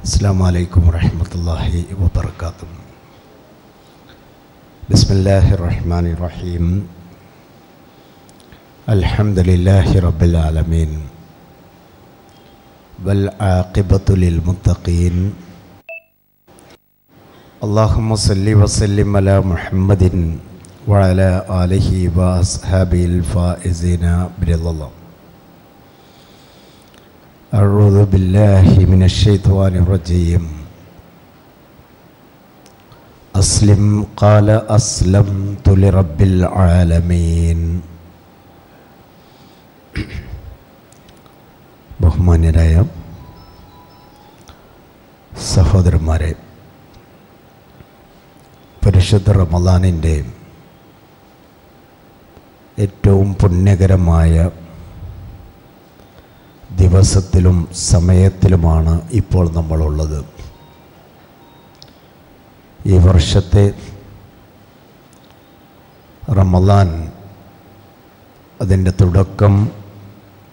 അസ്സലാമു വറഹ്മത്തുള്ളാഹി വബറകാതുഹു. ബിസ്മില്ലാഹിർ റഹ്മാനിർ റഹീം. അൽഹംദുലില്ലാഹി റബ്ബിൽ ആലമീൻ വൽ ആഖിബത്തു ലിൽ മുത്തഖീൻ. അല്ലാഹുമ്മ സല്ലി വസല്ലിം അലാ മുഹമ്മദിൻ വഅലാ ആലിഹി വഅസ്ഹാബിൽ ഫായിസീന ബിറിളല്ലാഹ്. أعوذ بالله من الشيطان الرجيم. أسلم قال أسلمت لرب العالمين. ബഹുമാന്യരായ സഹോദരന്മാരെ, പരിശുദ്ധ റമളാനിൻ്റെ ഏറ്റവും പുണ്യകരമായ ദിവസത്തിലും സമയത്തിലുമാണ് ഇപ്പോൾ നമ്മളുള്ളത്. ഈ വർഷത്തെ റമളാൻ അതിൻ്റെ തുടക്കം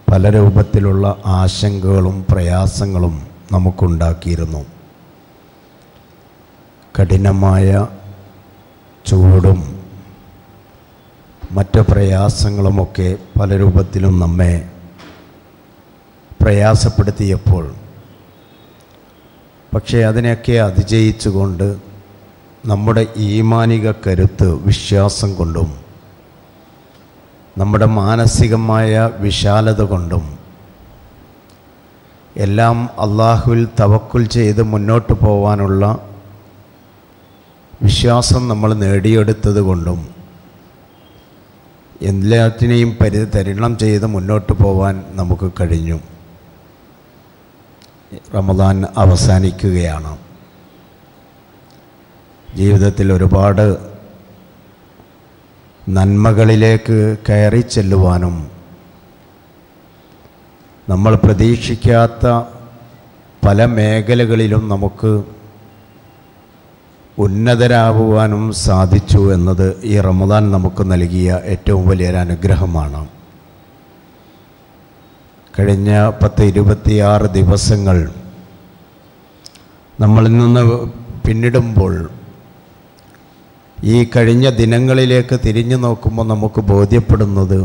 പല രൂപത്തിലുള്ള ആശങ്കകളും പ്രയാസങ്ങളും നമുക്കുണ്ടാക്കിയിരുന്നു. കഠിനമായ ചൂടും മറ്റ് പ്രയാസങ്ങളുമൊക്കെ പല രൂപത്തിലും നമ്മെ പ്രയാസപ്പെടുത്തിയപ്പോൾ, പക്ഷേ അതിനെയൊക്കെ അതിജയിച്ചുകൊണ്ട് നമ്മുടെ ഈമാനിക കരുത്ത്, വിശ്വാസം കൊണ്ടും നമ്മുടെ മാനസികമായ വിശാലത കൊണ്ടും എല്ലാം അള്ളാഹുവിൽ തവക്കുൽ ചെയ്ത് മുന്നോട്ട് പോകാനുള്ള വിശ്വാസം നമ്മൾ നേടിയെടുത്തത് കൊണ്ടും എല്ലാറ്റിനെയും തരണം ചെയ്ത് മുന്നോട്ട് പോകാൻ നമുക്ക് കഴിഞ്ഞു. റമളാൻ അവസാനിക്കുകയാണ്. ജീവിതത്തിൽ ഒരുപാട് നന്മകളിലേക്ക് കയറി ചെല്ലുവാനും നമ്മൾ പ്രതീക്ഷിക്കാത്ത പല മേഖലകളിലും നമുക്ക് ഉന്നതരാകുവാനും സാധിച്ചു എന്നത് ഈ റമളാൻ നമുക്ക് നൽകിയ ഏറ്റവും വലിയൊരു അനുഗ്രഹമാണ്. കഴിഞ്ഞ 26 ദിവസങ്ങൾ നമ്മളിൽ നിന്ന് പിന്നിടുമ്പോൾ ഈ കഴിഞ്ഞ ദിനങ്ങളിലേക്ക് തിരിഞ്ഞു നോക്കുമ്പോൾ നമുക്ക് ബോധ്യപ്പെടുന്നത്,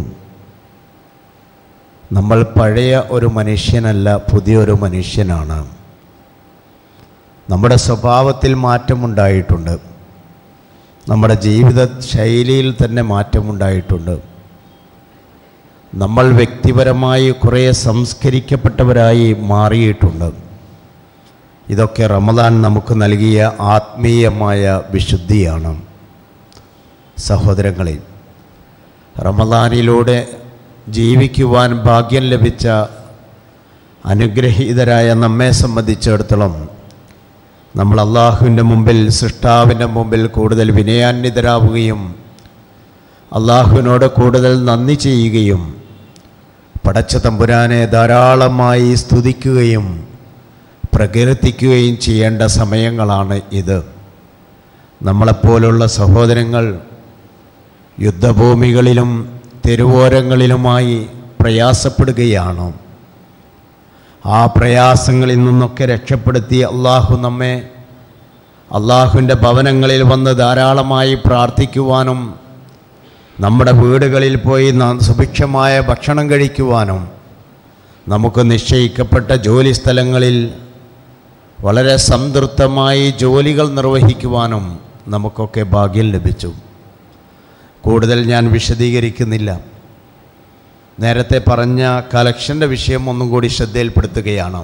നമ്മൾ പഴയ ഒരു മനുഷ്യനല്ല, പുതിയൊരു മനുഷ്യനാണ്. നമ്മുടെ സ്വഭാവത്തിൽ മാറ്റമുണ്ടായിട്ടുണ്ട്, നമ്മുടെ ജീവിത ശൈലിയിൽ തന്നെ മാറ്റമുണ്ടായിട്ടുണ്ട്. നമ്മൾ വ്യക്തിപരമായി കുറേ സംസ്കരിക്കപ്പെട്ടവരായി മാറിയിട്ടുണ്ട്. ഇതൊക്കെ റമളാൻ നമുക്ക് നൽകിയ ആത്മീയമായ വിശുദ്ധിയാണ്. സഹോദരങ്ങളെ, റമളാനിലൂടെ ജീവിക്കുവാൻ ഭാഗ്യം ലഭിച്ച അനുഗ്രഹീതരായ നമ്മെ സംബന്ധിച്ചിടത്തോളം നമ്മൾ അള്ളാഹുവിൻ്റെ മുമ്പിൽ, സൃഷ്ടാവിൻ്റെ മുമ്പിൽ കൂടുതൽ വിനയാന്വിതരാവുകയും അള്ളാഹുവിനോട് കൂടുതൽ നന്ദി ചെയ്യുകയും പടച്ച തമ്പുരാനെ ധാരാളമായി സ്തുതിക്കുകയും പ്രകീർത്തിക്കുകയും ചെയ്യേണ്ട സമയങ്ങളാണ് ഇത്. നമ്മളെപ്പോലുള്ള സഹോദരങ്ങൾ യുദ്ധഭൂമികളിലും തെരുവോരങ്ങളിലുമായി പ്രയാസപ്പെടുകയാണ്. ആ പ്രയാസങ്ങളിൽ നിന്നൊക്കെ രക്ഷപ്പെടുത്തി അള്ളാഹു നമ്മെ അള്ളാഹുവിൻ്റെ ഭവനങ്ങളിൽ വന്ന് ധാരാളമായി പ്രാർത്ഥിക്കുവാനും നമ്മുടെ വീടുകളിൽ പോയി സുഭിക്ഷമായ ഭക്ഷണം കഴിക്കുവാനും നമുക്ക് നിശ്ചയിക്കപ്പെട്ട ജോലി സ്ഥലങ്ങളിൽ വളരെ സംതൃപ്തമായി ജോലികൾ നിർവഹിക്കുവാനും നമുക്കൊക്കെ ഭാഗ്യം ലഭിച്ചു. കൂടുതൽ ഞാൻ വിശദീകരിക്കുന്നില്ല. നേരത്തെ പറഞ്ഞ കലക്ഷൻ്റെ വിഷയം ഒന്നും കൂടി ശ്രദ്ധയിൽപ്പെടുത്തുകയാണ്.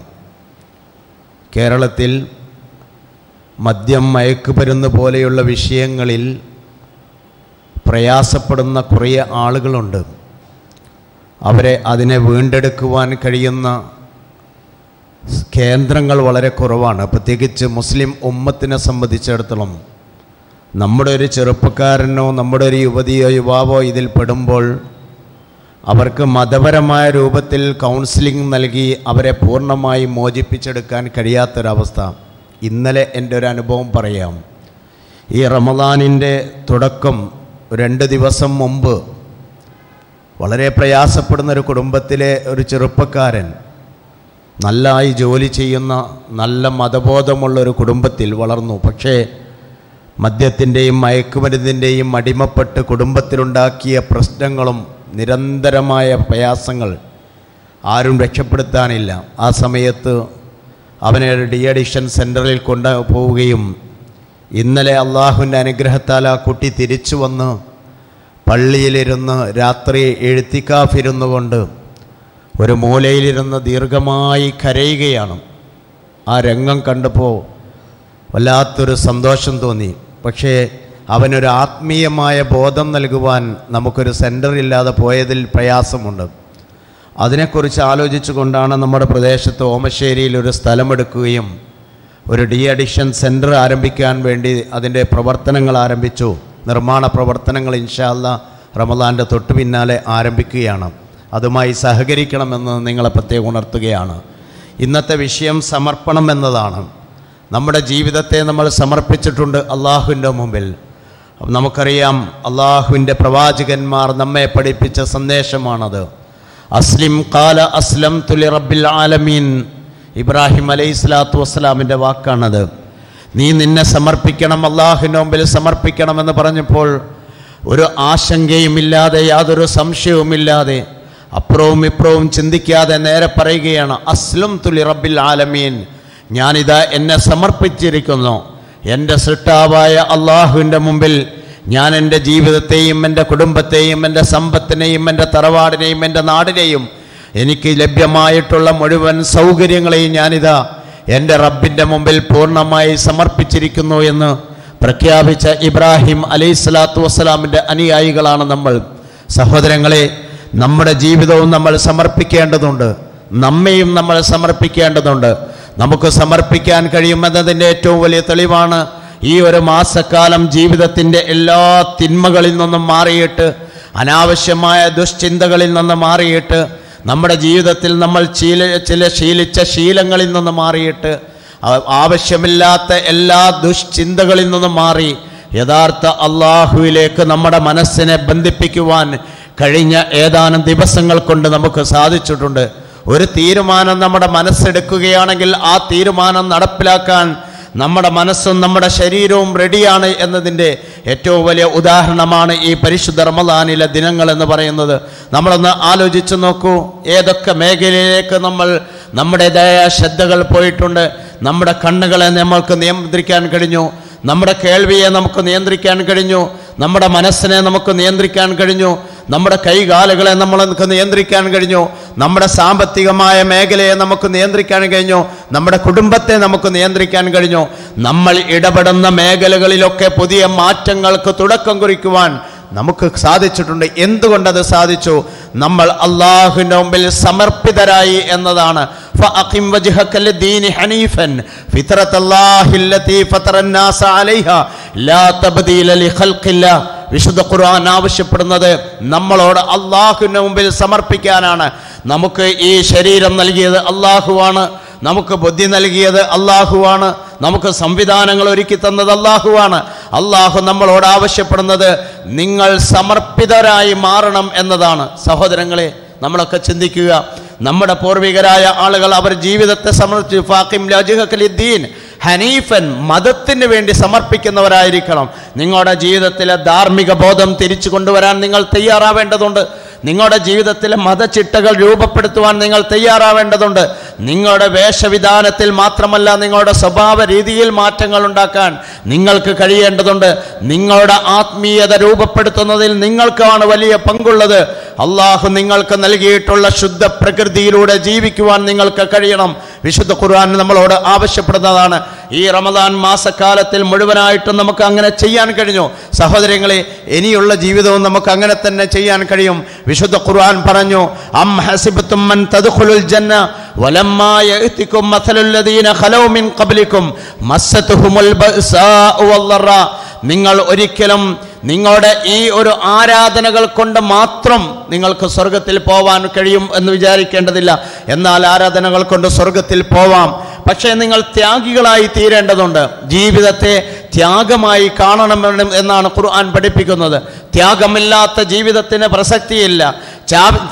കേരളത്തിൽ മദ്യം, മയക്കുമരുന്ന് പോലെയുള്ള വിഷയങ്ങളിൽ പ്രയാസപ്പെടുന്ന കുറേ ആളുകളുണ്ട്. അതിനെ വീണ്ടെടുക്കുവാൻ കഴിയുന്ന കേന്ദ്രങ്ങൾ വളരെ കുറവാണ്. പ്രത്യേകിച്ച് മുസ്ലിം ഉമ്മത്തിനെ സംബന്ധിച്ചിടത്തോളം നമ്മുടെ ഒരു ചെറുപ്പക്കാരനോ നമ്മുടെ ഒരു യുവതിയോ യുവാവോ ഇതിൽ പെടുമ്പോൾ അവർക്ക് മതപരമായ രൂപത്തിൽ കൗൺസിലിംഗ് നൽകി അവരെ പൂർണ്ണമായി മോചിപ്പിച്ചെടുക്കാൻ കഴിയാത്തൊരവസ്ഥ. ഇന്നലെ എൻ്റെ ഒരു അനുഭവം പറയാം. ഈ റമളാനിൻ്റെ തുടക്കം 2 ദിവസം മുമ്പ് വളരെ പ്രയാസപ്പെടുന്ന ഒരു കുടുംബത്തിലെ ഒരു ചെറുപ്പക്കാരൻ നല്ലതായി ജോലി ചെയ്യുന്ന നല്ല മതബോധമുള്ളൊരു കുടുംബത്തിൽ വളർന്നു. പക്ഷേ മദ്യത്തിൻ്റെയും മയക്കുമരുന്നിൻ്റെയും അടിമപ്പെട്ട് കുടുംബത്തിലുണ്ടാക്കിയ പ്രശ്നങ്ങളും നിരന്തരമായ പ്രയാസങ്ങൾ ആരും രക്ഷപ്പെടുത്താനില്ല. ആ സമയത്ത് അവനെ ഡി അഡിക്ഷൻ സെൻ്ററിൽ കൊണ്ടുപോവുകയും ഇന്നലെ അള്ളാഹുവിൻ്റെ അനുഗ്രഹത്താൽ ആ കുട്ടി തിരിച്ചു വന്ന് പള്ളിയിലിരുന്ന് രാത്രി എഴുത്തിക്കാഫിരുന്നു കൊണ്ട് ഒരു മൂലയിലിരുന്ന് ദീർഘമായി കരയുകയാണ്. ആ രംഗം കണ്ടപ്പോൾ വല്ലാത്തൊരു സന്തോഷം തോന്നി. പക്ഷേ അവനൊരു ആത്മീയമായ ബോധം നൽകുവാൻ നമുക്കൊരു സെൻ്ററില്ലാതെ പോയതിൽ പ്രയാസമുണ്ട്. അതിനെക്കുറിച്ച് ആലോചിച്ചു കൊണ്ടാണ് നമ്മുടെ പ്രദേശത്ത് ഓമശ്ശേരിയിൽ ഒരു സ്ഥലമെടുക്കുകയും ഒരു ഡി അഡിക്ഷൻ സെൻറ്റർ ആരംഭിക്കാൻ വേണ്ടി അതിൻ്റെ പ്രവർത്തനങ്ങൾ ആരംഭിച്ചു. നിർമ്മാണ പ്രവർത്തനങ്ങൾ ഇൻഷാ അല്ലാഹ് റമദാൻ്റെ തൊട്ട് പിന്നാലെ ആരംഭിക്കുകയാണ്. അതുമായി സഹകരിക്കണമെന്ന് നിങ്ങളെ പ്രത്യേകം ഉണർത്തുകയാണ്. ഇന്നത്തെ വിഷയം സമർപ്പണം എന്നതാണ്. നമ്മുടെ ജീവിതത്തെ നമ്മൾ സമർപ്പിച്ചിട്ടുണ്ട് അള്ളാഹുവിൻ്റെ മുമ്പിൽ. നമുക്കറിയാം, അള്ളാഹുവിൻ്റെ പ്രവാചകന്മാർ നമ്മെ പഠിപ്പിച്ച സന്ദേശമാണത്. അസ്ലിം ഖാല അസ്ലംതു ലിറബ്ബിൽ ആലമീൻ. ഇബ്രാഹിം അലൈഹിസ്സലാത്തു വസ്സലാമിൻ്റെ വാക്കാണത്. നീ നിന്നെ സമർപ്പിക്കണം, അള്ളാഹുവിൻ്റെ മുമ്പിൽ സമർപ്പിക്കണമെന്ന് പറഞ്ഞപ്പോൾ ഒരു ആശങ്കയുമില്ലാതെ യാതൊരു സംശയവുമില്ലാതെ അപ്പുറവും ഇപ്പുറവും ചിന്തിക്കാതെ നേരെ പറയുകയാണ്, അസ്ലംതു ലിറബ്ബിൽ ആലമീൻ. ഞാനിതാ എന്നെ സമർപ്പിച്ചിരിക്കുന്നു എൻ്റെ സൃഷ്ടാവായ അള്ളാഹുവിൻ്റെ മുമ്പിൽ. ഞാൻ എൻ്റെ ജീവിതത്തെയും എൻ്റെ കുടുംബത്തെയും എൻ്റെ സമ്പത്തിനെയും എൻ്റെ തറവാടിനെയും എൻ്റെ നാടിനെയും എനിക്ക് ലഭ്യമായിട്ടുള്ള മുഴുവൻ സൗകര്യങ്ങളെയും ഞാനിതാ എൻ്റെ റബ്ബിൻ്റെ മുമ്പിൽ പൂർണ്ണമായി സമർപ്പിച്ചിരിക്കുന്നു എന്ന് പ്രഖ്യാപിച്ച ഇബ്രാഹിം അലൈഹിസ്സലാത്തു വസ്സലാമിൻ്റെ അനുയായികളാണ് നമ്മൾ. സഹോദരങ്ങളെ, നമ്മുടെ ജീവിതവും നമ്മൾ സമർപ്പിക്കേണ്ടതുണ്ട്, നമ്മെയും നമ്മൾ സമർപ്പിക്കേണ്ടതുണ്ട്. നമുക്ക് സമർപ്പിക്കാൻ കഴിയുമെന്നതിൻ്റെ ഏറ്റവും വലിയ തെളിവാണ് ഈ ഒരു മാസക്കാലം ജീവിതത്തിൻ്റെ എല്ലാ തിന്മകളിൽ നിന്നും മാറിയിട്ട്, അനാവശ്യമായ ദുശ്ചിന്തകളിൽ നിന്ന് മാറിയിട്ട്, നമ്മുടെ ജീവിതത്തിൽ നമ്മൾ ശീലിച്ച ശീലങ്ങളിൽ നിന്ന് മാറിയിട്ട്, ആവശ്യമില്ലാത്ത എല്ലാ ദുശ്ചിന്തകളിൽ നിന്നും മാറി യഥാർത്ഥ അള്ളാഹുവിലേക്ക് നമ്മുടെ മനസ്സിനെ ബന്ധിപ്പിക്കുവാൻ കഴിഞ്ഞ ഏതാനും ദിവസങ്ങൾ കൊണ്ട് നമുക്ക് സാധിച്ചിട്ടുണ്ട്. ഒരു തീരുമാനം നമ്മുടെ മനസ്സെടുക്കുകയാണെങ്കിൽ ആ തീരുമാനം നടപ്പിലാക്കാൻ നമ്മുടെ മനസ്സും നമ്മുടെ ശരീരവും റെഡിയാണ് എന്നതിൻ്റെ ഏറ്റവും വലിയ ഉദാഹരണമാണ് ഈ പരിശുദ്ധ റമദാനിലെ ദിനങ്ങൾ എന്ന് പറയുന്നത്. നമ്മളൊന്ന് ആലോചിച്ച് നോക്കൂ, ഏതൊക്കെ മേഖലയിലേക്ക് നമ്മുടേതായ ശ്രദ്ധകൾ പോയിട്ടുണ്ട്. നമ്മുടെ കണ്ണുകളെ നമ്മൾക്ക് നിയന്ത്രിക്കാൻ കഴിഞ്ഞു, നമ്മുടെ കേൾവിയെ നമുക്ക് നിയന്ത്രിക്കാൻ കഴിഞ്ഞു, നമ്മുടെ മനസ്സിനെ നമുക്ക് നിയന്ത്രിക്കാൻ കഴിഞ്ഞു, നമ്മുടെ കൈകാലുകളെ നമുക്ക് നിയന്ത്രിക്കാൻ കഴിഞ്ഞു, നമ്മുടെ സാമ്പത്തികമായ മേഖലയെ നമുക്ക് നിയന്ത്രിക്കാൻ കഴിഞ്ഞു, നമ്മുടെ കുടുംബത്തെ നമുക്ക് നിയന്ത്രിക്കാൻ കഴിഞ്ഞു. നമ്മൾ ഇടപെടുന്ന മേഖലകളിലൊക്കെ പുതിയ മാറ്റങ്ങൾക്ക് തുടക്കം കുറിക്കുവാൻ നമുക്ക് സാധിച്ചിട്ടുണ്ട്. എന്തുകൊണ്ടത് സാധിച്ചു? നമ്മൾ അള്ളാഹുവിൻ്റെ മുമ്പിൽ സമർപ്പിതരായി എന്നതാണ്. ഫഅഖിം വജ്ഹക ലിദ്ദീനി ഹനീഫൻ ഫിത്രത്തല്ലാഹി അല്ലതി ഫതറന്നാസ അലൈഹാ ലാ തബ്ദീല ലിഖൽഖില്ലാ. വിശുദ്ധ ഖുർആൻ ആവശ്യപ്പെടുന്നത് നമ്മളോട് അള്ളാഹുവിൻ്റെ മുമ്പിൽ സമർപ്പിക്കാനാണ്. നമുക്ക് ഈ ശരീരം നൽകിയത് അള്ളാഹുവാണ്, നമുക്ക് ബുദ്ധി നൽകിയത് അള്ളാഹുവാണ്, നമുക്ക് സംവിധാനങ്ങൾ ഒരുക്കി തന്നത് അള്ളാഹുവാണ്. അള്ളാഹു നമ്മളോട് ആവശ്യപ്പെടുന്നത് നിങ്ങൾ സമർപ്പിതരായി മാറണം എന്നതാണ്. സഹോദരങ്ങളെ, നമ്മളൊക്കെ ചിന്തിക്കുക, നമ്മുടെ പൂർവികരായ ആളുകൾ അവർ ജീവിതത്തെ സമർപ്പിച്ചു. ഫാഖിം വജ്ഹക ലിദ്ദീൻ ഹനീഫൻ, മതത്തിന് വേണ്ടി സമർപ്പിക്കുന്നവരായിരിക്കണം. നിങ്ങളുടെ ജീവിതത്തിലെ ധാർമ്മിക ബോധം തിരിച്ചു കൊണ്ടുവരാൻ നിങ്ങൾ തയ്യാറാവേണ്ടതുണ്ട്. നിങ്ങളുടെ ജീവിതത്തിലെ മതചിട്ടകൾ രൂപപ്പെടുത്തുവാൻ നിങ്ങൾ തയ്യാറാവേണ്ടതുണ്ട്. നിങ്ങളുടെ വേഷവിധാനത്തിൽ മാത്രമല്ല, നിങ്ങളുടെ സ്വഭാവ രീതിയിൽ മാറ്റങ്ങൾ ഉണ്ടാക്കാൻ നിങ്ങൾക്ക് കഴിയേണ്ടതുണ്ട്. നിങ്ങളുടെ ആത്മീയത രൂപപ്പെടുത്തുന്നതിൽ നിങ്ങൾക്കാണ് വലിയ പങ്കുള്ളത്. അള്ളാഹു നിങ്ങൾക്ക് നൽകിയിട്ടുള്ള ശുദ്ധ പ്രകൃതിയിലൂടെ ജീവിക്കുവാൻ നിങ്ങൾക്ക് കഴിയണം. വിശുദ്ധ ഖുർആൻ നമ്മളോട് ആവശ്യപ്പെടുന്നതാണ്. ഈ റമദാൻ മാസക്കാലത്തിൽ മുഴുവനായിട്ടും നമുക്ക് അങ്ങനെ ചെയ്യാൻ കഴിഞ്ഞു. സഹോദരങ്ങളെ, ഇനിയുള്ള ജീവിതവും നമുക്ക് അങ്ങനെ തന്നെ ചെയ്യാൻ കഴിയും. വിശുദ്ധ ഖുർആൻ പറഞ്ഞു, അം ഹസിബതും മൻ തദ്ഖുലുൽ ജന്ന വലമ്മാ യഅതികും മസലുൽ ലദീന ഖലൗ മിൻ ഖബ്ലികും മസ്സതുഹുമുൽ ബഅസാഉ വല്ലറാ. നിങ്ങൾ ഒരിക്കലും നിങ്ങളുടെ ഈ ഒരു ആരാധനകൾ കൊണ്ട് മാത്രം നിങ്ങൾക്ക് സ്വർഗത്തിൽ പോവാൻ കഴിയും എന്ന് വിചാരിക്കേണ്ടതില്ല. എന്നാൽ ആരാധനകൾ കൊണ്ട് സ്വർഗത്തിൽ പോവാം, പക്ഷേ നിങ്ങൾ ത്യാഗികളായി തീരേണ്ടതുണ്ട്. ജീവിതത്തെ ത്യാഗമായി കാണണം എന്നാണ് ഖുർആൻ പഠിപ്പിക്കുന്നത്. ത്യാഗമില്ലാത്ത ജീവിതത്തിന് പ്രസക്തിയില്ല,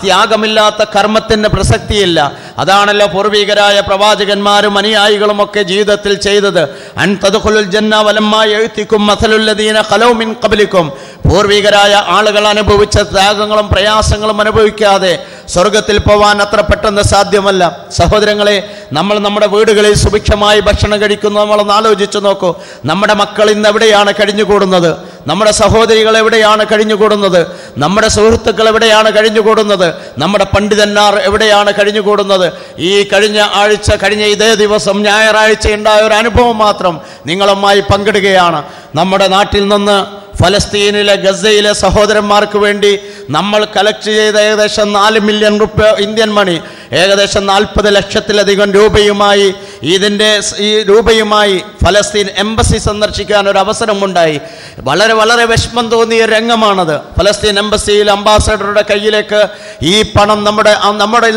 ത്യാഗമില്ലാത്ത കർമ്മത്തിന് പ്രസക്തിയില്ല. അതാണല്ലോ പൂർവികരായ പ്രവാചകന്മാരും അനുയായികളുമൊക്കെ ജീവിതത്തിൽ ചെയ്തത്. അൻ തദ്ഖുലുൽ ജന്ന വലമ്മാ യഅതികും മസലുൽ ലദീന ഖലൗ മിൻ ഖബ്ലികും. പൂർവികരായ ആളുകൾ അനുഭവിച്ച ത്യാഗങ്ങളും പ്രയാസങ്ങളും അനുഭവിക്കാതെ സ്വർഗത്തിൽ പോവാൻ അത്ര പെട്ടെന്ന് സാധ്യമല്ല. സഹോദരങ്ങളെ, നമ്മൾ നമ്മുടെ വീടുകളിൽ സുഭിക്ഷമായി ഭക്ഷണം കഴിക്കുന്നു. നമ്മളൊന്ന് ആലോചിച്ചു നോക്കൂ. നമ്മുടെ മക്കൾ ഇന്ന് എവിടെയാണ് കഴിഞ്ഞുകൂടുന്നത്? നമ്മുടെ സഹോദരികൾ എവിടെയാണ് കഴിഞ്ഞുകൂടുന്നത്? നമ്മുടെ സുഹൃത്തുക്കൾ എവിടെയാണ് കഴിഞ്ഞുകൂടുന്നത്? നമ്മുടെ പണ്ഡിതന്മാർ എവിടെയാണ് കഴിഞ്ഞുകൂടുന്നത്? ഈ കഴിഞ്ഞ ഇതേ ദിവസം ഞായറാഴ്ച ഉണ്ടായ ഒരു അനുഭവം മാത്രം നിങ്ങളുമായി പങ്കിടുകയാണ്. നമ്മുടെ നാട്ടിൽ നിന്ന് ഫലസ്തീനിലെ ഗസയിലെ സഹോദരന്മാർക്ക് വേണ്ടി നമ്മൾ കളക്ട് ചെയ്ത ഏകദേശം 4 മില്യൺ ഇന്ത്യൻ മണി, ഏകദേശം 40 ലക്ഷത്തിലധികം രൂപയുമായി രൂപയുമായി ഫലസ്തീൻ എംബസി സന്ദർശിക്കാൻ ഒരു അവസരമുണ്ടായി. വളരെ വളരെ വിഷമം തോന്നിയ രംഗമാണത്. ഫലസ്തീൻ എംബസിയിൽ അംബാസഡറുടെ കയ്യിലേക്ക് ഈ പണം നമ്മുടെ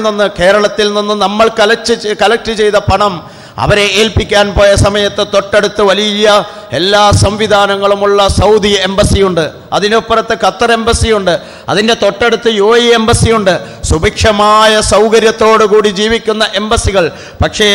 നിന്ന്, കേരളത്തിൽ നിന്ന് നമ്മൾ കളക്ട് ചെയ്ത പണം അവരെ ഏൽപ്പിക്കാൻ പോയ സമയത്ത് തൊട്ടടുത്ത് വലിയ എല്ലാ സംവിധാനങ്ങളുമുള്ള സൗദി എംബസിയുണ്ട്, അതിനപ്പുറത്ത് ഖത്തർ എംബസിയുണ്ട്, അതിൻ്റെ തൊട്ടടുത്ത് UAE എംബസിയുണ്ട്. സുഭിക്ഷമായ സൗകര്യത്തോടു കൂടി ജീവിക്കുന്ന എംബസികൾ. പക്ഷേ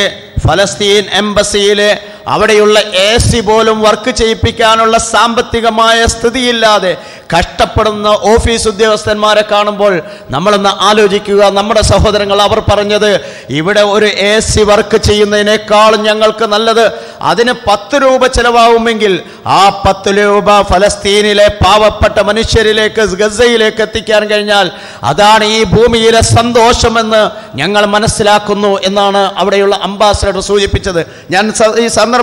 ഫലസ്തീൻ എംബസിയിലെ അവിടെയുള്ള AC പോലും വർക്ക് ചെയ്യിപ്പിക്കാനുള്ള സാമ്പത്തികമായ സ്ഥിതിയില്ലാതെ കഷ്ടപ്പെടുന്ന ഓഫീസ് ഉദ്യോഗസ്ഥന്മാരെ കാണുമ്പോൾ നമ്മളൊന്ന് ആലോചിക്കുക. നമ്മുടെ സഹോദരങ്ങൾ അവർ പറഞ്ഞത്, ഇവിടെ ഒരു AC വർക്ക് ചെയ്യുന്നതിനേക്കാളും ഞങ്ങൾക്ക് നല്ലത് അതിന് 10 രൂപ ചിലവാകുമെങ്കിൽ ആ 10 രൂപ ഫലസ്തീനിലെ പാവപ്പെട്ട മനുഷ്യരിലേക്ക്, ഗസയിലേക്ക് എത്തിക്കാൻ കഴിഞ്ഞാൽ അതാണ് ഈ ഭൂമിയിലെ സന്തോഷമെന്ന് ഞങ്ങൾ മനസ്സിലാക്കുന്നു എന്നാണ് അവിടെയുള്ള അംബാസഡർ സൂചിപ്പിച്ചത്. ഞാൻ ഈ സന്ദർഭം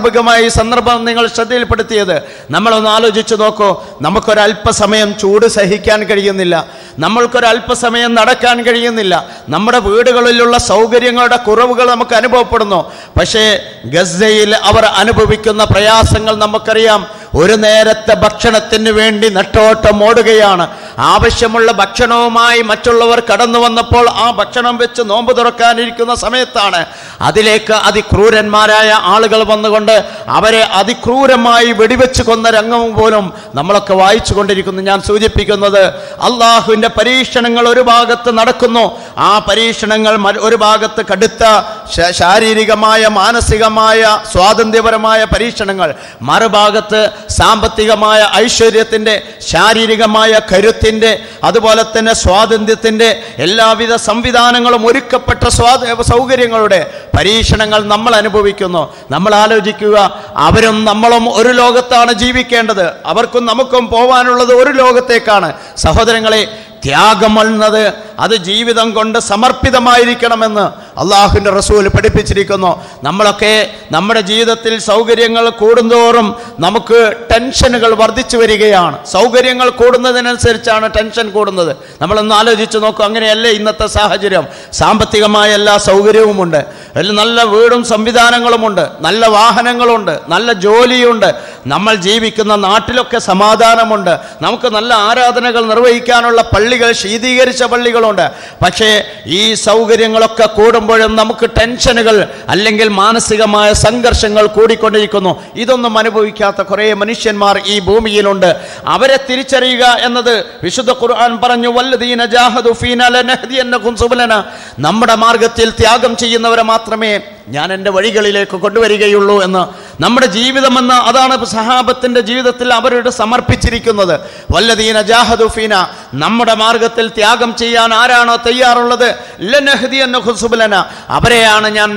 നിങ്ങൾ ശ്രദ്ധയിൽപ്പെടുത്തിയത്. നമ്മളൊന്ന് ആലോചിച്ച് നോക്കൂ. നമുക്കൊരല്പസമയം ചൂട് സഹിക്കാൻ കഴിയുന്നില്ല, നമ്മൾക്കൊരല്പസമയം നടക്കാൻ കഴിയുന്നില്ല, നമ്മുടെ വീടുകളിലുള്ള സൗകര്യങ്ങളുടെ കുറവുകൾ നമുക്ക് അനുഭവപ്പെടുന്നു. പക്ഷേ ഗസയിൽ അവർ അനുഭവിക്കുന്ന പ്രയാസങ്ങൾ നമുക്കറിയാം. ഒരു നേരത്തെ ഭക്ഷണത്തിന് വേണ്ടി നെട്ടോട്ടം ഓടുകയാണ്. ആവശ്യമുള്ള ഭക്ഷണവുമായി മറ്റുള്ളവർ കടന്നു വന്നപ്പോൾ ആ ഭക്ഷണം വെച്ച് നോമ്പ് തുറക്കാനിരിക്കുന്ന സമയത്താണ് അതിലേക്ക് അതിക്രൂരന്മാരായ ആളുകൾ വന്നുകൊണ്ട് അവരെ അതിക്രൂരമായി വെടിവെച്ച് കൊന്ന രംഗം പോലും നമ്മളൊക്കെ വായിച്ചു കൊണ്ടിരിക്കുന്നു. ഞാൻ സൂചിപ്പിക്കുന്നത്, അള്ളാഹുവിൻ്റെ പരീക്ഷണങ്ങൾ ഒരു ഭാഗത്ത് നടക്കുന്നു. ആ പരീക്ഷണങ്ങൾ ഒരു ഭാഗത്ത് കടുത്ത ശാരീരികമായ, മാനസികമായ, സ്വാതന്ത്ര്യപരമായ പരീക്ഷണങ്ങൾ, മറുഭാഗത്ത് സാമ്പത്തികമായ ഐശ്വര്യത്തിൻ്റെ, ശാരീരികമായ കരുത്തിൻ്റെ, അതുപോലെ തന്നെ സ്വാതന്ത്ര്യത്തിൻ്റെ എല്ലാവിധ സംവിധാനങ്ങളും ഒരുക്കപ്പെട്ട സൗകര്യങ്ങളുടെ പരീക്ഷണങ്ങൾ നമ്മൾ അനുഭവിക്കുന്നു. നമ്മൾ ആലോചിക്കുക, അവരും നമ്മളും ഒരു ലോകത്താണ് ജീവിക്കേണ്ടത്. അവർക്കും നമുക്കും പോവാനുള്ളത് ഒരു ലോകത്തേക്കാണ്. സഹോദരങ്ങളെ, ത്യാഗമെന്നത് അത് ജീവിതം കൊണ്ട് സമർപ്പിതമായിരിക്കണമെന്ന് അള്ളാഹുവിൻ്റെ റസൂൽ പഠിപ്പിച്ചിരിക്കുന്നു. നമ്മളൊക്കെ നമ്മുടെ ജീവിതത്തിൽ സൗകര്യങ്ങൾ കൂടുന്തോറും നമുക്ക് ടെൻഷനുകൾ വർദ്ധിച്ചു വരികയാണ്. സൗകര്യങ്ങൾ കൂടുന്നതിനനുസരിച്ചാണ് ടെൻഷൻ കൂടുന്നത്. നമ്മളൊന്ന് ആലോചിച്ച് നോക്കും. അങ്ങനെയല്ലേ ഇന്നത്തെ സാഹചര്യം? സാമ്പത്തികമായ എല്ലാ സൗകര്യവുമുണ്ട്, നല്ല വീടും സംവിധാനങ്ങളുമുണ്ട്, നല്ല വാഹനങ്ങളുണ്ട്, നല്ല ജോലിയുണ്ട്, നമ്മൾ ജീവിക്കുന്ന നാട്ടിലൊക്കെ സമാധാനമുണ്ട്, നമുക്ക് നല്ല ആരാധനകൾ നിർവഹിക്കാനുള്ള പള്ളികൾ, ശീതീകരിച്ച പള്ളികളുണ്ട്. പക്ഷേ ഈ സൗകര്യങ്ങളൊക്കെ കൂടുമ്പോഴും നമുക്ക് ടെൻഷനുകൾ അല്ലെങ്കിൽ മാനസികമായ സംഘർഷങ്ങൾ കൂടിക്കൊണ്ടിരിക്കുന്നു. ഇതൊന്നും അനുഭവിക്കാത്ത കുറേ മനുഷ്യന്മാർ ഈ ഭൂമിയിലുണ്ട്. അവരെ തിരിച്ചറിയുക എന്നത് വിശുദ്ധ ഖുർആൻ പറഞ്ഞു, വല്ലദീന ജാഹദു ഫീനാ ലനഹ്ദിയന്നഹും സുബലനാ. നമ്മുടെ മാർഗത്തിൽ ത്യാഗം ചെയ്യുന്നവരെ മാത്രമേ ഞാൻ എൻ്റെ വഴികളിലേക്ക് കൊണ്ടുവരികയുള്ളൂ എന്ന്. നമ്മുടെ ജീവിതമെന്ന് അതാണ് സഹാബത്തിൻ്റെ ജീവിതത്തിൽ അവരോട് സമർപ്പിച്ചിരിക്കുന്നത്. വല്ലദീന ജാഹദു ഫീന, നമ്മുടെ മാർഗത്തിൽ ത്യാഗം ചെയ്യാൻ ആരാണോ തയ്യാറുള്ളത്, ലനഹ്ദിയന്നഹും സുബലനാ, അവരെയാണ് ഞാൻ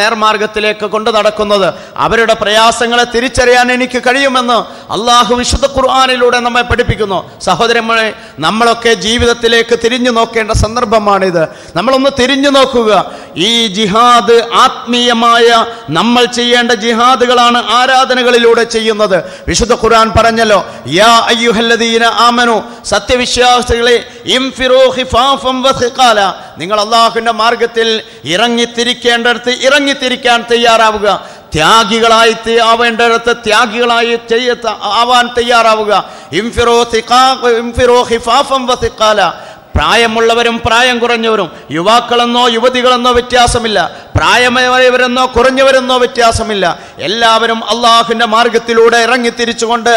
നേർമാർഗത്തിലേക്ക് കൊണ്ടു നടക്കുന്നത്. അവരുടെ പ്രയാസങ്ങളെ തിരിച്ചറിയാൻ എനിക്ക് കഴിയുമെന്ന് അള്ളാഹു വിശുദ്ധ ഖുർആനിലൂടെ നമ്മെ പഠിപ്പിക്കുന്നു. സഹോദരന്മാരെ, നമ്മളൊക്കെ ജീവിതത്തിലേക്ക് തിരിഞ്ഞു നോക്കേണ്ട സന്ദർഭമാണിത്. നമ്മളൊന്ന് തിരിഞ്ഞു നോക്കുക. ഈ ജിഹാദ് ആത്മീയമായ നമ്മൾ ചെയ്യേണ്ട ജിഹാദുകളാണ് ആരാധനകളിലൂടെ ചെയ്യുന്നത്. വിശുദ്ധ ഖുർആൻ പറഞ്ഞല്ലോ, യാ അയ്യുഹല്ലദീന ആമനു, സത്യവിശ്വാസികളെ, ഇൻഫിറൂ ഖിഫാഫൻ വസിഖാല, നിങ്ങൾ അല്ലാഹുവിന്റെ മാർഗത്തിൽ ഇറങ്ങിത്തിരിക്കേണ്ടടുത്ത് ഇറങ്ങിത്തിരിക്കാൻ തയ്യാറാവുക. ത്യാഗികളായി ആവേണ്ടിടത്ത് ത്യാഗികളായി ആവാൻ തയ്യാറാവുക. ഇൻഫിറൂ ഖിഫാഫൻ വസിഖാല, പ്രായമുള്ളവരും പ്രായം കുറഞ്ഞവരും, യുവാക്കളെന്നോ യുവതികളെന്നോ വ്യത്യാസമില്ല, പ്രായമായവരെന്നോ കുറഞ്ഞവരെന്നോ വ്യത്യാസമില്ല. എല്ലാവരും അള്ളാഹുവിൻ്റെ മാർഗത്തിലൂടെ ഇറങ്ങിത്തിരിച്ചുകൊണ്ട്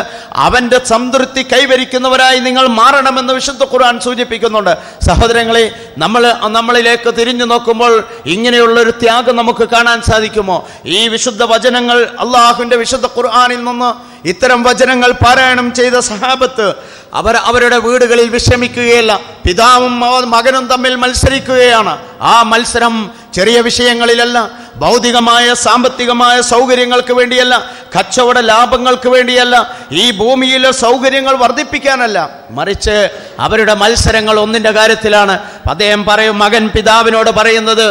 അവൻ്റെ സംതൃപ്തി കൈവരിക്കുന്നവരായി നിങ്ങൾ മാറണമെന്ന് വിശുദ്ധ ഖുർആൻ സൂചിപ്പിക്കുന്നുണ്ട്. സഹോദരങ്ങളെ, നമ്മളിലേക്ക് തിരിഞ്ഞു നോക്കുമ്പോൾ ഇങ്ങനെയുള്ളൊരു ത്യാഗം നമുക്ക് കാണാൻ സാധിക്കുമോ? ഈ വിശുദ്ധ വചനങ്ങൾ, അള്ളാഹുവിൻ്റെ വിശുദ്ധ ഖുർആനിൽ നിന്ന് ഇത്തരം വചനങ്ങൾ പാരായണം ചെയ്ത സഹാബത്ത് അവരുടെ വീടുകളിൽ വിശ്രമിക്കുകയല്ല, പിതാവും മകനും തമ്മിൽ മത്സരിക്കുകയാണ്. ആ മത്സരം ചെറിയ വിഷയങ്ങളിലല്ല, ഭൗതികമായ സാമ്പത്തികമായ സൗകര്യങ്ങൾക്ക് വേണ്ടിയല്ല, കച്ചവട ലാഭങ്ങൾക്ക് വേണ്ടിയല്ല, ഈ ഭൂമിയിലെ സൗകര്യങ്ങൾ വർദ്ധിപ്പിക്കാനല്ല, മറിച്ച് അവരുടെ മത്സരങ്ങൾ ഒന്നിൻ്റെ കാര്യത്തിലാണ്. അദ്ദേഹം പറയും, മകൻ പിതാവിനോട് പറയുന്നത്,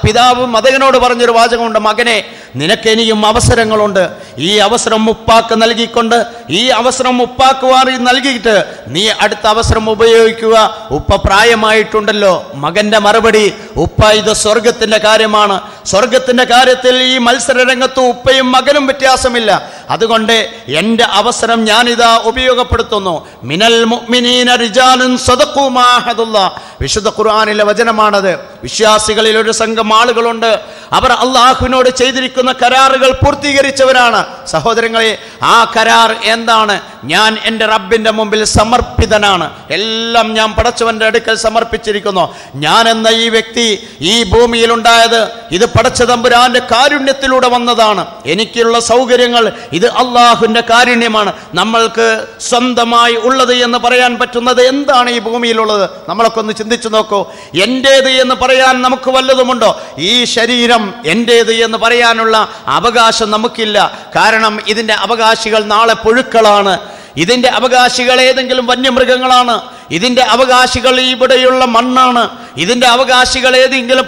പിതാവ് മകനോട് പറഞ്ഞൊരു വാചകമുണ്ട്, മകനെ, നിനക്ക് ഇനിയും അവസരങ്ങളുണ്ട്. ഈ അവസരം ഉപ്പാക്ക് നൽകിക്കൊണ്ട്, ഈ അവസരം ഉപ്പാക്ക് നൽകിയിട്ട് നീ അടുത്ത അവസരം ഉപയോഗിക്കുക. ഉപ്പ പ്രായമായിട്ടുണ്ടല്ലോ. മകന്റെ മറുപടി, ഉപ്പ, ഇത് സ്വർഗത്തിന്റെ കാര്യമാണ്. സ്വർഗത്തിന്റെ കാര്യത്തിൽ ഈ മത്സര രംഗത്ത് ഉപ്പയും മകനും വ്യത്യാസമില്ല. അതുകൊണ്ട് എൻ്റെ അവസരം ഞാനിതാ ഉപയോഗപ്പെടുത്തുന്നു. മിനൽ മുഅ്മിനീന റിജാലുൻ സദഖൂ മാ അഹദുല്ലാഹ്. വിശുദ്ധ ഖുർആനിലെ വചനമാണത്. വിശ്വാസികളിൽ ഒരു സംഘം ആളുകളുണ്ട്, അവർ അള്ളാഹുവിനോട് ചെയ്തിരിക്കുന്ന കരാറുകൾ പൂർത്തീകരിച്ചവരാണ്. സഹോദരങ്ങളെ, ആ കരാർ എന്താണ്? ഞാൻ എൻ്റെ റബ്ബിൻ്റെ മുമ്പിൽ സമർപ്പിതനാണ്. എല്ലാം ഞാൻ പടച്ചവൻ്റെ അടുക്കൽ സമർപ്പിച്ചിരിക്കുന്നു. ഞാൻ എന്ന ഈ വ്യക്തി ഈ ഭൂമിയിലുണ്ടായത് ഇത് പടച്ച തമ്പുരാന്റെ കാരുണ്യത്തിലൂടെ വന്നതാണ്. എനിക്കുള്ള സൗകര്യങ്ങൾ ഇത് അള്ളാഹുവിൻ്റെ കാരുണ്യമാണ്. നമ്മൾക്ക് സ്വന്തമായി ഉള്ളത് എന്ന് പറയാൻ പറ്റുന്നത് എന്താണ് ഈ ഭൂമിയിലുള്ളത്? നമ്മളൊക്കെ ഒന്ന് ചിന്തിച്ചു നോക്കൂ. എൻ്റേത് എന്ന് പറയാൻ നമുക്ക് വല്ലതുമുണ്ടോ? ഈ ശരീരം എൻ്റേത് എന്ന് പറയാനുള്ള അവകാശം നമുക്കില്ല. കാരണം ഇതിൻ്റെ അവകാശികൾ നാളെ പുഴുക്കളാണ്, ഇതിൻ്റെ അവകാശികൾ ഏതെങ്കിലും വന്യമൃഗങ്ങളാണ്, ഇതിൻ്റെ അവകാശികൾ ഇവിടെയുള്ള മണ്ണാണ്, ഇതിൻ്റെ അവകാശികൾ ഏതെങ്കിലും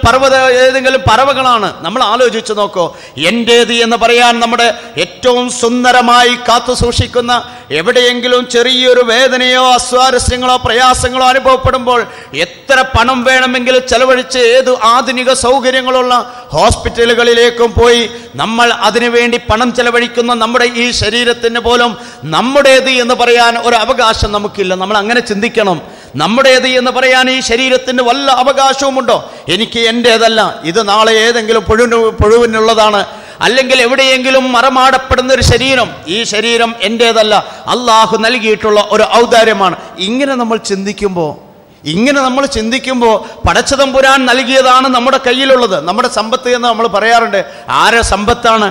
പറവകളാണ്. നമ്മൾ ആലോചിച്ച് നോക്കൂ. എൻ്റേത് എന്ന് പറയാൻ നമ്മുടെ ഏറ്റവും സുന്ദരമായി കാത്തു സൂക്ഷിക്കുന്ന, എവിടെയെങ്കിലും ചെറിയൊരു വേദനയോ അസ്വാരസ്യങ്ങളോ പ്രയാസങ്ങളോ അനുഭവപ്പെടുമ്പോൾ എത്ര പണം വേണമെങ്കിലും ചെലവഴിച്ച് ഏത് ആധുനിക സൗകര്യങ്ങളുള്ള ഹോസ്പിറ്റലുകളിലേക്കും പോയി നമ്മൾ അതിനുവേണ്ടി പണം ചെലവഴിക്കുന്ന നമ്മുടെ ഈ ശരീരത്തിന് പോലും നമ്മുടേത് എന്ന് പറയാൻ ഒരു അവകാശം നമുക്കില്ല. നമ്മൾ അങ്ങനെ ചിന്തിക്കണം. നമ്മുടേത് എന്ന് പറയാൻ ഈ ശരീരത്തിന് വല്ല അവകാശവുമുണ്ടോ? എനിക്ക് എൻ്റേതല്ല, ഇത് നാളെ ഏതെങ്കിലും പുഴുവിനുള്ളതാണ്, അല്ലെങ്കിൽ എവിടെയെങ്കിലും മറമാടപ്പെടുന്ന ഒരു ശരീരം, ഈ ശരീരം എൻ്റേതല്ല, അള്ളാഹു നൽകിയിട്ടുള്ള ഒരു ഔദാര്യമാണ്. ഇങ്ങനെ നമ്മൾ ചിന്തിക്കുമ്പോൾ പടച്ചതമ്പുരാൻ നൽകിയതാണ് നമ്മുടെ കയ്യിലുള്ളത്. നമ്മുടെ സമ്പത്ത് എന്ന് നമ്മൾ പറയാറുണ്ട്. ആരെ സമ്പത്താണ്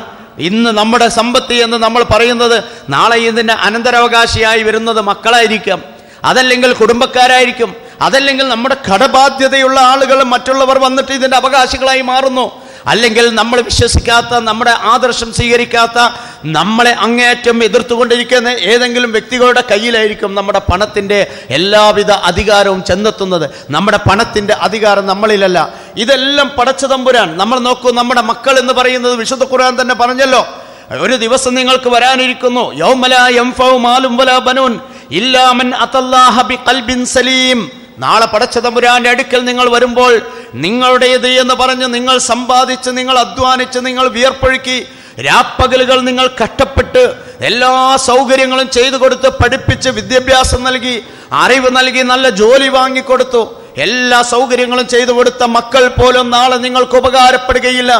ഇന്ന് നമ്മുടെ സമ്പത്ത് എന്ന് നമ്മൾ പറയുന്നത്? നാളെ ഇതിൻ്റെ അനന്തരാവകാശിയായി വരുന്നത് മക്കളായിരിക്കാം, അതല്ലെങ്കിൽ കുടുംബക്കാരായിരിക്കും, അതല്ലെങ്കിൽ നമ്മുടെ കടബാധ്യതയുള്ള ആളുകൾ, മറ്റുള്ളവർ വന്നിട്ട് ഇതിൻ്റെ അവകാശികളായി മാറുന്നു. അല്ലെങ്കിൽ നമ്മൾ വിശ്വസിക്കാത്ത, നമ്മുടെ ആദർശം സ്വീകരിക്കാത്ത, നമ്മളെ അങ്ങേയറ്റം എതിർത്തുകൊണ്ടിരിക്കുന്ന ഏതെങ്കിലും വ്യക്തികളുടെ കയ്യിലായിരിക്കും നമ്മുടെ പണത്തിൻ്റെ എല്ലാവിധ അധികാരവും ചെന്നെത്തുന്നത്. നമ്മുടെ പണത്തിൻ്റെ അധികാരം നമ്മളിലല്ല. ഇതെല്ലാം പടച്ച തമ്പുരാൻ. നമ്മൾ നോക്കൂ, നമ്മുടെ മക്കൾ എന്ന് പറയുന്നത് വിശുദ്ധ ഖുർആൻ തന്നെ പറഞ്ഞല്ലോ, ഒരു ദിവസം നിങ്ങൾക്ക് വരാനിരിക്കുന്നു, യൗമ ലാ യൻഫഉ മാലും വലാ ബനൂൻ ഇല്ലാ മൻ അതല്ലാഹ ബിഖൽബിൻ സലീം. നാളെ പടച്ച തമ്പുരാന്റെ അടുക്കൽ നിങ്ങൾ വരുമ്പോൾ നിങ്ങളുടേത് എന്ന് പറഞ്ഞ് നിങ്ങൾ സമ്പാദിച്ച്, നിങ്ങൾ അധ്വാനിച്ച്, നിങ്ങൾ വിയർപ്പൊഴുക്കി, രാപ്പകലുകൾ നിങ്ങൾ കഷ്ടപ്പെട്ട് എല്ലാ സൗകര്യങ്ങളും ചെയ്തു കൊടുത്ത്, പഠിപ്പിച്ച്, വിദ്യാഭ്യാസം നൽകി, അറിവ് നൽകി, നല്ല ജോലി വാങ്ങിക്കൊടുത്തു, എല്ലാ സൗകര്യങ്ങളും ചെയ്തു കൊടുത്ത മക്കൾ പോലും നാളെ നിങ്ങൾക്ക് ഉപകാരപ്പെടുകയില്ല.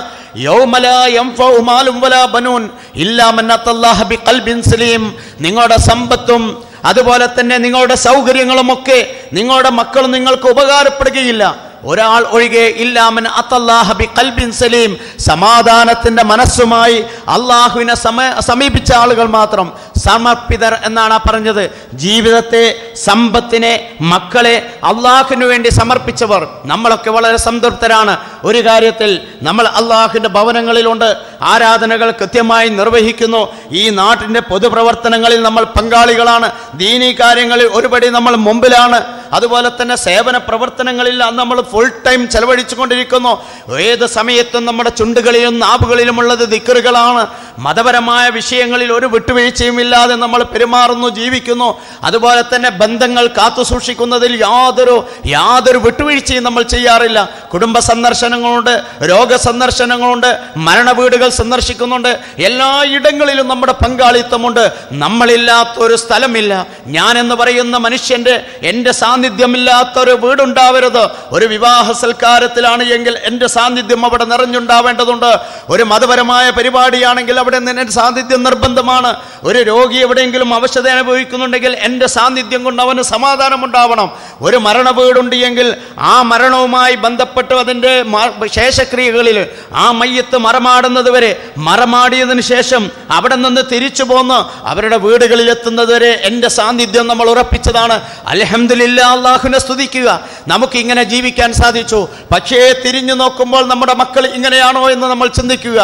യൗമ ലാ യൻഫഉ മാലും വലാ ബനൂൻ ഇല്ലാ മൻ അതല്ലാഹ ബിഖൽബിൻ സലീം. നിങ്ങളുടെ സമ്പത്തും അതുപോലെ തന്നെ നിങ്ങളുടെ സൗകര്യങ്ങളുമൊക്കെ നിങ്ങളുടെ മക്കളും നിങ്ങൾക്ക് ഉപകാരപ്പെടുകയില്ല. ഒരാൾ ഒഴികെ, ഇല്ലാമൻ അത്തല്ലാഹ ബിഖൽബിൻ സലീം, സമാധാനത്തിന്റെ മനസ്സുമായി അള്ളാഹുവിനെ സമീപിച്ച ആളുകൾ മാത്രം. സമർപ്പിതർ എന്നാണ് പറഞ്ഞത്. ജീവിതത്തെ, സമ്പത്തിനെ, മക്കളെ അള്ളാഹുവിന് വേണ്ടി സമർപ്പിച്ചവർ. നമ്മളൊക്കെ വളരെ സംതൃപ്തരാണ്. ഒരു കാര്യത്തിൽ നമ്മൾ അള്ളാഹുവിൻ്റെ ഭവനങ്ങളിലുണ്ട്, ആരാധനകൾ കൃത്യമായി നിർവഹിക്കുന്നു, ഈ നാട്ടിൻ്റെ പൊതുപ്രവർത്തനങ്ങളിൽ നമ്മൾ പങ്കാളികളാണ്, ദീനീ കാര്യങ്ങളിൽ ഒരുപടി നമ്മൾ മുമ്പിലാണ്, അതുപോലെ തന്നെ സേവന പ്രവർത്തനങ്ങളിൽ നമ്മൾ ഫുൾ ടൈം ചെലവഴിച്ചു കൊണ്ടിരിക്കുന്നു. ഏത് സമയത്തും നമ്മുടെ ചുണ്ടുകളിലും നാവുകളിലുമുള്ളത് ദിക്റുകളാണ്, മതപരമായ വിഷയങ്ങളിൽ ഒരു വിട്ടുവീഴ്ചയും ഇല്ലാതെ നമ്മൾ പെരുമാറുന്നു, ജീവിക്കുന്നു. അതുപോലെ തന്നെ ബന്ധങ്ങൾ കാത്തു സൂക്ഷിക്കുന്നതിൽ യാതൊരു വിട്ടുവീഴ്ചയും നമ്മൾ ചെയ്യാറില്ല. കുടുംബ സന്ദർശനങ്ങളുണ്ട്, രോഗസന്ദർശനങ്ങളുണ്ട്, മരണവീടുകൾ സന്ദർശിക്കുന്നുണ്ട്. എല്ലാ ഇടങ്ങളിലും നമ്മുടെ പങ്കാളിത്തമുണ്ട്. നമ്മളില്ലാത്തൊരു സ്ഥലമില്ല. ഞാൻ എന്ന് പറയുന്ന മനുഷ്യൻ്റെ എൻ്റെ സാന്നിധ്യമില്ലാത്തൊരു വീടുണ്ടാവരുത്. ഒരു വിവാഹ സൽക്കാരത്തിലാണ് എങ്കിൽ എൻ്റെ സാന്നിധ്യം അവിടെ നിറഞ്ഞുണ്ടാവേണ്ടതുണ്ട്. ഒരു മതപരമായ പരിപാടിയാണെങ്കിൽ അവിടെ എൻ്റെ സാന്നിധ്യം നിർബന്ധമാണ്. ഒരു രോഗി എവിടെയെങ്കിലും അവശത അനുഭവിക്കുന്നുണ്ടെങ്കിൽ എൻ്റെ സാന്നിധ്യം കൊണ്ട് അവന് സമാധാനമുണ്ടാവണം. ഒരു മരണ വീടുണ്ട് എങ്കിൽ ആ മരണവുമായി ബന്ധപ്പെട്ട് അതിൻ്റെ ശേഷക്രിയകളിൽ ആ മയ്യത്ത് മറമാടുന്നത് വരെ, മറമാടിയതിനു ശേഷം അവിടെ നിന്ന് തിരിച്ചു പോന്ന് അവരുടെ വീടുകളിൽ എത്തുന്നത് വരെ എൻ്റെ സാന്നിധ്യം നമ്മൾ ഉറപ്പിച്ചതാണ്. അൽഹംദുലില്ലാ, അല്ലാഹുവിനെ സ്തുതിക്കുക. നമുക്കിങ്ങനെ ജീവിക്കാൻ സാധിച്ചു. പക്ഷേ തിരിഞ്ഞു നോക്കുമ്പോൾ നമ്മുടെ മക്കൾ ഇങ്ങനെയാണോ എന്ന് നമ്മൾ ചിന്തിക്കുക.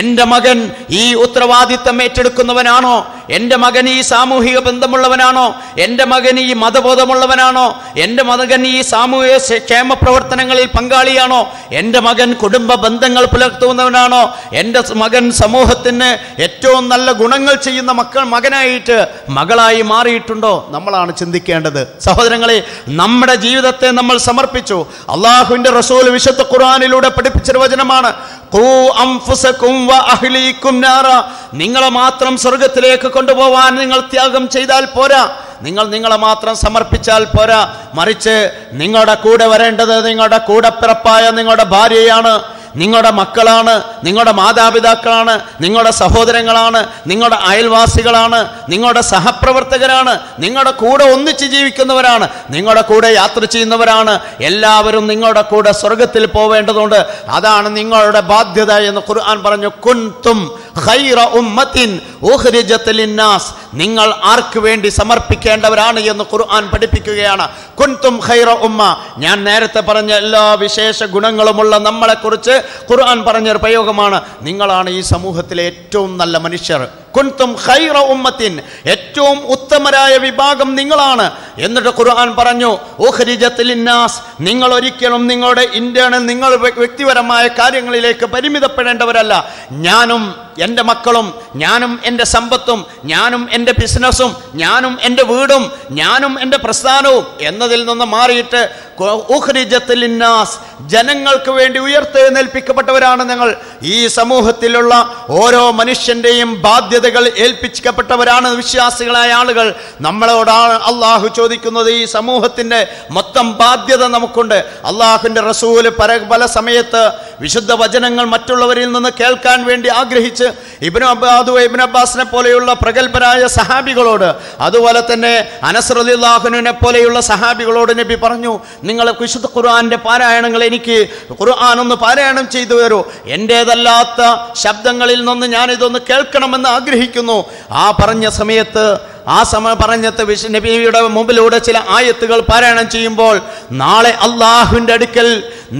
എൻ്റെ മകൻ ഈ ഉത്തരവാദിത്തം ഏറ്റെടുക്കുന്നവനാണോ? എൻ്റെ മകൻ ഈ സാമൂഹിക ബന്ധമുള്ളവനാണോ? എൻ്റെ മകൻ ഈ മതബോധമുള്ളവനാണോ? എൻ്റെ മകൻ ഈ സാമൂഹിക ക്ഷേമ പ്രവർത്തനങ്ങളിൽ പങ്കാളിയാണോ? എൻ്റെ മകൻ കുടുംബ ബന്ധങ്ങൾ പുലർത്തുന്നവനാണോ? എൻ്റെ മകൻ സമൂഹത്തിന് ഏറ്റവും നല്ല ഗുണങ്ങൾ ചെയ്യുന്ന മകനായിട്ട് മകളായി മാറിയിട്ടുണ്ടോ? നമ്മളാണ് ചിന്തിക്കേണ്ടത്. സഹോദരങ്ങളെ, നമ്മുടെ ജീവിതത്തെ നമ്മൾ സമർപ്പിച്ചു. അള്ളാഹുവിന്റെ റസൂൽ വിശുദ്ധ ഖുർആനിലൂടെ പഠിപ്പിച്ചൊരു വചനമാണ്, ഖൂ അൻഫുസകും വ അഹ്ലീകും നാറ. നിങ്ങളെ മാത്രം സ്വർഗത്തിലേക്ക് കൊണ്ടുപോവാൻ നിങ്ങൾ ത്യാഗം ചെയ്താൽ പോരാ, നിങ്ങളെ മാത്രം സമർപ്പിച്ചാൽ പോരാ. മറിച്ച് നിങ്ങളുടെ കൂടെ വരേണ്ടത് നിങ്ങളുടെ കൂടപ്പിറപ്പായ നിങ്ങളുടെ ഭാര്യയാണ്, നിങ്ങളുടെ മക്കളാണ്, നിങ്ങളുടെ മാതാപിതാക്കളാണ്, നിങ്ങളുടെ സഹോദരങ്ങളാണ്, നിങ്ങളുടെ അയൽവാസികളാണ്, നിങ്ങളുടെ സഹപ്രവർത്തകരാണ്, നിങ്ങളുടെ കൂടെ ഒന്നിച്ച് ജീവിക്കുന്നവരാണ്, നിങ്ങളുടെ കൂടെ യാത്ര ചെയ്യുന്നവരാണ്. എല്ലാവരും നിങ്ങളുടെ കൂടെ സ്വർഗത്തിൽ പോവേണ്ടതുണ്ട്. അതാണ് നിങ്ങളുടെ ബാധ്യത എന്ന് ഖുർആൻ പറഞ്ഞു. കുൻതും ഖൈറ ഉമ്മത്തിൻ ഉഖ്രിജത് ലിന്നാസ്. നിങ്ങൾ ആർക്ക് വേണ്ടി സമർപ്പിക്കേണ്ടവരാണ് എന്ന് ഖുർആൻ പഠിപ്പിക്കുകയാണ്. കുൻതും ഖൈറ ഉമ്മ. ഞാൻ നേരത്തെ പറഞ്ഞ എല്ലാ വിശേഷ ഗുണങ്ങളുമുള്ള നമ്മളെക്കുറിച്ച് ഖുർആൻ പറഞ്ഞൊരു പ്രയോഗമാണ്. നിങ്ങളാണ് ഈ സമൂഹത്തിലെ ഏറ്റവും നല്ല മനുഷ്യർ. കുൻതും ഖൈറ ഉമ്മത്തിൻ, ഏറ്റവും ഉത്തമരായ വിഭാഗം നിങ്ങളാണ്. എന്നിട്ട് ഖുർആൻ പറഞ്ഞു, ഉഖ്രിജത് ലിന്നാസ്. നിങ്ങൾ ഒരിക്കലും നിങ്ങളുടെ ഇന്റേണൽ, നിങ്ങൾ വ്യക്തിപരമായ കാര്യങ്ങളിലേക്ക് പരിമിതപ്പെടേണ്ടവരല്ല. ഞാനും എൻ്റെ മക്കളും, ഞാനും എൻ്റെ സമ്പത്തും, ഞാനും എൻ്റെ ബിസിനസ്സും, ഞാനും എൻ്റെ വീടും, ഞാനും എൻ്റെ പ്രസ്ഥാനവും എന്നതിൽ നിന്ന് മാറിയിട്ട് ഉഖ്രിജത് ലിന്നാസ്, ജനങ്ങൾക്ക് വേണ്ടി ഉയർത്തെഴുന്നേൽപ്പിക്കപ്പെട്ടവരാണ് നിങ്ങൾ. ഈ സമൂഹത്തിലുള്ള ഓരോ മനുഷ്യന്റെയും ബാധ്യതകൾ ഏൽപ്പിക്കപ്പെട്ടവരാണ് വിശ്വാസികളായ ആളുകൾ. നമ്മളോടാണ് അള്ളാഹു ചോദിക്കുന്നത്. ഈ സമൂഹത്തിന്റെ മൊത്തം ബാധ്യത നമുക്കുണ്ട്. അള്ളാഹുവിന്റെ റസൂല് പല സമയത്ത് വിശുദ്ധ വചനങ്ങൾ മറ്റുള്ളവരിൽ നിന്ന് കേൾക്കാൻ വേണ്ടി ആഗ്രഹിച്ച് ഇബ്നു അബ്ബാസിനെ പോലെയുള്ള പ്രഗത്ഭരായ സഹാബികളോട്, അതുപോലെ തന്നെ അനസ് റളിയല്ലാഹു അൻഹുവിനെ പോലെയുള്ള സഹാബികളോട് നബി പറഞ്ഞു, നിങ്ങൾ വിശുദ്ധ ഖുർആന്റെ പാരായണങ്ങൾ എനിക്ക് ഖുർആൻ ഒന്ന് പാരായണം ചെയ്തു തരൂ. എൻ്റേതല്ലാത്ത ശബ്ദങ്ങളിൽ നിന്ന് ഞാനിതൊന്ന് കേൾക്കണമെന്ന് ആഗ്രഹിക്കുന്നു. ആ പറഞ്ഞ സമയത്ത് നബിയുടെ മുമ്പിലൂടെ ചില ആയത്തുകൾ പാരായണം ചെയ്യുമ്പോൾ, നാളെ അള്ളാഹുവിന്റെ അടുക്കൽ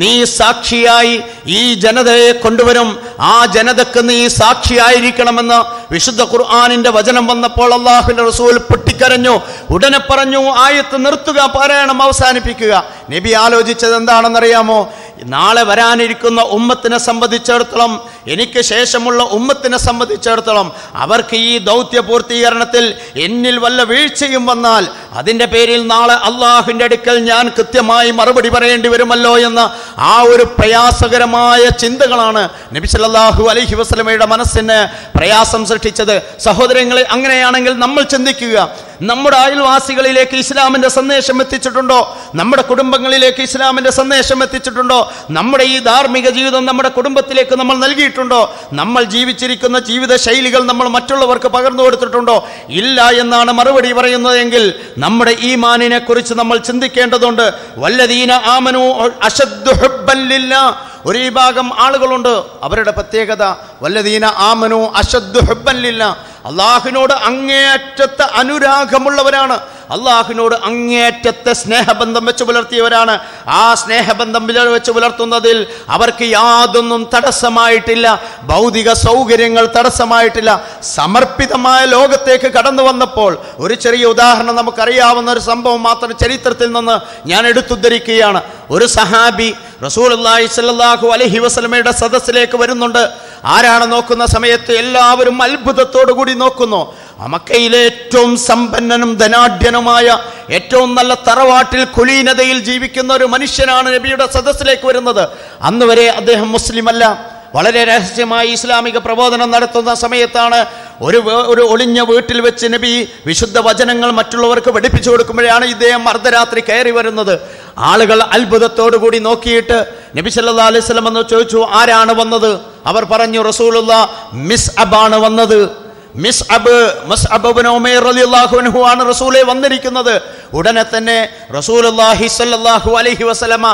നീ സാക്ഷിയായി ഈ ജനതയെ കൊണ്ടുവരും, ആ ജനതക്ക് നീ സാക്ഷിയായിരിക്കണമെന്ന് വിശുദ്ധ ഖുർആനിന്റെ വചനം വന്നപ്പോൾ അള്ളാഹുവിന്റെ റസൂൽ പൊട്ടിക്കരഞ്ഞു. ഉടനെ പറഞ്ഞു, ആയത്ത് നിർത്തുക, പാരായണം അവസാനിപ്പിക്കുക. നബി ആലോചിച്ചത് എന്താണെന്നറിയാമോ? നാളെ വരാനിരിക്കുന്ന ഉമ്മത്തിനെ സംബന്ധിച്ചിടത്തോളം, എനിക്ക് ശേഷമുള്ള ഉമ്മത്തിനെ സംബന്ധിച്ചിടത്തോളം, അവർക്ക് ഈ ദൗത്യ പൂർത്തീകരണത്തിൽ എന്നിൽ വല്ല വീഴ്ചയും വന്നാൽ അതിൻ്റെ പേരിൽ നാളെ അള്ളാഹുവിൻ്റെ അടുക്കൽ ഞാൻ കൃത്യമായി മറുപടി പറയേണ്ടി വരുമല്ലോ എന്ന ആ ഒരു പ്രയാസകരമായ ചിന്തകളാണ് നബി സല്ലല്ലാഹു അലൈഹി വസല്ലമയുടെ മനസ്സിന് പ്രയാസം സൃഷ്ടിച്ചത്. സഹോദരങ്ങളെ, അങ്ങനെയാണെങ്കിൽ നമ്മൾ ചിന്തിക്കുക, നമ്മുടെ അയൽവാസികളിലേക്ക് ഇസ്ലാമിന്റെ സന്ദേശം എത്തിച്ചിട്ടുണ്ടോ? നമ്മുടെ കുടുംബങ്ങളിലേക്ക് ഇസ്ലാമിന്റെ സന്ദേശം എത്തിച്ചിട്ടുണ്ടോ? നമ്മുടെ ഈ ധാർമ്മിക ജീവിതം നമ്മുടെ കുടുംബത്തിലേക്ക് നമ്മൾ നൽകിയിട്ടുണ്ടോ? നമ്മൾ ജീവിച്ചിരിക്കുന്ന ജീവിത ശൈലികൾ നമ്മൾ മറ്റുള്ളവർക്ക് പകർന്നു കൊടുത്തിട്ടുണ്ടോ? ഇല്ല എന്നാണ് മറുപടി പറയുന്നതെങ്കിൽ നമ്മുടെ ഈമാനിനെ കുറിച്ച് നമ്മൾ ചിന്തിക്കേണ്ടതുണ്ട്. വല്ലദീന ആമനു അശദ്ദു ഹുബ്ബൻ ലില്ലാഹ്. ഒരു വിഭാഗം ആളുകളുണ്ട്, അവരുടെ പ്രത്യേകത വല്ലദീന ആമനു അശദ്ദു ഹുബ്ബൻ ലില്ലാഹ്, അള്ളാഹുവിനോട് അങ്ങേയറ്റത്തെ അനുരാഗമുള്ളവരാണ്. അള്ളാഹുവിനോട് അങ്ങേറ്റത്തെ സ്നേഹബന്ധം വെച്ച് പുലർത്തിയവരാണ്. ആ സ്നേഹബന്ധം വെച്ച് പുലർത്തുന്നതിൽ അവർക്ക് യാതൊന്നും തടസ്സമായിട്ടില്ല, ഭൗതിക സൗകര്യങ്ങൾ തടസ്സമായിട്ടില്ല. സമർപ്പിതമായ ലോകത്തേക്ക് കടന്നു വന്നപ്പോൾ ഒരു ചെറിയ ഉദാഹരണം, നമുക്കറിയാവുന്ന ഒരു സംഭവം മാത്രം ചരിത്രത്തിൽ നിന്ന് ഞാൻ എടുത്തുദ്ധരിക്കുകയാണ്. ഒരു സഹാബി റസൂലുള്ളാഹി സ്വല്ലല്ലാഹു അലൈഹി വസല്ലമയുടെ സദസ്സിലേക്ക് വരുന്നുണ്ട്. ആരാണ് നോക്കുന്ന സമയത്ത് എല്ലാവരും അത്ഭുതത്തോടു കൂടി നോക്കുന്നു. മക്കയിലെ ഏറ്റവും സമ്പന്നനും ധനാഢ്യനുമായ ഏറ്റവും നല്ല തറവാട്ടിൽ കുലീനതയിൽ ജീവിക്കുന്ന ഒരു മനുഷ്യനാണ് നബിയുടെ സദസ്സിലേക്ക് വരുന്നത്. അന്ന് വരെ അദ്ദേഹം മുസ്ലിം അല്ല. വളരെ രഹസ്യമായി ഇസ്ലാമിക പ്രബോധനം നടത്തുന്ന സമയത്താണ് ഒരു ഒളിഞ്ഞ വീട്ടിൽ വെച്ച് നബി വിശുദ്ധ വചനങ്ങൾ മറ്റുള്ളവർക്ക് പഠിപ്പിച്ചു കൊടുക്കുമ്പോഴാണ് ഇദ്ദേഹം അർദ്ധരാത്രി കയറി വരുന്നത്. ആളുകൾ അത്ഭുതത്തോടു കൂടി നോക്കിയിട്ട് നബി സല്ലല്ലാഹു അലൈഹി വസല്ലം എന്ന് ചോദിച്ചു, ആരാണ് വന്നത്? അവർ പറഞ്ഞു, റസൂലുള്ളാഹ് മിസ്അബ് ആണ് വന്നത്. മിസ്അബ് ഇബ്നു ഉമൈർ റളിയല്ലാഹു അൻഹു ആണ് റസൂലേ വന്നിരിക്കുന്നത്. ഉടനെ തന്നെ റസൂലുള്ളാഹി സ്വല്ലല്ലാഹു അലൈഹി വസല്ലമ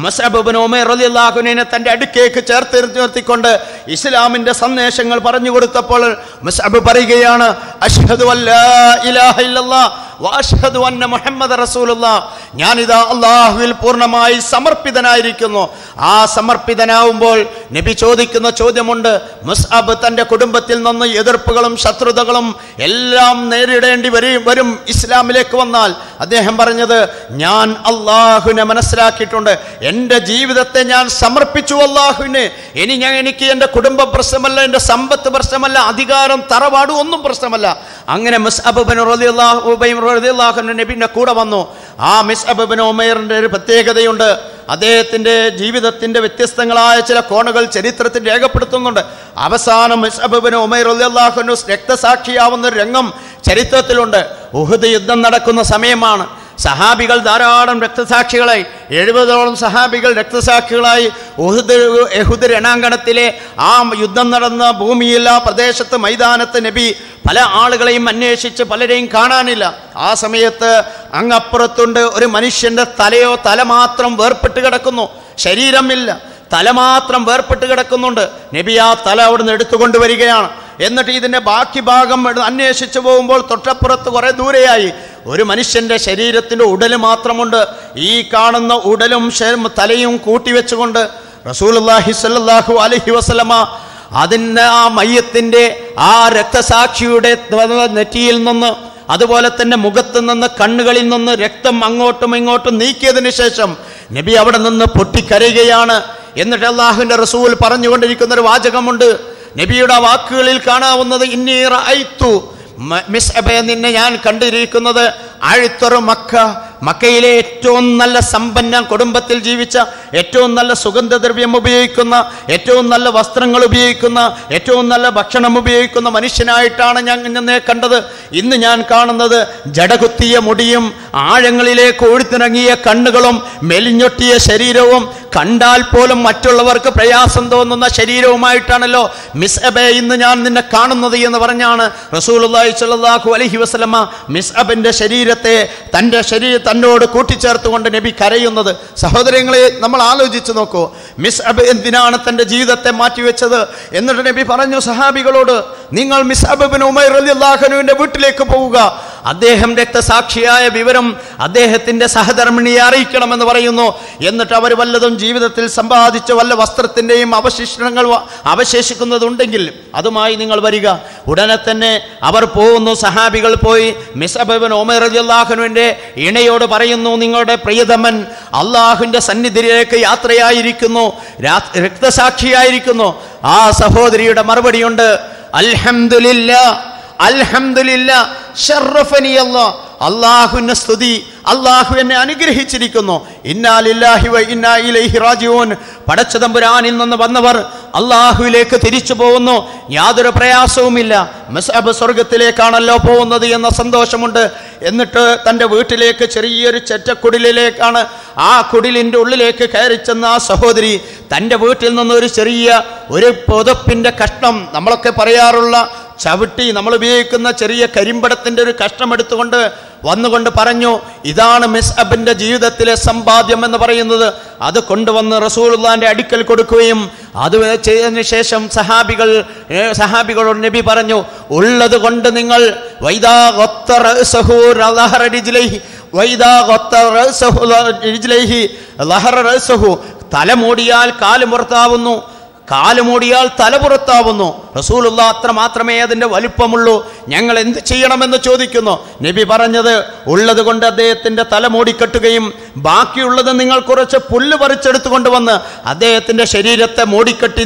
മുസ്അബ് ഇബ്നു ഉമൈർ റളിയല്ലാഹു അൻഹുവിനെ തന്റെ അടുക്കേക്ക് ചേർത്തിക്കൊണ്ട് ഇസ്ലാമിന്റെ സന്ദേശങ്ങൾ പറഞ്ഞു കൊടുത്തപ്പോൾ മുസ്അബ് പറയുകയാണ്, അഷ്ഹദു അല്ലാ ഇലാഹ ഇല്ലല്ലാഹ് വഅഷ്ഹദു അന്ന മുഹമ്മദ റസൂലുള്ളാഹ്. ഞാനിതാ അല്ലാഹുവിൽ പൂർണ്ണമായി സമർപ്പിതനായിരിക്കുന്നു. ആ സമർപ്പിതനാവുമ്പോൾ നബി ചോദിക്കുന്ന ചോദ്യമുണ്ട്. മുസ്അബ് തന്റെ കുടുംബത്തിൽ നിന്ന് എതിർപ്പുകളും ശത്രുതകളും എല്ലാം നേരിടേണ്ടി വരും ഇസ്ലാമിലേക്ക് വന്നാൽ അദ്ദേഹം പറഞ്ഞത്, ഞാൻ അള്ളാഹുവിനെ മനസ്സിലാക്കിയിട്ടുണ്ട്, എൻ്റെ ജീവിതത്തെ ഞാൻ സമർപ്പിച്ചു അള്ളാഹുവിന്. എനിക്ക് എൻ്റെ കുടുംബ പ്രശ്നമല്ല, എൻ്റെ സമ്പത്ത് പ്രശ്നമല്ല, അധികാരം തറവാട് ഒന്നും പ്രശ്നമല്ല. അങ്ങനെ മുസ്അബ് ഇബ്നു റളിയല്ലാഹു അൻഹു നബിയുടെ കൂടെ വന്നു. ആ മുസ്അബ് ഇബ്നു ഉമൈറിന്റെ ഒരു പ്രത്യേകതയുണ്ട്. അദ്ദേഹത്തിന്റെ ജീവിതത്തിന്റെ വ്യത്യസ്തങ്ങളായ ചില കോണുകൾ ചരിത്രത്തിൽ രേഖപ്പെടുത്തുന്നുണ്ട്. അവസാനം മുസ്അബ് ഇബ്നു ഉമൈർ റളിയല്ലാഹു അൻഹു രക്തസാക്ഷിയാവുന്ന ഒരു രംഗം ചരിത്രത്തിലുണ്ട്. ഉഹുദ് യുദ്ധം നടക്കുന്ന സമയമാണ്. സഹാബികൾ ധാരാളം രക്തസാക്ഷികളായി, 70ഓളം സഹാബികൾ രക്തസാക്ഷികളായി. ഉഹുദ് രണാങ്കണത്തിലെ ആ യുദ്ധം നടന്ന ഭൂമിയിൽ, ആ പ്രദേശത്ത്, മൈതാനത്ത് നബി പല ആളുകളെയും അന്വേഷിച്ച് പലരെയും കാണാനില്ല. ആ സമയത്ത് അങ്ങപ്പുറത്തുണ്ട് ഒരു മനുഷ്യന്റെ തല മാത്രം വേർപെട്ട് കിടക്കുന്നു, ശരീരമില്ല, തല മാത്രം വേർപെട്ട് കിടക്കുന്നുണ്ട്. നബി ആ തല അവിടുന്ന് എടുത്തുകൊണ്ടുവരികയാണ്. എന്നിട്ട് ഇതിൻ്റെ ബാക്കി ഭാഗം അന്വേഷിച്ചു പോകുമ്പോൾ തൊട്ടപ്പുറത്ത് കുറേ ദൂരെയായി ഒരു മനുഷ്യൻ്റെ ശരീരത്തിൻ്റെ ഉടല് മാത്രമുണ്ട്. ഈ കാണുന്ന ഉടലും തലയും കൂട്ടിവെച്ചുകൊണ്ട് റസൂലുള്ളാഹി സ്വല്ലല്ലാഹു അലൈഹി വസല്ലമ അതിൻ്റെ ആ മയ്യത്തിൻ്റെ ആ രക്തസാക്ഷിയുടെ നെറ്റിയിൽ നിന്ന്, അതുപോലെ തന്നെ മുഖത്ത് നിന്ന്, കണ്ണുകളിൽ നിന്ന് രക്തം അങ്ങോട്ടും ഇങ്ങോട്ടും നീക്കിയതിന് ശേഷം നബി അവിടെ നിന്ന് പൊട്ടിക്കരയുകയാണ്. എന്നിട്ട് അല്ലാഹുവിൻ്റെ റസൂൽ പറഞ്ഞുകൊണ്ടിരിക്കുന്ന ഒരു വാചകമുണ്ട്. നബിയുടെ വാക്കുകളിൽ കാണാവുന്നത്, ഇന്നി റഅയ്തു മിസ്അബേ, നിന്നെ ഞാൻ കണ്ടിരിക്കുന്നത് അഴ്ത്തറു മക്ക, മക്കയിലെ ഏറ്റവും നല്ല സമ്പന്ന കുടുംബത്തിൽ ജീവിച്ച, ഏറ്റവും നല്ല സുഗന്ധദ്രവ്യം ഉപയോഗിക്കുന്ന, ഏറ്റവും നല്ല വസ്ത്രങ്ങൾ ഉപയോഗിക്കുന്ന, ഏറ്റവും നല്ല ഭക്ഷണം ഉപയോഗിക്കുന്ന മനുഷ്യനായിട്ടാണ് ഞാൻ നിന്നെ കണ്ടത്. ഇന്ന് ഞാൻ കാണുന്നത് ജടകുത്തിയ മുടിയും ആഴങ്ങളിലേക്ക് ഒഴുത്തിറങ്ങിയ കണ്ണുകളും മെലിഞ്ഞൊട്ടിയ ശരീരവും കണ്ടാൽ പോലും മറ്റുള്ളവർക്ക് പ്രയാസം തോന്നുന്ന ശരീരവുമായിട്ടാണല്ലോ മിസ്അബേ ഇന്ന് ഞാൻ നിന്നെ കാണുന്നത് എന്ന് പറഞ്ഞാണ് റസൂലുള്ളാഹി സ്വല്ലല്ലാഹു അലൈഹി വസല്ലമ മിസ്അബിന്റെ ശരീരത്തെ തന്നോട് കൂട്ടിച്ചേർത്തുകൊണ്ട് നബി കരയുന്നത്. സഹോദരങ്ങളെ, നമ്മൾ ആലോചിച്ച് നോക്കൂ, മിസ്അബ് എന്തിനാണ് തൻ്റെ ജീവിതത്തെ മാറ്റിവെച്ചത്? എന്നിട്ട് നബി പറഞ്ഞു സഹാബികളോട്, നിങ്ങൾ മിസ്അബ് ഇബ്നു ഉമൈർ റളിയല്ലാഹു അൻഹുവിന്റെ വീട്ടിലേക്ക് പോവുക, അദ്ദേഹം രക്തസാക്ഷിയായ വിവരം അദ്ദേഹത്തിന്റെ സഹധർമ്മിണിയെ അറിയിക്കണമെന്ന് പറയുന്നു. എന്നിട്ട് അവർ വല്ലതും ജീവിതത്തിൽ സമ്പാദിച്ച വല്ല വസ്ത്രത്തിൻ്റെയും അവശിഷ്ടങ്ങൾ അവശേഷിക്കുന്നതുണ്ടെങ്കിൽ അതുമായി നിങ്ങൾ വരിക. ഉടനെ തന്നെ അവർ പോകുന്നു. സഹാബികൾ പോയി മിസ്അബ് ഇബ്നു ഉമൈർ റളിയല്ലാഹു അൻഹുവിന്റെ ഇണയോട് പറയുന്നു, നിങ്ങളുടെ പ്രിയതമൻ അള്ളാഹുവിന്റെ സന്നിധിയിലേക്ക് യാത്രയായിരിക്കുന്നു, രക്തസാക്ഷിയായിരിക്കുന്നു. ആ സഹോദരിയുടെ മറുപടിയുണ്ട്, അൽഹംദുലില്ലാഹ് അൽഹംദുലില്ലാഹ് ശറഫനി അല്ലാഹ്, അല്ലാഹുവിന്റെ സ്തുതി, അല്ലാഹു എന്നെ അനുഗ്രഹിച്ചിരിക്കുന്നു. ഇന്നാ ലില്ലാഹി വ ഇന്നാ ഇലൈഹി റാജിഊൻ, പടച്ചതമ്പുരാനിൽ നിന്ന് വന്നവർ അല്ലാഹുവിലേക്ക് തിരിച്ചു പോകുന്നു, യാതൊരു പ്രയാസവുമില്ല. മുസ്അബ് സ്വർഗത്തിലേക്കാണല്ലോ പോകുന്നത് എന്ന സന്തോഷമുണ്ട്. എന്നിട്ട് തൻ്റെ വീട്ടിലേക്ക് ചെറിയൊരു ചെറ്റക്കുടിലേക്കാണ്, ആ കുടിലിൻ്റെ ഉള്ളിലേക്ക് കയറി ചെന്ന ആ സഹോദരി തൻ്റെ വീട്ടിൽ നിന്ന് ഒരു ചെറിയ ഒരു പുതപ്പിൻ്റെ കഷ്ണം, നമ്മളൊക്കെ പറയാറുള്ള ചവിട്ടി, നമ്മൾ ഉപയോഗിക്കുന്ന ചെറിയ കരിമ്പടത്തിൻ്റെ ഒരു കഷ്ണം എടുത്തുകൊണ്ട് വന്നുകൊണ്ട് പറഞ്ഞു, ഇതാണ് മിസ്അബിൻ്റെ ജീവിതത്തിലെ സമ്പാദ്യം എന്ന് പറയുന്നത്. അത് കൊണ്ടുവന്ന് റസൂലുള്ളാഹിന്റെ അടുക്കൽ കൊടുക്കുകയും അത് ചെയ്തതിന് ശേഷം സഹാബികളോട് നബി പറഞ്ഞു, ഉള്ളത് കൊണ്ട് നിങ്ങൾ വൈദാ ഗത്ത റഅസഹു ലഹറ റിജ്ലൈഹി വൈദാ ഗത്ത റഅസഹു റിജ്ലൈഹി ലഹറ റഅസഹു. തല മൂടിയാൽ കാല് പുറത്താവുന്നു, കാല് മൂടിയാൽ തല പുറത്താവുന്നു. റസൂലുള്ളാഹി അത്ര മാത്രമേ അതിൻ്റെ വലിപ്പമുള്ളൂ. ഞങ്ങൾ എന്ത് ചെയ്യണമെന്ന് ചോദിക്കുന്നു. നബി പറഞ്ഞത്, ഉള്ളത് കൊണ്ട് അദ്ദേഹത്തിൻ്റെ തല മൂടിക്കെട്ടുകയും ബാക്കിയുള്ളത് നിങ്ങൾ കുറച്ച് പുല്ല് പറിച്ചെടുത്തു കൊണ്ടുവന്ന് അദ്ദേഹത്തിൻ്റെ ശരീരത്തെ മൂടിക്കെട്ടി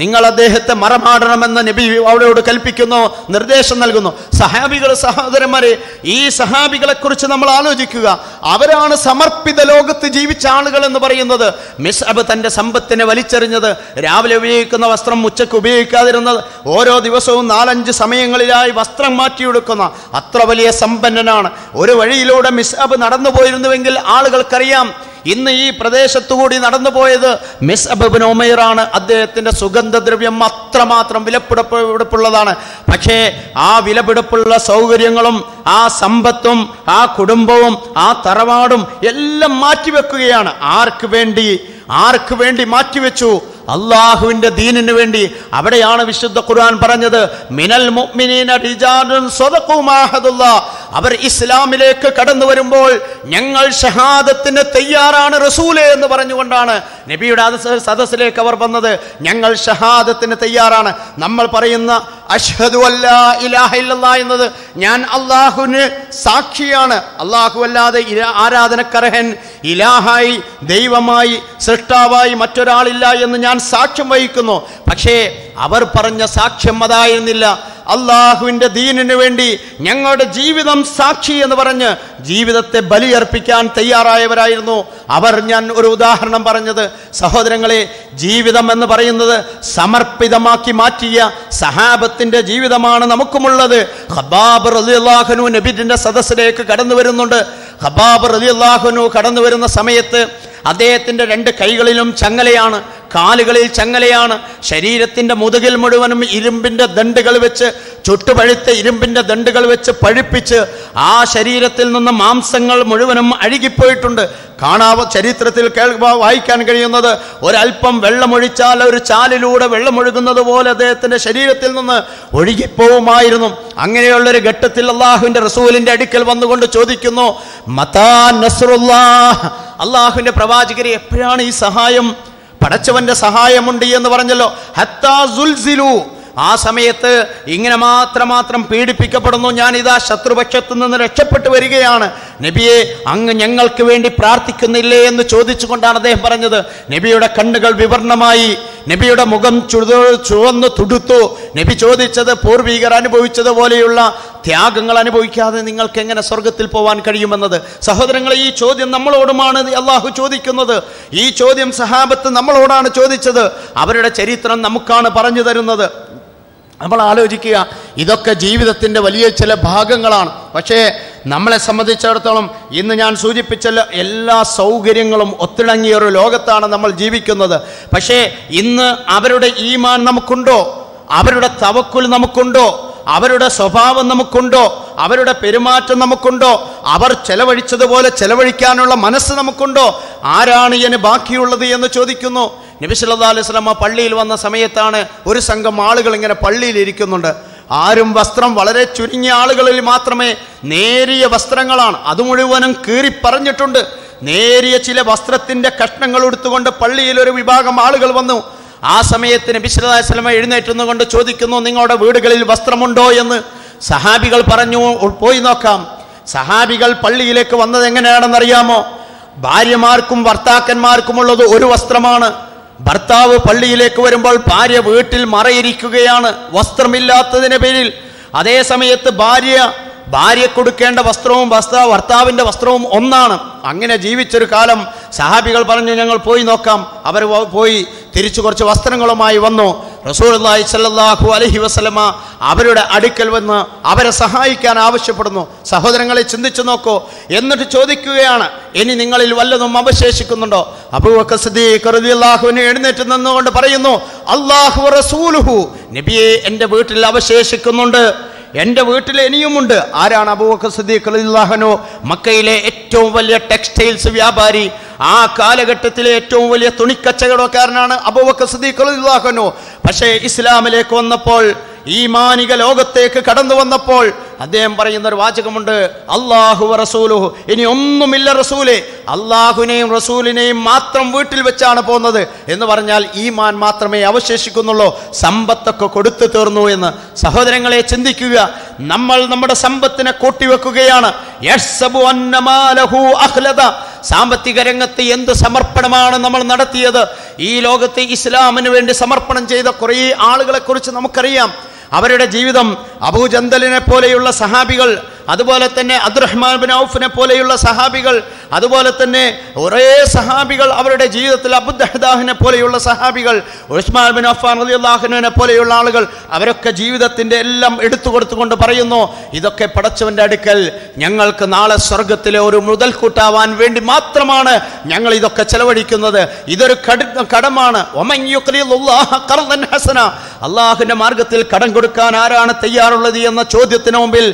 നിങ്ങൾ അദ്ദേഹത്തെ മറമാടണമെന്ന് നബി അവരോട് കൽപ്പിക്കുന്നു, നിർദ്ദേശം നൽകുന്നു. സഹാബികൾ, സഹോദരന്മാരെ, ഈ സഹാബികളെക്കുറിച്ച് നമ്മൾ ആലോചിക്കുക. അവരാണ് സമർപ്പിത ലോകത്ത് ജീവിച്ച ആളുകൾ എന്ന് പറയുന്നത്. മിസ്അബ് തൻ്റെ സമ്പത്തിനെ വലിച്ചെറിഞ്ഞത്, രാവിലെ ഉപയോഗിക്കുന്ന വസ്ത്രം ഉച്ചയ്ക്ക് ഉപയോഗിക്കാതിരുന്നത്, ഓരോ ദിവസവും 4-5 സമയങ്ങളിലായി വസ്ത്രം മാറ്റിയെടുക്കുന്ന അത്ര വലിയ സമ്പന്നനാണ്. ഒരു വഴിയിലൂടെ മിസ്അബ് നടന്നു പോയിരുന്നുവെങ്കിൽ ആളുകൾക്കറിയാം ഇന്ന് ഈ പ്രദേശത്തുകൂടി നടന്നുപോയത് മിസ്അബ് ഇബ്നു ഉമൈറാണ്. അദ്ദേഹത്തിൻ്റെ സുഗന്ധദ്രവ്യം അത്രമാത്രം വിലപിടിപ്പുള്ളതാണ്. പക്ഷേ ആ വിലപിടിപ്പുള്ള സൗകര്യങ്ങളും ആ സമ്പത്തും ആ കുടുംബവും ആ തറവാടും എല്ലാം മാറ്റിവെക്കുകയാണ്. ആർക്ക് വേണ്ടി മാറ്റിവെച്ചു? അള്ളാഹുവിൻ്റെ ദീനിന് വേണ്ടി. അവിടെയാണ് വിശുദ്ധ ഖുർആൻ പറഞ്ഞത്, മിനൽ മുഅ്മിനീന റിജാലുൻ സദഖൂ മാ അഹദുല്ലാഹ്. അവർ ഇസ്ലാമിലേക്ക് കടന്നു വരുമ്പോൾ ഞങ്ങൾ ഷഹാദത്തിന് തയ്യാറാണ് റസൂലേ എന്ന് പറഞ്ഞുകൊണ്ടാണ് നബിയുടെ സദസ്സിലേക്ക് അവർ വന്നത്. ഞങ്ങൾ ഷഹാദത്തിന് തയ്യാറാണ്. നമ്മൾ പറയുന്ന അഷ്ഹദു അല്ലാ ഇലാഹ ഇല്ലല്ലാഹ് എന്നത് ഞാൻ അള്ളാഹുവിന് സാക്ഷിയാണ്, അള്ളാഹു അല്ലാതെ ആരാധനക്കർഹൻ ഇലാഹായി, ദൈവമായി, സൃഷ്ടാവായി മറ്റൊരാളില്ല എന്ന് ഞാൻ സാക്ഷ്യം വഹിക്കുന്നു. പക്ഷേ അവർ പറഞ്ഞ സാക്ഷ്യം അതായിരുന്നില്ല. അള്ളാഹുവിൻ്റെ ദീനിന് വേണ്ടി ഞങ്ങളുടെ ജീവിതം സാക്ഷി എന്ന് പറഞ്ഞ് ജീവിതത്തെ ബലിയർപ്പിക്കാൻ തയ്യാറായവരായിരുന്നു അവർ. ഞാൻ ഒരു ഉദാഹരണം പറഞ്ഞത്, സഹോദരങ്ങളെ, ജീവിതം എന്ന് പറയുന്നത് സമർപ്പിതമാക്കി മാറ്റിയ സഹാബത്തിൻ്റെ ജീവിതമാണ് നമുക്കുമുള്ളത്. ഖബ്ബാബ് റളിയല്ലാഹു അൻഹു നബിയുടെ സദസ്സിലേക്ക് കടന്നു വരുന്നുണ്ട്. ഖബ്ബാബ് റളിയല്ലാഹു അൻഹു കടന്നു വരുന്ന സമയത്ത് അദ്ദേഹത്തിൻ്റെ 2 കൈകളിലും ചങ്ങലയാണ്, കാലുകളിൽ ചങ്ങലയാണ്, ശരീരത്തിൻ്റെ മുതുകിൽ മുഴുവനും ഇരുമ്പിൻ്റെ ദണ്ടുകൾ വെച്ച്, ചുട്ടുപഴുത്ത ഇരുമ്പിൻ്റെ ദണ്ടുകൾ വെച്ച് പഴുപ്പിച്ച് ആ ശരീരത്തിൽ നിന്ന് മാംസങ്ങൾ മുഴുവനും അഴുകിപ്പോയിട്ടുണ്ട്. ചരിത്രത്തിൽ വായിക്കാൻ കഴിയുന്നത്, ഒരല്പം വെള്ളമൊഴിച്ചാൽ ഒരു ചാലിലൂടെ വെള്ളമൊഴുകുന്നത് പോലെ അദ്ദേഹത്തിൻ്റെ ശരീരത്തിൽ നിന്ന് ഒഴുകിപ്പോവുമായിരുന്നു. അങ്ങനെയുള്ളൊരു ഘട്ടത്തിൽ അള്ളാഹുവിൻ്റെ റസൂലിൻ്റെ അടുക്കൽ വന്നുകൊണ്ട് ചോദിക്കുന്നു, മതാ നസ്റുല്ലാഹ്, അള്ളാഹുവിൻ്റെ പ്രവാചകരെ എപ്പോഴാണ് ഈ സഹായം? പടച്ചവന്റെ സഹായമുണ്ട് എന്ന് പറഞ്ഞല്ലോ. ഹത്താ സുൽസിലു, ആ സമയത്ത് ഇങ്ങനെ മാത്രം പീഡിപ്പിക്കപ്പെടുന്നു. ഞാനിതാ ശത്രുപക്ഷത്തു നിന്ന് രക്ഷപ്പെട്ടു വരികയാണ്. നബിയെ, അങ്ങ് ഞങ്ങൾക്ക് വേണ്ടി പ്രാർത്ഥിക്കുന്നില്ലേ എന്ന് ചോദിച്ചുകൊണ്ടാണ് അദ്ദേഹം പറഞ്ഞത്. നബിയുടെ കണ്ണുകൾ വിവർണമായി, നബിയുടെ മുഖം ചുവന്ന് തുടുത്തു. നബി ചോദിച്ചത്, പൂർവികർ അനുഭവിച്ചതുപോലെയുള്ള ത്യാഗങ്ങൾ അനുഭവിക്കാതെ നിങ്ങൾക്ക് എങ്ങനെ സ്വർഗത്തിൽ പോവാൻ കഴിയുമെന്നത്. സഹോദരങ്ങളെ, ഈ ചോദ്യം നമ്മളോടുമാണ് അള്ളാഹു ചോദിക്കുന്നത്. ഈ ചോദ്യം സഹാബത്ത് നമ്മളോടാണ് ചോദിച്ചത്. അവരുടെ ചരിത്രം നമുക്കാണ് പറഞ്ഞു തരുന്നത്. നമ്മൾ ആലോചിക്കുക, ഇതൊക്കെ ജീവിതത്തിൻ്റെ വലിയ ചില ഭാഗങ്ങളാണ്. പക്ഷേ നമ്മളെ സംബന്ധിച്ചിടത്തോളം ഇന്ന് ഞാൻ സൂചിപ്പിച്ച എല്ലാ സൗകര്യങ്ങളും ഒത്തിണങ്ങിയ ഒരു ലോകത്താണ് നമ്മൾ ജീവിക്കുന്നത്. പക്ഷേ ഇന്ന് അവരുടെ ഈമാൻ നമുക്കുണ്ടോ? അവരുടെ തവക്കുൽ നമുക്കുണ്ടോ? അവരുടെ സ്വഭാവം നമുക്കുണ്ടോ? അവരുടെ പെരുമാറ്റം നമുക്കുണ്ടോ? അവർ ചെലവഴിച്ചതുപോലെ ചെലവഴിക്കാനുള്ള മനസ്സ് നമുക്കുണ്ടോ? ആരാണ് ഇതിന് ബാക്കിയുള്ളത് എന്ന് ചോദിക്കുന്നു. നബി സല്ലല്ലാഹു അലൈഹി വസല്ലം പള്ളിയിൽ വന്ന സമയത്താണ് ഒരു സംഘം ആളുകൾ ഇങ്ങനെ പള്ളിയിൽ ഇരിക്കുന്നുണ്ട്. ആരും വസ്ത്രം വളരെ ചുരുങ്ങിയ ആളുകളിൽ മാത്രമേ നേരിയ വസ്ത്രങ്ങളാണ്, അത് മുഴുവനും കീറി പറഞ്ഞിട്ടുണ്ട്. നേരിയ ചില വസ്ത്രത്തിൻ്റെ കഷ്ണങ്ങൾ എടുത്തുകൊണ്ട് പള്ളിയിൽ ഒരു വിഭാഗം ആളുകൾ വന്നു. ആ സമയത്ത് നബി സല്ലല്ലാഹു അലൈഹി വസല്ലം എഴുന്നേറ്റുകൊണ്ട് ചോദിക്കുന്നു, നിങ്ങളുടെ വീടുകളിൽ വസ്ത്രമുണ്ടോ എന്ന്. സഹാബികൾ പറഞ്ഞു, പോയി നോക്കാം. സഹാബികൾ പള്ളിയിലേക്ക് വന്നത് എങ്ങനെയാണെന്നറിയാമോ? ഭാര്യമാർക്കും ഭർത്താക്കന്മാർക്കുമുള്ളത് ഒരു വസ്ത്രമാണ്. ഭർത്താവ് പള്ളിയിലേക്ക് വരുമ്പോൾ ഭാര്യ വീട്ടിൽ മറയിരിക്കുകയാണ് വസ്ത്രമില്ലാത്തതിൻ്റെ പേരിൽ. അതേ സമയത്ത് ഭാര്യ കൊടുക്കേണ്ട വസ്ത്രവും ഭർത്താവിൻ്റെ വസ്ത്രവും ഒന്നാണ്. അങ്ങനെ ജീവിച്ചൊരു കാലം. സഹാബികൾ പറഞ്ഞു, ഞങ്ങൾ പോയി നോക്കാം. അവർ പോയി തിരിച്ചു കുറച്ച് വസ്ത്രങ്ങളുമായി വന്നു. റസൂലുള്ളാഹി സ്വല്ലല്ലാഹു അലൈഹി വസല്ലമ അവരുടെ അടുക്കൽ വന്ന് അവരെ സഹായിക്കാൻ ആവശ്യപ്പെടുന്നു. സഹോദരങ്ങളെ, ചിന്തിച്ചു നോക്കൂ. എന്നിട്ട് ചോദിക്കുകയാണ്, ഇനി നിങ്ങളിൽ വല്ലതും അവശേഷിക്കുന്നുണ്ടോ? അബൂബക്കർ സിദ്ദീഖ് റളിയല്ലാഹു അൻഹു എഴുന്നേറ്റ് നിന്നുകൊണ്ട് പറയുന്നു, അല്ലാഹു റസൂലുഹു, നബിയെ, എൻ്റെ വീട്ടിൽ അവശേഷിക്കുന്നുണ്ട്, എൻ്റെ വീട്ടിൽ ഇനിയുമുണ്ട്. ആരാണ് അബൂബക്കർ സിദ്ദീഖ് റളിയല്ലാഹു അൻഹു? മക്കയിലെ ഏറ്റവും വലിയ ടെക്സ്റ്റൈൽസ് വ്യാപാരി, ആ കാലഘട്ടത്തിലെ ഏറ്റവും വലിയ തുണിക്കച്ചവടക്കാരനാണ് അബൂബക്കർ സിദ്ദീഖ് റളിയല്ലാഹു അൻഹു. പക്ഷേ ഇസ്ലാമിലേക്ക് വന്നപ്പോൾ ഈമാനിക ലോകത്തേക്ക് കടന്നു വന്നപ്പോൾ അദ്ദേഹം പറയുന്ന ഒരു വാചകമുണ്ട്, അല്ലാഹു വ റസൂലുഹു, ഇനി ഒന്നുമില്ല റസൂലേ, അള്ളാഹുവിനെയും റസൂലിനെയും മാത്രം വീട്ടിൽ വെച്ചാണ് പോകുന്നത് എന്ന് പറഞ്ഞാൽ ഈമാൻ മാത്രമേ അവശേഷിക്കുന്നുള്ളൂ, സമ്പത്തൊക്കെ കൊടുത്തു തീർന്നു എന്ന്. സഹോദരങ്ങളെ, ചിന്തിക്കുക, നമ്മൾ നമ്മുടെ സമ്പത്തിനെ കൂട്ടിവെക്കുകയാണ്. സാമ്പത്തിക രംഗത്ത് എന്ത് സമർപ്പണമാണ് നമ്മൾ നടത്തിയത്. ഈ ലോകത്തെ ഇസ്ലാമിന് വേണ്ടി സമർപ്പണം ചെയ്ത കുറേ ആളുകളെ കുറിച്ച് നമുക്കറിയാം. അവരുടെ ജീവിതം അബൂ ജന്ദലിനെ പോലെയുള്ള സഹാബികൾ, അതുപോലെ തന്നെ അബ്ദുറഹ്മാൻ ബിൻ ഔഫിനെ പോലെയുള്ള സഹാബികൾ, അതുപോലെ തന്നെ ഒരേ സഹാബികൾ അവരുടെ ജീവിതത്തിൽ അബൂ ദഹ്ദാഹിനെ പോലെയുള്ള സഹാബികൾ, ഉസ്മാൻ ബിൻ അഫ്ഫാൻ റളിയല്ലാഹു അൻഹുവിനെ പോലെയുള്ള ആളുകൾ, അവരൊക്കെ ജീവിതത്തിൻ്റെ എല്ലാം എടുത്തു കൊടുത്തുകൊണ്ട് പറയുന്നു, ഇതൊക്കെ പടച്ചവൻ്റെ അടുക്കൽ ഞങ്ങൾക്ക് നാളെ സ്വർഗത്തിലെ ഒരു മുതൽക്കൂട്ടാവാൻ വേണ്ടി മാത്രമാണ് ഞങ്ങൾ ഇതൊക്കെ ചെലവഴിക്കുന്നത്. ഇതൊരു കടമാണ്. അള്ളാഹുവിന്റെ മാർഗത്തിൽ കടം കൊടുക്കാൻ ആരാണ് തയ്യാറുള്ളത് എന്ന ചോദ്യത്തിന് മുമ്പിൽ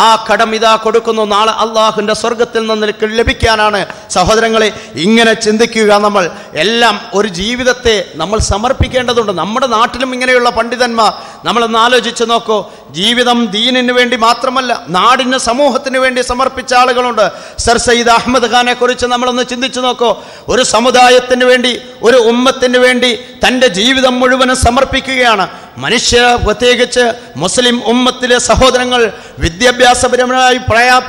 ആ കടം ഇതാ കൊടുക്കുന്നു, നാളെ അള്ളാഹുവിന്റെ സ്വർഗത്തിൽ നിന്ന് ലഭിക്കാനാണ്. സഹോദരങ്ങളെ, ഇങ്ങനെ ചിന്തിക്കുക. നമ്മൾ എല്ലാം ഒരു ജീവിതത്തെ നമ്മൾ സമർപ്പിക്കേണ്ടതുണ്ട്. നമ്മുടെ നാട്ടിലും ഇങ്ങനെയുള്ള പണ്ഡിതന്മാർ, നമ്മളൊന്ന് ആലോചിച്ച് നോക്കൂ. ജീവിതം ദീനിന് വേണ്ടി മാത്രമല്ല, നാടിന് സമൂഹത്തിന് വേണ്ടി സമർപ്പിച്ച ആളുകളുണ്ട്. സർ സയ്യിദ് അഹമ്മദ് ഖാനെ കുറിച്ച് നമ്മളൊന്ന് ചിന്തിച്ചു നോക്കൂ. ഒരു സമുദായത്തിന് വേണ്ടി, ഒരു ഉമ്മത്തിന് വേണ്ടി തൻ്റെ ജീവിതം മുഴുവനും സമർപ്പിക്കുകയാണ്. മനുഷ്യ, പ്രത്യേകിച്ച് മുസ്ലിം ഉമ്മത്തിലെ സഹോദരങ്ങൾ വിദ്യാഭ്യാസപരമായി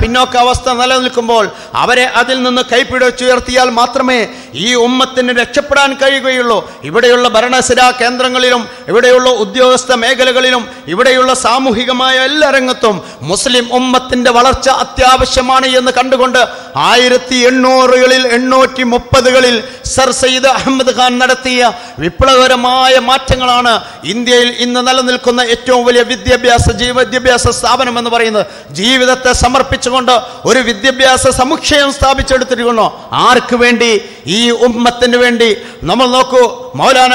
പിന്നോക്കാവസ്ഥ നിലനിൽക്കുമ്പോൾ അവരെ അതിൽ നിന്ന് കൈപ്പിടിച്ചുയർത്തിയാൽ മാത്രമേ ഈ ഉമ്മത്തിന് രക്ഷപ്പെടാൻ കഴിയുകയുള്ളൂ. ഇവിടെയുള്ള ഭരണസിരാ കേന്ദ്രങ്ങളിലും, ഇവിടെയുള്ള ഉദ്യോഗസ്ഥ മേഖലകളിലും, ഇവിടെയുള്ള സാമൂഹികമായ എല്ലാ രംഗത്തും മുസ്ലിം ഉമ്മത്തിന്റെ വളർച്ച അത്യാവശ്യമാണ് എന്ന് കണ്ടുകൊണ്ട് 1800-കളിൽ 830-കളിൽ സർ സയ്യിദ് അഹമ്മദ് ഖാൻ നടത്തിയ വിപ്ലവകരമായ മാറ്റങ്ങളാണ് ഇന്ത്യയിൽ ഇന്ന് നിലനിൽക്കുന്ന ഏറ്റവും വലിയ വിദ്യാഭ്യാസ സ്ഥാപനം എന്ന് പറയുന്നത്. ജീവിതത്തെ സമർപ്പിച്ചുകൊണ്ട് ഒരു വിദ്യാഭ്യാസ സമുച്ചയം സ്ഥാപിച്ചെടുത്തിരിക്കുന്നു. ആർക്ക് വേണ്ടി? ഈ ഉമ്മത്തിന് വേണ്ടി. നമ്മൾ നോക്കൂ, മൗലാന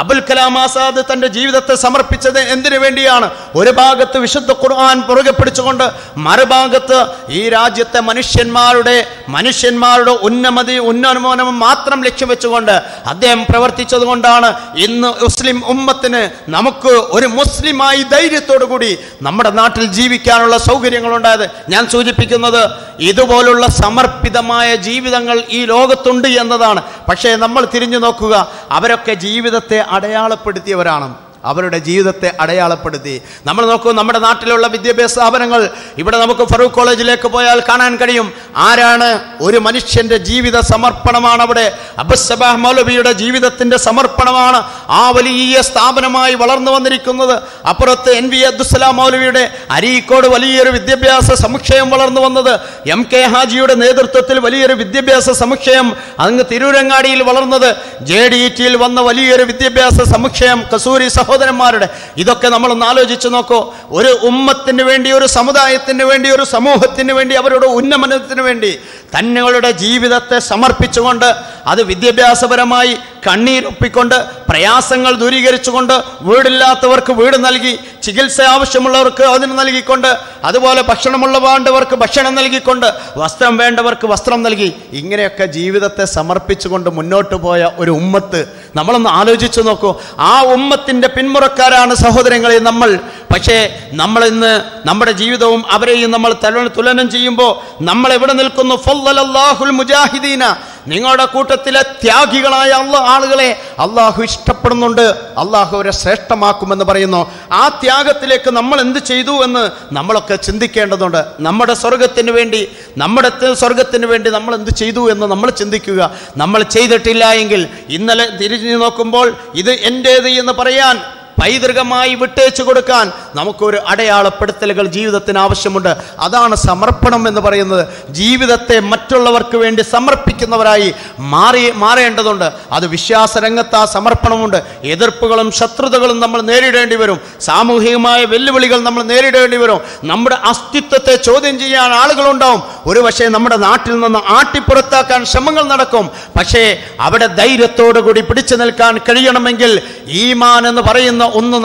അബുൽ കലാം ആസാദ് തന്റെ ജീവിതത്തെ സമർപ്പിച്ചത് എന്തിനു വേണ്ടിയാണ്? ഒരു ഭാഗത്ത് വിശുദ്ധ ഖുർആൻ പുറകെ പിടിച്ചുകൊണ്ട്, മറുഭാഗത്ത് ഈ രാജ്യത്തെ മനുഷ്യന്മാരുടെ ഉന്നമനം മാത്രം ലക്ഷ്യം വെച്ചുകൊണ്ട് അദ്ദേഹം പ്രവർത്തിച്ചത് കൊണ്ടാണ് ഇന്ന് മുസ്ലിം ഉമ്മത്തിന്, നമുക്ക് ഒരു മുസ്ലിമായി ധൈര്യത്തോടു കൂടി നമ്മുടെ നാട്ടിൽ ജീവിക്കാനുള്ള സൗകര്യങ്ങളുണ്ടായത്. ഞാൻ സൂചിപ്പിക്കുന്നത് ഇതുപോലുള്ള സമർപ്പിതമായ ജീവിതങ്ങൾ ഈ ലോകത്തുണ്ട് എന്നതാണ്. പക്ഷേ നമ്മൾ തിരിഞ്ഞു നോക്കുക, അവരൊക്കെ ജീവിതത്തെ അടയാളപ്പെടുത്തിയവരാണ്. അവരുടെ ജീവിതത്തെ അടയാളപ്പെടുത്തി. നമ്മൾ നോക്കൂ, നമ്മുടെ നാട്ടിലുള്ള വിദ്യാഭ്യാസ സ്ഥാപനങ്ങൾ, ഇവിടെ നമുക്ക് ഫറൂഖ് കോളേജിലേക്ക് പോയാൽ കാണാൻ കഴിയും. ആരാണ്? ഒരു മനുഷ്യന്റെ ജീവിത സമർപ്പണമാണ് അവിടെ. അബ്ബുസ്സബാഹ് മൗലവിയുടെ ജീവിതത്തിന്റെ സമർപ്പണമാണ് ആ വലിയ സ്ഥാപനമായി വളർന്നു വന്നിരിക്കുന്നത്. അപ്പുറത്ത് NV അബ്ദുസ്സലാം മൗലവിയുടെ അരീക്കോട് വലിയൊരു വിദ്യാഭ്യാസ സമുച്ചയം വളർന്നു വന്നത്, MK ഹാജിയുടെ നേതൃത്വത്തിൽ വലിയൊരു വിദ്യാഭ്യാസ സമുച്ചയം അങ്ങ് തിരൂരങ്ങാടിയിൽ വളർന്നത്, JDETയിൽ വന്ന വലിയൊരു വിദ്യാഭ്യാസ സമുച്ചയം കസൂരി സഹോദരന്മാരുടെ. ഇതൊക്കെ നമ്മളൊന്ന് ആലോചിച്ച് നോക്കൂ. ഒരു ഉമ്മത്തിന് വേണ്ടി, ഒരു സമുദായത്തിന് വേണ്ടി, ഒരു സമൂഹത്തിന് വേണ്ടി, അവരുടെ ഉന്നമനത്തിന് വേണ്ടി തങ്ങളുടെ ജീവിതത്തെ സമർപ്പിച്ചുകൊണ്ട്, അത് വിദ്യാഭ്യാസപരമായി കണ്ണീരൊപ്പിക്കൊണ്ട്, പ്രയാസങ്ങൾ ദൂരീകരിച്ചുകൊണ്ട്, വീടില്ലാത്തവർക്ക് വീട് നൽകി, ചികിത്സ ആവശ്യമുള്ളവർക്ക് അതിന് നൽകിക്കൊണ്ട്, അതുപോലെ ഭക്ഷണമുള്ള വേണ്ടവർക്ക് ഭക്ഷണം നൽകിക്കൊണ്ട്, വസ്ത്രം വേണ്ടവർക്ക് വസ്ത്രം നൽകി, ഇങ്ങനെയൊക്കെ ജീവിതത്തെ സമർപ്പിച്ചുകൊണ്ട് മുന്നോട്ട് പോയ ഒരു ഉമ്മത്ത് നമ്മളൊന്ന് ആലോചിച്ചു നോക്കൂ. ആ ഉമ്മത്തിന്റെ പിന്മുറക്കാരാണ് സഹോദരങ്ങളെ നമ്മൾ. പക്ഷേ നമ്മൾ ഇന്ന് നമ്മുടെ ജീവിതവും അവരെയും നമ്മൾ തുലനം ചെയ്യുമ്പോൾ നമ്മൾ എവിടെ നിൽക്കുന്നു? ഫളലല്ലാഹുൽ മുജാഹിദീന, നിങ്ങളുടെ കൂട്ടത്തിലെ ത്യാഗികളായ ആളുകളെ അള്ളാഹു ഇഷ്ടപ്പെടുന്നുണ്ട്, അള്ളാഹു അവരെ ശ്രേഷ്ഠമാക്കുമെന്ന് പറയുന്നു. ആ ത്യാഗത്തിലേക്ക് നമ്മൾ എന്ത് ചെയ്തു എന്ന് നമ്മളൊക്കെ ചിന്തിക്കേണ്ടതുണ്ട്. നമ്മുടെ സ്വർഗത്തിന് വേണ്ടി നമ്മൾ എന്ത് ചെയ്തു എന്ന് നമ്മൾ ചിന്തിക്കുക. നമ്മൾ ചെയ്തിട്ടില്ല എങ്കിൽ ഇന്നലെ തിരിഞ്ഞു നോക്കുമ്പോൾ ഇത് എൻ്റേത് എന്ന് പറയാൻ, പൈതൃകമായി വിട്ടേച്ചു കൊടുക്കാൻ നമുക്കൊരു അടയാളപ്പെടുത്തലുകൾ ജീവിതത്തിന് ആവശ്യമുണ്ട്. അതാണ് സമർപ്പണം എന്ന് പറയുന്നത്. ജീവിതത്തെ മറ്റുള്ളവർക്ക് വേണ്ടി സമർപ്പിക്കുന്നവരായി മാറേണ്ടതുണ്ട്. അത് വിശ്വാസരംഗത്ത് ആ സമർപ്പണമുണ്ട്. എതിർപ്പുകളും ശത്രുതകളും നമ്മൾ നേരിടേണ്ടി വരും. സാമൂഹികമായ വെല്ലുവിളികൾ നമ്മൾ നേരിടേണ്ടി വരും. നമ്മുടെ അസ്തിത്വത്തെ ചോദ്യം ചെയ്യാൻ ആളുകളുണ്ടാവും. ഒരുപക്ഷെ നമ്മുടെ നാട്ടിൽ നിന്ന് ആട്ടിപ്പുറത്താക്കാൻ ശ്രമങ്ങൾ നടക്കും. പക്ഷേ അവിടെ ധൈര്യത്തോടു കൂടി പിടിച്ചു നിൽക്കാൻ കഴിയണമെങ്കിൽ ഈമാൻ എന്ന് പറയുന്ന ഒന്ന്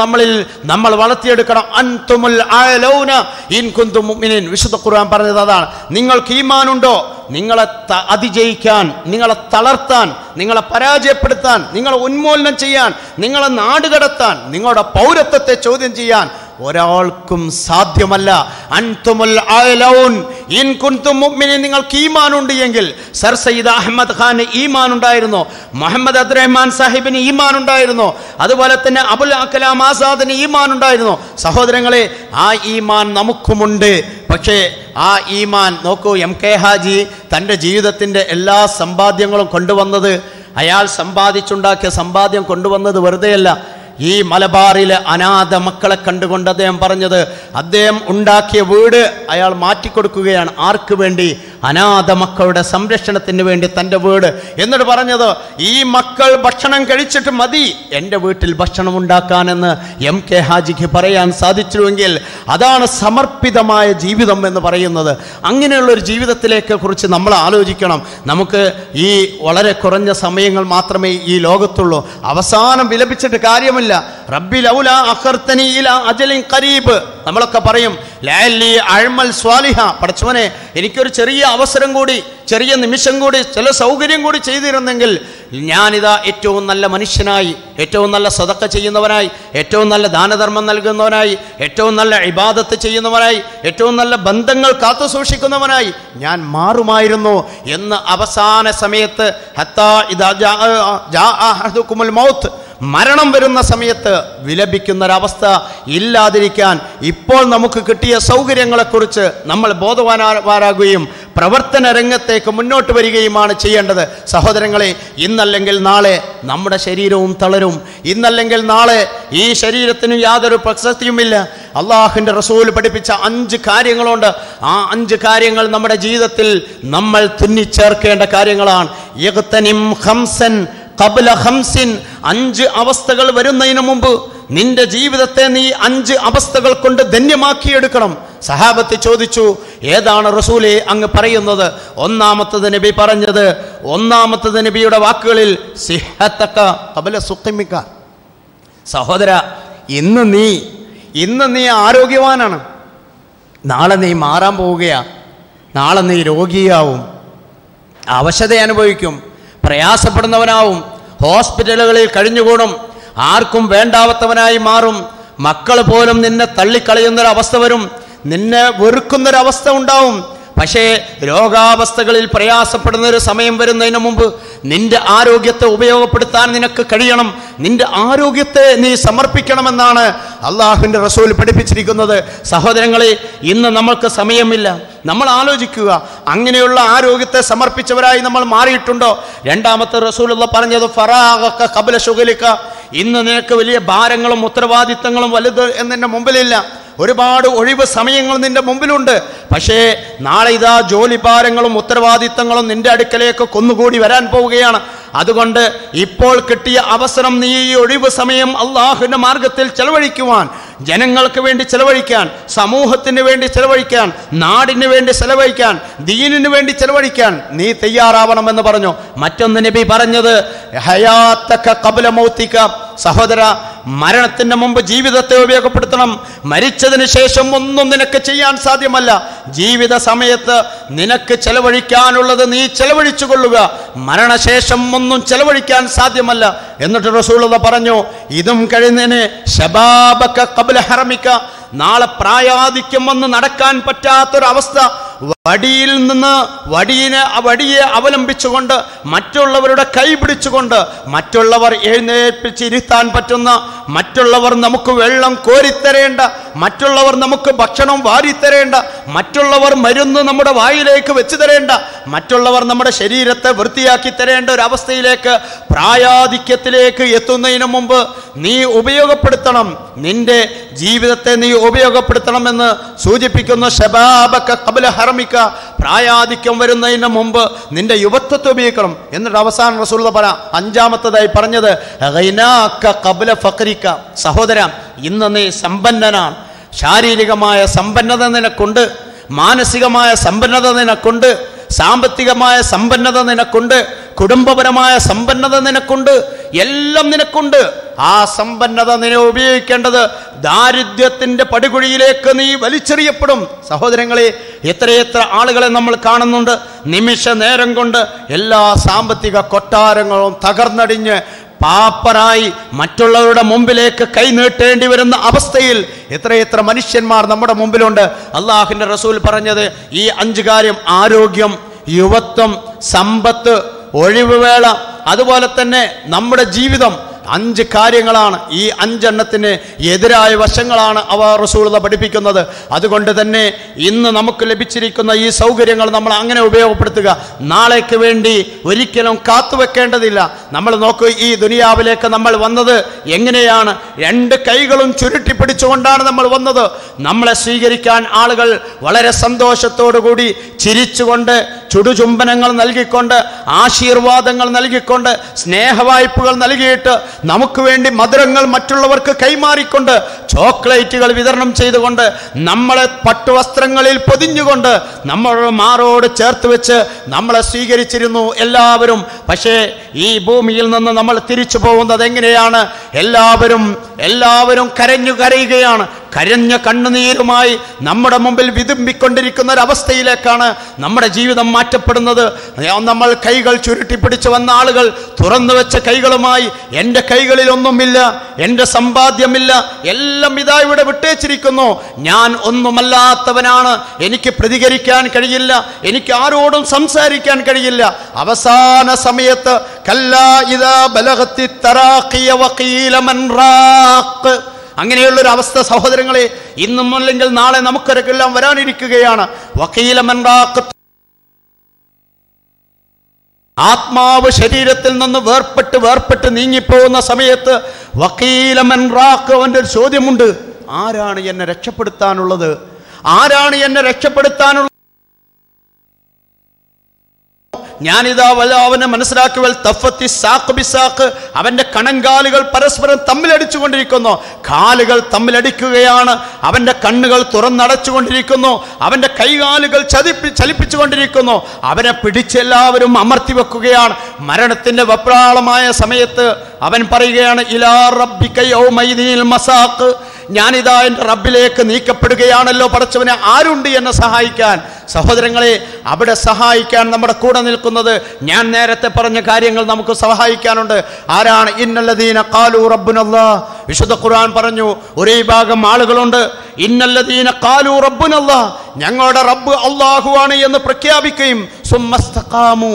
നമ്മൾ വളർത്തിയെടുക്കണം. അൻതുമുൽ അലൗന ഇൻ കുന്തും മുഅ്മിനീൻ. വിശുദ്ധ ഖുർആൻ പറഞ്ഞത് അതാണ്. നിങ്ങൾക്ക് ഈമാനുണ്ടോ, നിങ്ങളെ അതിജയിക്കാൻ, നിങ്ങളെ തളർത്താൻ, നിങ്ങളെ പരാജയപ്പെടുത്താൻ, നിങ്ങളെ ഉന്മൂലനം ചെയ്യാൻ, നിങ്ങളെ നാടുകടത്താൻ, നിങ്ങളുടെ പൗരത്വത്തെ ചോദ്യം ചെയ്യാൻ ഒരാൾക്കും സാധ്യമല്ല. അൻതുമുൽ അലൗൻ ഇൻ കുന്തും മുഅ്മിനീൻ. നിങ്ങൾക്ക് ഈമാനുണ്ട് എങ്കിൽ, സർ സയ്യിദ് അഹമ്മദ് ഖാന് ഈമാനുണ്ടായിരുന്നു, മുഹമ്മദ് അബ്ദുറഹ്മാൻ സാഹിബിന് ഈമാനുണ്ടായിരുന്നു, അതുപോലെ തന്നെ അബുൽ കലാം ആസാദിന് ഈമാനുണ്ടായിരുന്നു. സഹോദരങ്ങളെ, ആ ഈമാൻ നമുക്കുമുണ്ട്. പക്ഷേ ആ ഈമാൻ നോക്കൂ, MK ഹാജി തൻ്റെ ജീവിതത്തിൻ്റെ എല്ലാ സമ്പാദ്യങ്ങളും കൊണ്ടുവന്നത്, അയാൾ സമ്പാദിച്ചുണ്ടാക്കിയ സമ്പാദ്യം കൊണ്ടുവന്നത് വെറുതെയല്ല. ഈ മലബാറിലെ അനാഥ മക്കളെ കണ്ടുകൊണ്ട് അദ്ദേഹം പറഞ്ഞത്, അദ്ദേഹം ഉണ്ടാക്കിയ വീട് അയാൾ മാറ്റിക്കൊടുക്കുകയാണ്. ആർക്ക് വേണ്ടി? അനാഥ മക്കളുടെ സംരക്ഷണത്തിന് വേണ്ടി തൻ്റെ വീട്. എന്നിട്ട് പറഞ്ഞത്, ഈ മക്കൾ ഭക്ഷണം കഴിച്ചിട്ട് മതി എൻ്റെ വീട്ടിൽ ഭക്ഷണം ഉണ്ടാക്കാനെന്ന് MK ഹാജിക്ക് പറയാൻ സാധിച്ചുവെങ്കിൽ അതാണ് സമർപ്പിതമായ ജീവിതം എന്ന് പറയുന്നത്. അങ്ങനെയുള്ളൊരു ജീവിതത്തിലേക്ക് കുറിച്ച് നമ്മൾ ആലോചിക്കണം. നമുക്ക് ഈ വളരെ കുറഞ്ഞ സമയങ്ങൾ മാത്രമേ ഈ ലോകത്തുള്ളൂ. അവസാനം വിലപിച്ചിട്ട് കാര്യമില്ല. റബ്ബി ലൗലാ അഖർതനി ഇലാ അജലിൻ ഖരീബ്. നമ്മളൊക്കെ പറയും ലഅല്ലി അഅമൽ സ്വാലിഹ. പടച്ചവനെ, എനിക്കൊരു ചെറിയ അവസരം കൂടി, ചെറിയ നിമിഷം കൂടി, ചില സൗകര്യം കൂടി ചെയ്തിരുന്നെങ്കിൽ ഞാനിതാ ഏറ്റവും നല്ല മനുഷ്യനായി, ഏറ്റവും നല്ല സദഖ ചെയ്യുന്നവനായി, ഏറ്റവും നല്ല ദാനധർമ്മം നൽകുന്നവനായി, ഏറ്റവും നല്ല ഇബാദത്ത് ചെയ്യുന്നവനായി, ഏറ്റവും നല്ല ബന്ധങ്ങൾ കാത്തു സൂക്ഷിക്കുന്നവനായി ഞാൻ മാറുമായിരുന്നു എന്ന് അവസാന സമയത്ത് ഹത്താ ഇദാ ജാഅ അഹദുകുമുൽ മൗത്ത്, മരണം വരുന്ന സമയത്ത് വിലപിക്കുന്നൊരവസ്ഥ ഇല്ലാതിരിക്കാൻ ഇപ്പോൾ നമുക്ക് കിട്ടിയ സൗകര്യങ്ങളെക്കുറിച്ച് നമ്മൾ ബോധവാന്മാരാകുകയും പ്രവർത്തന രംഗത്തേക്ക് മുന്നോട്ട് വരികയുമാണ് ചെയ്യേണ്ടത്. സഹോദരങ്ങളെ, ഇന്നല്ലെങ്കിൽ നാളെ നമ്മുടെ ശരീരവും തളരും. ഇന്നല്ലെങ്കിൽ നാളെ ഈ ശരീരത്തിന് യാതൊരു പ്രസക്തിയുമില്ല. അള്ളാഹുവിൻ്റെ റസൂൽ പഠിപ്പിച്ച 5 കാര്യങ്ങളുണ്ട്. ആ 5 കാര്യങ്ങൾ നമ്മുടെ ജീവിതത്തിൽ നമ്മൾ തുന്നിച്ചേർക്കേണ്ട കാര്യങ്ങളാണ്. യഗ്തനിം ഖംസൻ ഖബ്ല ഖംസിൻ. 5 അവസ്ഥകൾ വരുന്നതിന് മുമ്പ് നിന്റെ ജീവിതത്തെ നീ 5 അവസ്ഥകൾ കൊണ്ട് ധന്യമാക്കിയെടുക്കണം. സഹാബത്ത് ചോദിച്ചു, ഏതാണ് റസൂലേ അങ്ങ് പറയുന്നത്? ഒന്നാമത്തത് നബി പറഞ്ഞത്, ഒന്നാമത്തത് നബിയുടെ വാക്കുകളിൽ സിഹത്തക ഖബ്ല സുഖമിക. സഹോദര, ഇന്ന് നീ ആരോഗ്യവാനാണ്, നാളെ നീ മാറാൻ പോവുകയാ. നാളെ നീ രോഗിയാവും, അവശത അനുഭവിക്കും, പ്രയാസപ്പെടുന്നവനാവും, ഹോസ്പിറ്റലുകളിൽ കഴിഞ്ഞുകൂടും, ആർക്കും വേണ്ടാവത്തവനായി മാറും. മക്കൾ പോലും നിന്നെ തള്ളിക്കളയുന്നൊരവസ്ഥ വരും, നിന്നെ വെറുക്കുന്നൊരവസ്ഥ ഉണ്ടാവും. പക്ഷേ രോഗാവസ്ഥകളിൽ പ്രയാസപ്പെടുന്നൊരു സമയം വരുന്നതിന് മുമ്പ് നിന്റെ ആരോഗ്യത്തെ ഉപയോഗപ്പെടുത്താൻ നിനക്ക് കഴിയണം. നിന്റെ ആരോഗ്യത്തെ നീ സമർപ്പിക്കണമെന്നാണ് അള്ളാഹുവിൻ്റെ റസൂൽ പഠിപ്പിച്ചിരിക്കുന്നത്. സഹോദരങ്ങളെ, ഇന്ന് നമ്മൾക്ക് സമയമില്ല. നമ്മൾ ആലോചിക്കുക, അങ്ങനെയുള്ള ആരോഗ്യത്തെ സമർപ്പിച്ചവരായി നമ്മൾ മാറിയിട്ടുണ്ടോ? രണ്ടാമത്തെ റസൂലുള്ള പറഞ്ഞത് ഫറാഗക ഖബ്ല ശുഗലിക. ഇന്ന് നിനക്ക് വലിയ ഭാരങ്ങളും ഉത്തരവാദിത്തങ്ങളും വലുത് എന്നെ മുമ്പിലില്ല. ഒരുപാട് ഒഴിവ് സമയങ്ങൾ നിന്റെ മുമ്പിലുണ്ട്. പക്ഷേ നാളെ ഇതാ ജോലിഭാരങ്ങളും ഉത്തരവാദിത്തങ്ങളും നിന്റെ അടുക്കലേക്ക് കൊന്നുകൂടി വരാൻ പോവുകയാണ്. അതുകൊണ്ട് ഇപ്പോൾ കിട്ടിയ അവസരം നീ ഈ ഒഴിവ് സമയം അള്ളാഹുവിൻ്റെ മാർഗത്തിൽ ചെലവഴിക്കുവാൻ, ജനങ്ങൾക്ക് വേണ്ടി ചെലവഴിക്കാൻ, സമൂഹത്തിന് വേണ്ടി ചെലവഴിക്കാൻ, നാടിന് വേണ്ടി ചെലവഴിക്കാൻ, ദീനിന് വേണ്ടി ചെലവഴിക്കാൻ നീ തയ്യാറാവണമെന്ന് പറഞ്ഞു. മറ്റൊന്ന് നബി പറഞ്ഞത് ഹയാത്തക ഖബ്ല മൗതിക. സഹോദര, മരണത്തിന് മുമ്പ് ജീവിതത്തെ ഉപയോഗപ്പെടുത്തണം. മരിച്ചതിന് ശേഷം ഒന്നും നിനക്ക് ചെയ്യാൻ സാധ്യമല്ല. ജീവിത സമയത്ത് നിനക്ക് ചെലവഴിക്കാനുള്ളത് നീ ചെലവഴിച്ചു കൊള്ളുക. മരണശേഷം ഒന്നും ചെലവഴിക്കാൻ സാധ്യമല്ല. എന്നിട്ട് റസൂലുള്ളാഹി പറഞ്ഞു, ഇതും കഴിഞ്ഞതിന് ശബാബക ഖബ്ല ഹറമിക. നാളെ പ്രായാധിക്യം വന്ന് നടക്കാൻ പറ്റാത്തൊരവസ്ഥ, വടിയെ അവലംബിച്ചുകൊണ്ട്, മറ്റുള്ളവരുടെ കൈ പിടിച്ചുകൊണ്ട്, മറ്റുള്ളവർ എഴുന്നേൽപ്പിച്ചിരുത്താൻ പറ്റുന്ന, മറ്റുള്ളവർ നമുക്ക് വെള്ളം കോരിത്തരേണ്ട, മറ്റുള്ളവർ നമുക്ക് ഭക്ഷണം വാരിത്തരേണ്ട, മറ്റുള്ളവർ മരുന്ന് നമ്മുടെ വായിലേക്ക് വെച്ച് തരേണ്ട, മറ്റുള്ളവർ നമ്മുടെ ശരീരത്തെ വൃത്തിയാക്കി തരേണ്ട ഒരവസ്ഥയിലേക്ക്, പ്രായാധിക്യത്തിലേക്ക് എത്തുന്നതിന് മുമ്പ് നീ ഉപയോഗപ്പെടുത്തണം. നിന്റെ ജീവിതത്തെ നീ ഉപയോഗപ്പെടുത്തണമെന്ന് സൂചിപ്പിക്കുന്ന ശബാബക ഖബ്ല ഹറമിക. പ്രായാധിക്യം വരുന്നതിന് മുമ്പ് നിന്റെ യുവത്വത്തെ ഉപയോഗിക്കണം. എന്നിട്ട് അവസാനം റസൂലുള്ളാഹി പറ അഞ്ചാമത്തതായി പറഞ്ഞത് ഗൈനാക ഖബ്ല ഫഖരിക. സഹോദര, ഇന്ന് നീ സമ്പന്നനാണ്. ശാരീരികമായ സമ്പന്നത നിനക്കുണ്ട്, മാനസികമായ സമ്പന്നത നിനക്കുണ്ട്, സാമ്പത്തികമായ സമ്പന്നത നിനക്കുണ്ട്, കുടുംബപരമായ സമ്പന്നത നിനക്കുണ്ട്, എല്ലാം നിനക്കുണ്ട്. ആ സമ്പന്നത നിന്നെ ഉപയോഗിക്കേണ്ടത് ദാരിദ്ര്യത്തിൻ്റെ പടുകുഴിയിലേക്ക് നീ വലിച്ചെറിയപ്പെടും. സഹോദരങ്ങളെ, എത്രയെത്ര ആളുകളെ നമ്മൾ കാണുന്നുണ്ട്. നിമിഷ നേരം കൊണ്ട് എല്ലാ സാമ്പത്തിക കൊട്ടാരങ്ങളും തകർന്നടിഞ്ഞ് പാപ്പരായി മറ്റുള്ളവരുടെ മുമ്പിലേക്ക് കൈനീട്ടേണ്ടി വരുന്ന അവസ്ഥയിൽ എത്രയെത്ര മനുഷ്യന്മാർ നമ്മുടെ മുമ്പിലുണ്ട്. അള്ളാഹുവിൻ്റെ റസൂൽ പറഞ്ഞത് ഈ 5 കാര്യം: ആരോഗ്യം, യുവത്വം, സമ്പത്ത്, ഒഴിവുവേള, അതുപോലെ തന്നെ നമ്മുടെ ജീവിതം. 5 കാര്യങ്ങളാണ്. ഈ 5 എണ്ണത്തിന് എതിരായ വശങ്ങളാണ് അവ റസൂലുള്ളാഹി പഠിപ്പിക്കുന്നത്. അതുകൊണ്ട് തന്നെ ഇന്ന് നമുക്ക് ലഭിച്ചിരിക്കുന്ന ഈ സൗകര്യങ്ങൾ നമ്മൾ അങ്ങനെ ഉപയോഗപ്പെടുത്തുക. നാളേക്ക് വേണ്ടി ഒരിക്കലും കാത്തുവെക്കേണ്ടതില്ല. നമ്മൾ നോക്കൂ, ഈ ദുനിയാവിലേക്ക് നമ്മൾ വന്നത് എങ്ങനെയാണ്? 2 കൈകളും ചുരുട്ടി പിടിച്ചുകൊണ്ടാണ് നമ്മൾ വന്നത്. നമ്മളെ സ്വീകരിക്കാൻ ആളുകൾ വളരെ സന്തോഷത്തോടുകൂടി ചിരിച്ചുകൊണ്ട്, ചുടുചുംബനങ്ങൾ നൽകിക്കൊണ്ട്, ആശീർവാദങ്ങൾ നൽകിക്കൊണ്ട്, സ്നേഹവായ്പകൾ നൽകിയിട്ട്, നമുക്ക് വേണ്ടി മധുരങ്ങൾ മറ്റുള്ളവർക്ക് കൈമാറിക്കൊണ്ട്, ചോക്ലേറ്റുകൾ വിതരണം ചെയ്തുകൊണ്ട്, നമ്മളെ പട്ടുവസ്ത്രങ്ങളിൽ പൊതിഞ്ഞുകൊണ്ട്, നമ്മളുടെ മാറോട് ചേർത്ത് വെച്ച് നമ്മളെ സ്വീകരിച്ചിരുന്നു എല്ലാവരും. പക്ഷേ ഈ ഭൂമിയിൽ നിന്ന് നമ്മൾ തിരിച്ചു പോകുന്നത് എങ്ങനെയാണ്? എല്ലാവരും കരയുകയാണ്. കരഞ്ഞ കണ്ണുനീരുമായി നമ്മുടെ മുമ്പിൽ വിതുമ്പിക്കൊണ്ടിരിക്കുന്ന ഒരവസ്ഥയിലേക്കാണ് നമ്മുടെ ജീവിതം മാറ്റപ്പെടുന്നത്. നമ്മൾ കൈകൾ ചുരുട്ടിപ്പിടിച്ച് വന്ന ആളുകൾ തുറന്നു വെച്ച കൈകളുമായി, എൻ്റെ കൈകളിലൊന്നുമില്ല, എൻ്റെ സമ്പാദ്യമില്ല, എല്ലാം ഇതാ ഇവിടെ വിട്ടേച്ചിരിക്കുന്നു, ഞാൻ ഒന്നുമല്ലാത്തവനാണ്, എനിക്ക് പ്രതികരിക്കാൻ കഴിയില്ല, എനിക്ക് ആരോടും സംസാരിക്കാൻ കഴിയില്ല. അവസാന സമയത്ത് കല്ലാ ഇദാ ബലഗത്തി തറാഖിയ വഖീല മൻ റാഖ്, അങ്ങനെയുള്ളൊരു അവസ്ഥ സഹോദരങ്ങളെ ഇന്നും അല്ലെങ്കിൽ നാളെ നമുക്കൊരെല്ലാം വരാനിരിക്കുകയാണ്. വഖീല മൻ റാഖ്, ആത്മാവ് ശരീരത്തിൽ നിന്ന് വേർപെട്ട് നീങ്ങിപ്പോകുന്ന സമയത്ത് വഖീല മൻ റാഖ്, അവൻ്റെ ഒരു ചോദ്യമുണ്ട്: ആരാണ് എന്നെ രക്ഷപ്പെടുത്താനുള്ളത്? ആരാണ് എന്നെ രക്ഷപ്പെടുത്താനുള്ളത്? ഞാനിതാ അവനെ മനസ്സിലാക്കുവൽ തഫത്തി സാഖ് ബിസാഖ്, അവൻ്റെ കണങ്കാലുകൾ പരസ്പരം തമ്മിലടിച്ചുകൊണ്ടിരിക്കുന്നു, കാലുകൾ തമ്മിലടിക്കുകയാണ്, അവൻ്റെ കണ്ണുകൾ തുറന്നടച്ചുകൊണ്ടിരിക്കുന്നു, അവൻ്റെ കൈകാലുകൾ ചലിപ്പിച്ചുകൊണ്ടിരിക്കുന്നു, അവനെ പിടിച്ചെല്ലാവരും അമർത്തി വെക്കുകയാണ്. മരണത്തിൻ്റെ വെപ്രാളമായ സമയത്ത് അവൻ പറയുകയാണ്: ഇലാ റബ്ബിക യൗമൈദിൽ മസാഖ്, ഞാനിതാ എൻ്റെ റബ്ബിലേക്ക് നീക്കപ്പെടുകയാണല്ലോ, പടച്ചവനെ ആരുണ്ട് എന്നെ സഹായിക്കാൻ? സഹോദരങ്ങളെ, അവിടെ സഹായിക്കാൻ നമ്മുടെ കൂടെ നിൽക്കുന്നത്, ഞാൻ നേരത്തെ പറഞ്ഞ കാര്യങ്ങൾ നമുക്ക് സഹായിക്കാനുണ്ട്. ആരാണ്? ഇന്നല്ലദീന ഖാലൂ റബ്ബുനല്ലാഹ്, വിശുദ്ധ ഖുർആൻ പറഞ്ഞു, ഒരേ ഭാഗം ആളുകളുണ്ട്, ഇന്നല്ലദീന ഖാലൂ റബ്ബുനല്ലാഹ്, ഞങ്ങളുടെ റബ്ബ് അല്ലാഹുവാണ് എന്ന് പ്രഖ്യാപിക്കുകയും, സുമ്മസ്തഖാമു,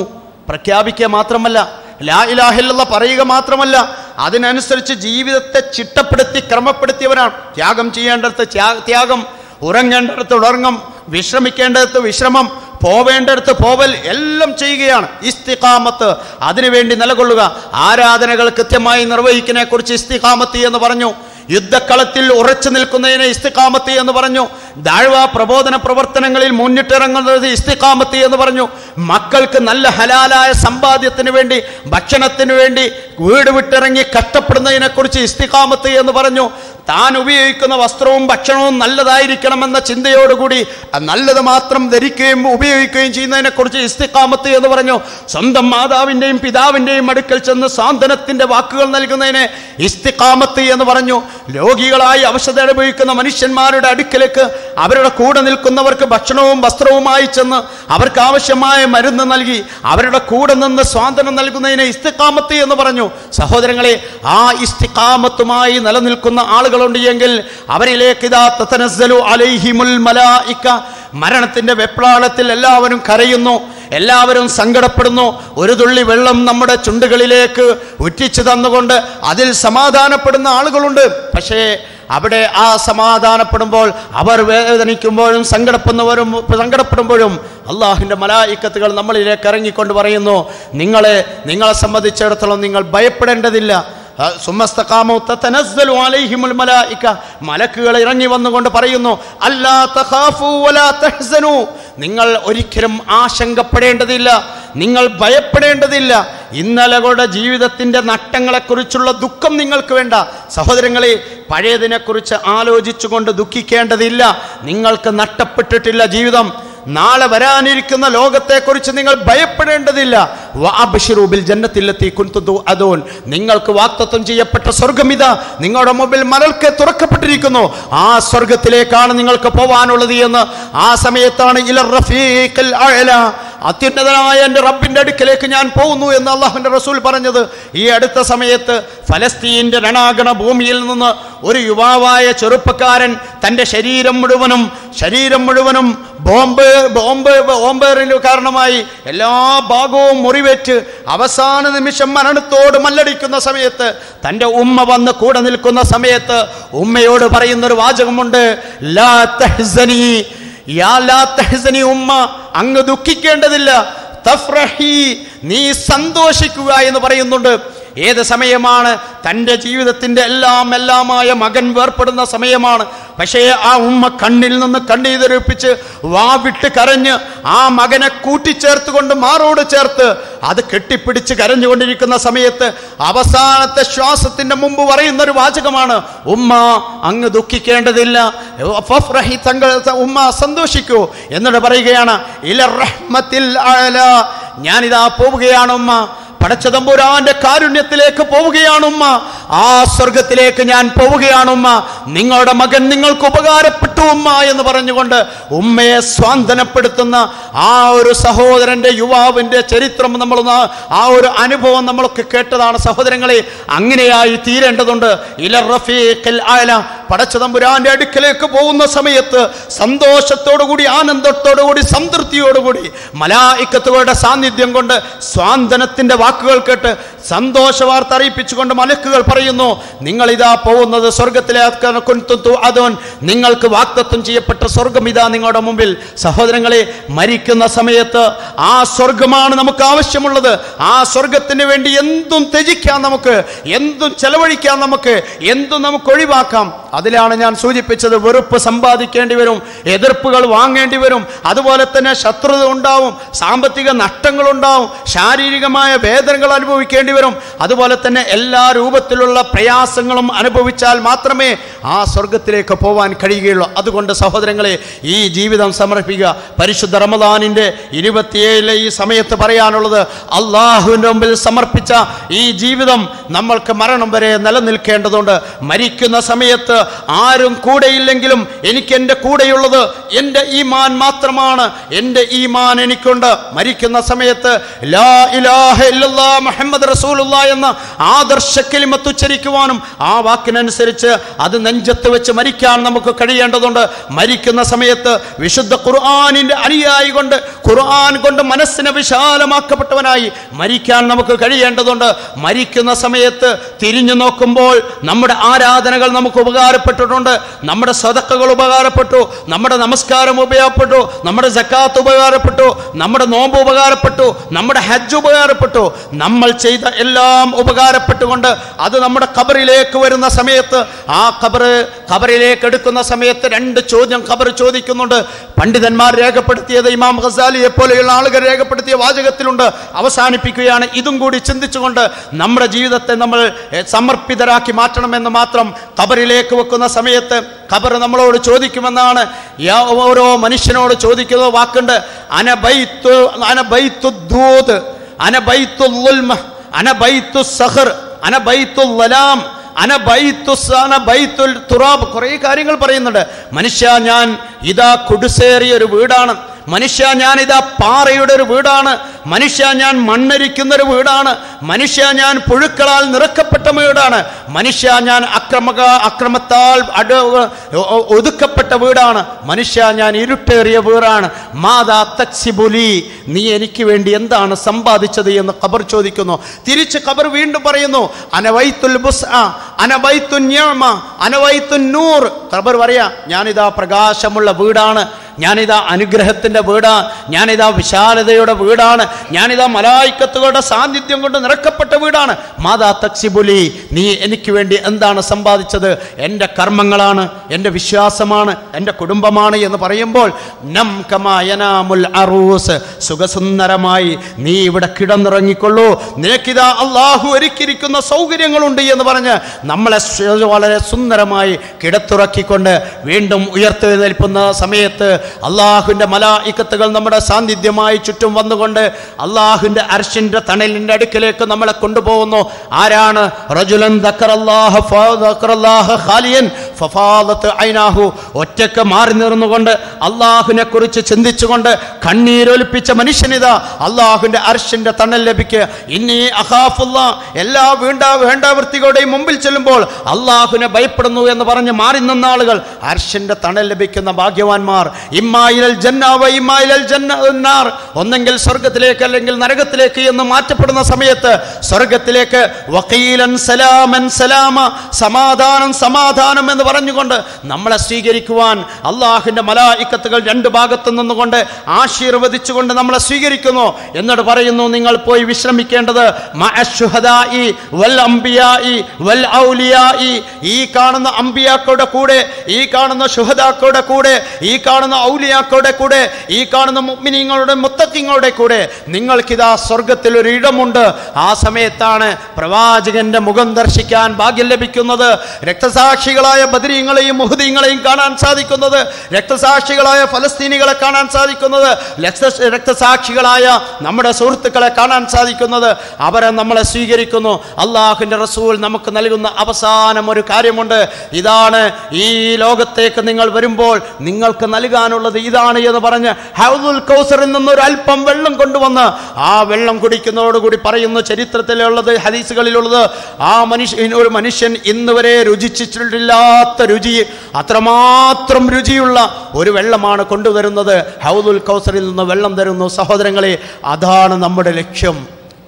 പ്രഖ്യാപിക്കുക മാത്രമല്ല, ലാ ഇലാഹ ഇല്ലല്ലാഹ് പറയുക മാത്രമല്ല, അതിനനുസരിച്ച് ജീവിതത്തെ ചിട്ടപ്പെടുത്തി ക്രമപ്പെടുത്തിയവനാണ്. ത്യാഗം ചെയ്യേണ്ടടുത്ത് ത്യാഗം, ഉറങ്ങേണ്ടടുത്ത് ഉറങ്ങും, വിശ്രമിക്കേണ്ടടുത്ത് വിശ്രമം, പോവേണ്ടടുത്ത് പോവൽ, എല്ലാം ചെയ്യുകയാണ്. ഇസ്തിഖാമത്ത്, അതിനുവേണ്ടി നിലകൊള്ളുക. ആരാധനകൾ കൃത്യമായി നിർവഹിക്കുന്നതിനെ കുറിച്ച് ഇസ്തിഖാമത്ത് എന്ന് പറഞ്ഞു. യുദ്ധക്കളത്തിൽ ഉറച്ചു നിൽക്കുന്നതിനെ ഇസ്തിഖാമത്ത് എന്ന് പറഞ്ഞു. ദഅ്വ പ്രബോധന പ്രവർത്തനങ്ങളിൽ മുന്നിട്ടിറങ്ങുന്നത് ഇസ്തിഖാമത്ത് എന്ന് പറഞ്ഞു. മക്കൾക്ക് നല്ല ഹലാലായ സമ്പാദ്യത്തിന് വേണ്ടി, ഭക്ഷണത്തിന് വേണ്ടി വീട് വിട്ടിറങ്ങി കഷ്ടപ്പെടുന്നതിനെ കുറിച്ച് ഇസ്തിഖാമത്ത് എന്ന് പറഞ്ഞു. താൻ ഉപയോഗിക്കുന്ന വസ്ത്രവും ഭക്ഷണവും നല്ലതായിരിക്കണമെന്ന ചിന്തയോടുകൂടി നല്ലത് മാത്രം ധരിക്കുകയും ഉപയോഗിക്കുകയും ചെയ്യുന്നതിനെ കുറിച്ച് ഇസ്തിഖാമത്ത് എന്ന് പറഞ്ഞു. സ്വന്തം മാതാവിൻ്റെയും പിതാവിൻ്റെയും അടുക്കൽ ചെന്ന് സാന്ത്വനത്തിൻ്റെ വാക്കുകൾ നൽകുന്നതിനെ ഇസ്തിഖാമത്ത് എന്ന് പറഞ്ഞു. രോഗികളായി അവശത അനുഭവിക്കുന്ന മനുഷ്യന്മാരുടെ അടുക്കലേക്ക് അവരുടെ കൂടെ നിൽക്കുന്നവർക്ക് ഭക്ഷണവും വസ്ത്രവുമായി ചെന്ന് അവർക്ക് ആവശ്യമായ മരുന്ന് നൽകി അവരുടെ കൂടെ നിന്ന് സ്വാതന്ത്ര്യം നൽകുന്നതിനെ ഇസ്തിഖാമത്ത് എന്ന് പറഞ്ഞു. സഹോദരങ്ങളെ, ആ ഇസ്തിഖാമത്തുമായി നിലനിൽക്കുന്ന ആളുകളുണ്ട് എങ്കിൽ അവരിലേക്ക് ഇദാ തതനസ്സലു അലൈഹിമുൽ മലായിക, മരണത്തിന്റെ വെപ്രാളത്തിൽ എല്ലാവരും കരയുന്നു, എല്ലാവരും സങ്കടപ്പെടുന്നു. ഒരു തുള്ളി വെള്ളം നമ്മുടെ ചുണ്ടുകളിലേക്ക് ഉറ്റിച്ചു തന്നുകൊണ്ട് അതിൽ സമാധാനപ്പെടുന്ന ആളുകളുണ്ട്. പക്ഷേ അവിടെ ആ സമാധാനപ്പെടുമ്പോൾ, അവർ വേദനിക്കുമ്പോഴും സങ്കടപ്പെടുമ്പോഴും അള്ളാഹുവിൻ്റെ മലായിക്കത്തുകൾ നമ്മളിലേക്ക് ഇറങ്ങിക്കൊണ്ട് പറയുന്നു, നിങ്ങളെ സംബന്ധിച്ചിടത്തോളം നിങ്ങൾ ഭയപ്പെടേണ്ടതില്ല. മലക്കുകൾ ഇറങ്ങി വന്നുകൊണ്ട് പറയുന്നു, അല്ലാ തഖാഫൂ വലാ തഹ്സനൂ, നിങ്ങൾ ഒരിക്കലും ആശങ്കപ്പെടേണ്ടതില്ല, നിങ്ങൾ ഭയപ്പെടേണ്ടതില്ല. ഇന്നലകളുടെ ജീവിതത്തിൻ്റെ നഷ്ടങ്ങളെക്കുറിച്ചുള്ള ദുഃഖം നിങ്ങൾക്ക് വേണ്ട. സഹോദരങ്ങളെ, പഴയതിനെക്കുറിച്ച് ആലോചിച്ചുകൊണ്ട് ദുഃഖിക്കേണ്ടതില്ല. നിങ്ങൾക്ക് നഷ്ടപ്പെട്ടിട്ടില്ല ജീവിതം. നാളെ വരാനിരിക്കുന്ന ലോകത്തെക്കുറിച്ച് നിങ്ങൾ ഭയപ്പെടേണ്ടതില്ല. വഅബ്ശിറൂ ബിൽ ജന്നത്തില്ലത്തി കുൻതും തുഅദൂൻ, നിങ്ങൾക്ക് വാഗ്ദത്തം ചെയ്യപ്പെട്ട സ്വർഗ്ഗം ഇതാ നിങ്ങളുടെ മുമ്പിൽ മലർക്കെ തുറക്കപ്പെട്ടിരിക്കുന്നു. ആ സ്വർഗ്ഗത്തിലേക്കാണ് നിങ്ങൾക്ക് പോവാനുള്ളത് എന്ന്. ആ സമയത്താണ് ഇലർ റഫീഖിൽ അഅല, അത്യുന്നതനായ എൻ്റെ റബ്ബിൻ്റെ അടുക്കലേക്ക് ഞാൻ പോകുന്നു എന്ന് അള്ളാഹുവിൻ്റെ റസൂൽ പറഞ്ഞത്. ഈ അടുത്ത സമയത്ത് ഫലസ്തീൻ്റെ രണാകണ ഭൂമിയിൽ നിന്ന് ഒരു ചെറുപ്പക്കാരൻ തൻ്റെ ശരീരം മുഴുവനും ബോംബേറിന് കാരണമായി എല്ലാ ഭാഗവും മുറിവേറ്റ് അവസാന നിമിഷം മരണത്തോട് മല്ലടിക്കുന്ന സമയത്ത് തൻ്റെ ഉമ്മ വന്ന് കൂടെ നിൽക്കുന്ന സമയത്ത് ഉമ്മയോട് പറയുന്നൊരു വാചകമുണ്ട്, ലാ തഹ്സനി യാ ലാ തഹ്സനി, ഉമ്മ അങ്ങ് ദുഃഖിക്കേണ്ടതില്ല, തഫ്രഹി നീ സന്തോഷിക്കുക എന്ന് പറയുന്നുണ്ട്. ഏത് സമയമാണ്? തൻ്റെ ജീവിതത്തിൻ്റെ എല്ലാമായ മകൻ വേർപ്പെടുന്ന സമയമാണ്. പക്ഷേ ആ ഉമ്മ കണ്ണിൽ നിന്ന് കണ്ണീരൊലിപ്പിച്ച് വാവിട്ട് കരഞ്ഞ് ആ മകനെ കൂട്ടിച്ചേർത്തുകൊണ്ട് മാറോട് ചേർത്ത് അത് കെട്ടിപ്പിടിച്ച് കരഞ്ഞുകൊണ്ടിരിക്കുന്ന സമയത്ത് അവസാനത്തെ ശ്വാസത്തിൻ്റെ മുമ്പ് പറയുന്നൊരു വാചകമാണ്, ഉമ്മ അങ്ങ് ദുഃഖിക്കേണ്ടതില്ല, ഫഫ്രഹി തങ്ങൾ ഉമ്മ സന്തോഷിക്കൂ എന്നിട്ട് പറയുകയാണ്, ഇല റഹ്മത്തിൽ അഅല, ഞാനിതാ പോവുകയാണ് ഉമ്മ, പടച്ച തമ്പുരാന്റെ കാരുണ്യത്തിലേക്ക് പോവുകയാണ് ഉമ്മ, ആ സ്വർഗത്തിലേക്ക് ഞാൻ പോവുകയാണ് ഉമ്മ, നിങ്ങളുടെ മകൻ നിങ്ങൾക്ക് ഉപകാരപ്പെട്ടു ഉമ്മ എന്ന് പറഞ്ഞുകൊണ്ട് ഉമ്മയെ സ്വാന്തനപ്പെടുത്തുന്ന ആ ഒരു സഹോദരന്റെ യുവാവിന്റെ ചരിത്രം നമ്മൾ ആ ഒരു അനുഭവം നമ്മളൊക്കെ കേട്ടതാണ് സഹോദരങ്ങളെ. അങ്ങനെയായി തീരേണ്ടതുണ്ട്. ഇലർ റഫീഖിൽ അഅല, പടച്ച തമ്പുരാന്റെ അടുക്കലേക്ക് പോകുന്ന സമയത്ത് സന്തോഷത്തോടുകൂടി, ആനന്ദത്തോടുകൂടി, സംതൃപ്തിയോടുകൂടി, മലായിക്കത്തുകളുടെ സാന്നിധ്യം കൊണ്ട് സ്വാന്തനത്തിന്റെ വാക്കുകൾ കേട്ട് സന്തോഷ വാർത്ത അറിയിപ്പിച്ചുകൊണ്ട് മലക്കുകൾ പറയുന്നു, നിങ്ങൾ ഇതാ പോകുന്നത് സ്വർഗത്തിലേക്ക്, നിങ്ങൾക്ക് വാഗ്ദത്തം ചെയ്യപ്പെട്ട സ്വർഗം ഇതാ നിങ്ങളുടെ മുമ്പിൽ. സഹോദരങ്ങളെ, മരിക്കുന്ന സമയത്ത് ആ സ്വർഗമാണ് നമുക്ക് ആവശ്യമുള്ളത്. ആ സ്വർഗത്തിന് വേണ്ടി എന്തും ത്യജിക്കാം, നമുക്ക് എന്തും ചെലവഴിക്കാം, നമുക്ക് എന്തും നമുക്ക് ഒഴിവാക്കാം. അതിലാണ് ഞാൻ സൂചിപ്പിച്ചത്, വെറുപ്പ് സമ്പാദിക്കേണ്ടി വരും, എതിർപ്പുകൾ വാങ്ങേണ്ടി വരും, അതുപോലെ തന്നെ ശത്രുത ഉണ്ടാവും, സാമ്പത്തിക നഷ്ടങ്ങളുണ്ടാവും, ശാരീരികമായ വേദനകൾ അനുഭവിക്കേണ്ടി വരും, അതുപോലെ തന്നെ എല്ലാ രൂപത്തിലുള്ള പ്രയാസങ്ങളും അനുഭവിച്ചാൽ മാത്രമേ ആ സ്വർഗത്തിലേക്ക് പോവാൻ കഴിയുകയുള്ളൂ. അതുകൊണ്ട് സഹോദരങ്ങളെ, ഈ ജീവിതം സമർപ്പിക്കുക. പരിശുദ്ധ റമദാനിൻ്റെ 27 ഈ സമയത്ത് പറയാനുള്ളത്, അള്ളാഹുവിൻ്റെ മുമ്പിൽ സമർപ്പിച്ച ഈ ജീവിതം നമ്മൾക്ക് മരണം വരെ നിലനിൽക്കേണ്ടതുണ്ട്. മരിക്കുന്ന സമയത്ത് ആരും കൂടെയില്ലെങ്കിലും എനിക്ക് എൻ്റെ കൂടെയുള്ളത് എൻ്റെ ഈമാൻ മാത്രമാണ്, എൻ്റെ ഈമാൻ എനിക്കുണ്ട്. മരിക്കുന്ന സമയത്ത് ലാ ഇലാഹ ഇല്ലല്ലാഹ് മുഹമ്മദ് റസൂലുള്ളാഹി എന്ന ആദർശ കലിമത്ത് ഉച്ചരിക്കുവാനും ആ വാക്കിനനുസരിച്ച് അത് നെഞ്ചത്ത് വെച്ച് മരിക്കാൻ നമുക്ക് കഴിയേണ്ടതുണ്ട്. മരിക്കുന്ന സമയത്ത് വിശുദ്ധ ഖുർആനിൻ്റെ അനുയായി കൊണ്ട്, ഖുർആൻ കൊണ്ട് മനസ്സിനെ വിശാലമാക്കപ്പെട്ടവനായി മരിക്കാൻ നമുക്ക് കഴിയേണ്ടതുണ്ട്. മരിക്കുന്ന സമയത്ത് തിരിഞ്ഞു നോക്കുമ്പോൾ നമ്മുടെ ആരാധനകൾ നമുക്ക് ഉപകാരപ്പെട്ടിട്ടുണ്ട്, നമ്മുടെ സദഖകൾ ഉപകാരപ്പെട്ടു, നമ്മുടെ നമസ്കാരം ഉപയോഗപ്പെട്ടു, നമ്മുടെ സക്കാത്ത് ഉപകാരപ്പെട്ടു, നമ്മുടെ നോമ്പ് ഉപകാരപ്പെട്ടു, നമ്മുടെ ഹജ്ജ് ഉപകാരപ്പെട്ടു, നമ്മൾ ചെയ്ത എല്ലാം ഉപകാരപ്പെട്ടുകൊണ്ട് അത് നമ്മുടെ ഖബറിലേക്ക് വരുന്ന സമയത്ത്, ആ ഖബറിലേക്ക് എടുക്കുന്ന സമയത്ത് 2 ചോദ്യം ഖബർ ചോദിക്കുന്നുണ്ട്. പണ്ഡിതന്മാർ രേഖപ്പെടുത്തിയത്, ഇമാം ഗസാലിയെ പോലെയുള്ള ആളുകൾ രേഖപ്പെടുത്തിയ വാചകത്തിലുണ്ട്. അവസാനിപ്പിക്കുകയാണ്, ഇതും കൂടി ചിന്തിച്ചുകൊണ്ട് നമ്മുടെ ജീവിതത്തെ നമ്മൾ സമർപ്പിതരാക്കി മാറ്റണമെന്ന് മാത്രം. ഖബറിലേക്ക് വെക്കുന്ന സമയത്ത് ഖബർ നമ്മളോട് ചോദിക്കുമെന്നാണ്, ഓരോ മനുഷ്യനോട് ചോദിക്കുന്ന വാക്കുണ്ട്, അനബൈത്തുദ്ദൂദ്, അനബൈത്തുൽലുൽമ, അനബൈത്തുസ്സഖർ, അനബൈത്തുല്ലലാം, അനബൈത്തുൽ തുറാബ്, കുറേ കാര്യങ്ങൾ പറയുന്നുണ്ട്. മനുഷ്യ, ഞാൻ ഇതാ കുടിസേറിയ ഒരു വീടാണ്. മനുഷ്യ, ഞാൻ ഇതാ പാറയുടെ ഒരു വീടാണ്. മനുഷ്യ, ഞാൻ മണ്ണരിക്കുന്നൊരു വീടാണ്. മനുഷ്യ, ഞാൻ പുഴുക്കളാൽ നിറക്കപ്പെട്ട വീടാണ്. മനുഷ്യ, ഞാൻ അക്രമത്താൽ ഒതുക്കപ്പെട്ട വീടാണ്. മനുഷ്യ, ഞാൻ ഇരുട്ടേറിയ വീടാണ്. മാതാ തക്സിബുലി, നീ എനിക്ക് വേണ്ടി എന്താണ് സമ്പാദിച്ചത് എന്ന് ഖബർ ചോദിക്കുന്നു. തിരിച്ച് ഖബർ വീണ്ടും പറയുന്നു, അനവൈത്തുൽ ബുസ്അ, അനവൈത്തുൻ നിഅമ, അനവൈത്തുൻ നൂർ. ഖബർ പറയാ, ഞാനിതാ പ്രകാശമുള്ള വീടാണ്, ഞാനിതാ അനുഗ്രഹത്തിൻ്റെ വീടാണ്, ഞാനിതാ വിശാലതയുടെ വീടാണ്, ഞാനിതാ മലായിക്കത്തുകളുടെ സാന്നിധ്യം കൊണ്ട് നിറക്കപ്പെട്ട വീടാണ്. മാതാ തക്സിബുലി, നീ എനിക്ക് വേണ്ടി എന്താണ് സമ്പാദിച്ചത്? എൻ്റെ കർമ്മങ്ങളാണ്, എൻ്റെ വിശ്വാസമാണ്, എൻ്റെ കുടുംബമാണ് എന്ന് പറയുമ്പോൾ, നം കമാ യനാമുൽ അറൂസ്, സുഖസുന്ദരമായി നീ ഇവിടെ കിടന്നിറങ്ങിക്കൊള്ളൂ, നിനക്കിതാ അള്ളാഹു ഒരുക്കിയിരിക്കുന്ന സൗകര്യങ്ങളുണ്ട് എന്ന് പറഞ്ഞ് നമ്മളെ വളരെ സുന്ദരമായി കിടത്തുറക്കിക്കൊണ്ട് വീണ്ടും ഉയർത്തെഴുന്നേൽക്കുന്ന സമയത്ത് അള്ളാഹുവിൻ്റെ മലായിക്കത്തുകൾ നമ്മുടെ സാന്നിധ്യമായി ചുറ്റും വന്നുകൊണ്ട് അള്ളാഹുവിൻ്റെ അർശിൻ്റെ തണലിൻ്റെ അടുക്കിലേക്ക് നമ്മളെ കൊണ്ടുപോകുന്നു. ആരാണ്? റജുലൻ ദക്കറല്ലാഹ ഖാലിയൻ ഫഫാദത്ത് ഐനാഹു, ഒറ്റക്ക് മാറി നിന്നുകൊണ്ട് അള്ളാഹുവിനെ കുറിച്ച് ചിന്തിച്ചുകൊണ്ട് കണ്ണീരൊലിപ്പിച്ച മനുഷ്യനിതാ അള്ളാഹുവിൻ്റെ അർശിൻ്റെ തണൽ ലഭിക്കുക. ഇന്നീ അഖാഫുല്ലാ, എല്ലാ വേണ്ടാവൃത്തികളുടെയും മുമ്പിൽ ചെല്ലുമ്പോൾ അള്ളാഹുവിനെ ഭയപ്പെടുന്നു എന്ന് പറഞ്ഞ് മാറി നിന്ന ആളുകൾ അർശിൻ്റെ തണൽ ലഭിക്കുന്ന ഭാഗ്യവാന്മാർ. ഇമ്മായിലൽ ജന്ന വ ഇമ്മായിലൽ ജന്നാർ, ഒന്നെങ്കിൽ സ്വർഗത്തിലേക്ക് അല്ലെങ്കിൽ നരകത്തിലേക്ക് എന്ന് മാറ്റപ്പെടുന്ന സമയത്ത് സ്വർഗത്തിലേക്ക് വഖീലൻ സലാമൻ സലാമ, സമാധാനം സമാധാനം എന്ന് പറഞ്ഞുകൊണ്ട് നമ്മളെ സ്വീകരിക്കുവാൻ അള്ളാഹുവിൻ്റെ മലായിക്കത്തുകൾ രണ്ട് ഭാഗത്തു നിന്നുകൊണ്ട് ആശീർവദിച്ചുകൊണ്ട് നമ്മളെ സ്വീകരിക്കുന്നു. എന്നിട്ട് പറയുന്നു, നിങ്ങൾ പോയി വിശ്രമിക്കേണ്ടത് മഅശ്ശുഹദാഇ വൽ അംബിയാഇ വൽ ഔലിയാഇ, ഈ കാണുന്ന അംബിയാക്കളുടെ കൂടെ, ഈ കാണുന്ന ശുഹദാക്കളുടെ കൂടെ, ഈ കാണുന്ന ഔലിയാക്കളുടെ കൂടെ, ഈ കാണുന്ന മുഅ്മിനീങ്ങളുടെ മുത്തഖീങ്ങളുടെ കൂടെ നിങ്ങൾക്കിതാ സ്വർഗത്തിൽ ഒരു ഇടമുണ്ട്. ആ സമയത്താണ് പ്രവാചകന്റെ മുഖം ദർശിക്കാൻ ഭാഗ്യം ലഭിക്കുന്നത്, രക്തസാക്ഷികളായ ബദരീങ്ങളെയും മുഹദീങ്ങളെയും കാണാൻ സാധിക്കുന്നത്, രക്തസാക്ഷികളായ ഫലസ്തീനികളെ കാണാൻ സാധിക്കുന്നത്, രക്തസാക്ഷികളായ നമ്മുടെ സുഹൃത്തുക്കളെ കാണാൻ സാധിക്കുന്നത്. അവരെ നമ്മളെ സ്വീകരിക്കുന്നു. അള്ളാഹുവിൻ്റെ റസൂൽ നമുക്ക് നൽകുന്ന അവസാനം ഒരു കാര്യമുണ്ട്. ഇതാണ്, ഈ ലോകത്തേക്ക് നിങ്ങൾ വരുമ്പോൾ നിങ്ങൾക്ക് നൽകാനുള്ളത് ഇതാണ് എന്ന് പറഞ്ഞ് ഹൗദുൽ കൗസറിൽ നിന്നൊരു അല്പം വെള്ളം കൊണ്ടുവന്ന് ആ വെള്ളം കുടിക്കുന്നതോടുകൂടി പറയുന്നു, ചരിത്രത്തിലുള്ളത് ഹദീസുകളിലുള്ളത്, ഒരു മനുഷ്യൻ ഇന്ന് വരെ രുചിച്ചിട്ടില്ലാത്ത രുചി, അത്രമാത്രം രുചിയുള്ള ഒരു വെള്ളമാണ് കൊണ്ടുവരുന്നത്. ഹൗദുൽ കൗസറിൽ നിന്ന് വെള്ളം തരുന്നു. സഹോദരങ്ങളെ, അതാണ് നമ്മുടെ ലക്ഷ്യം,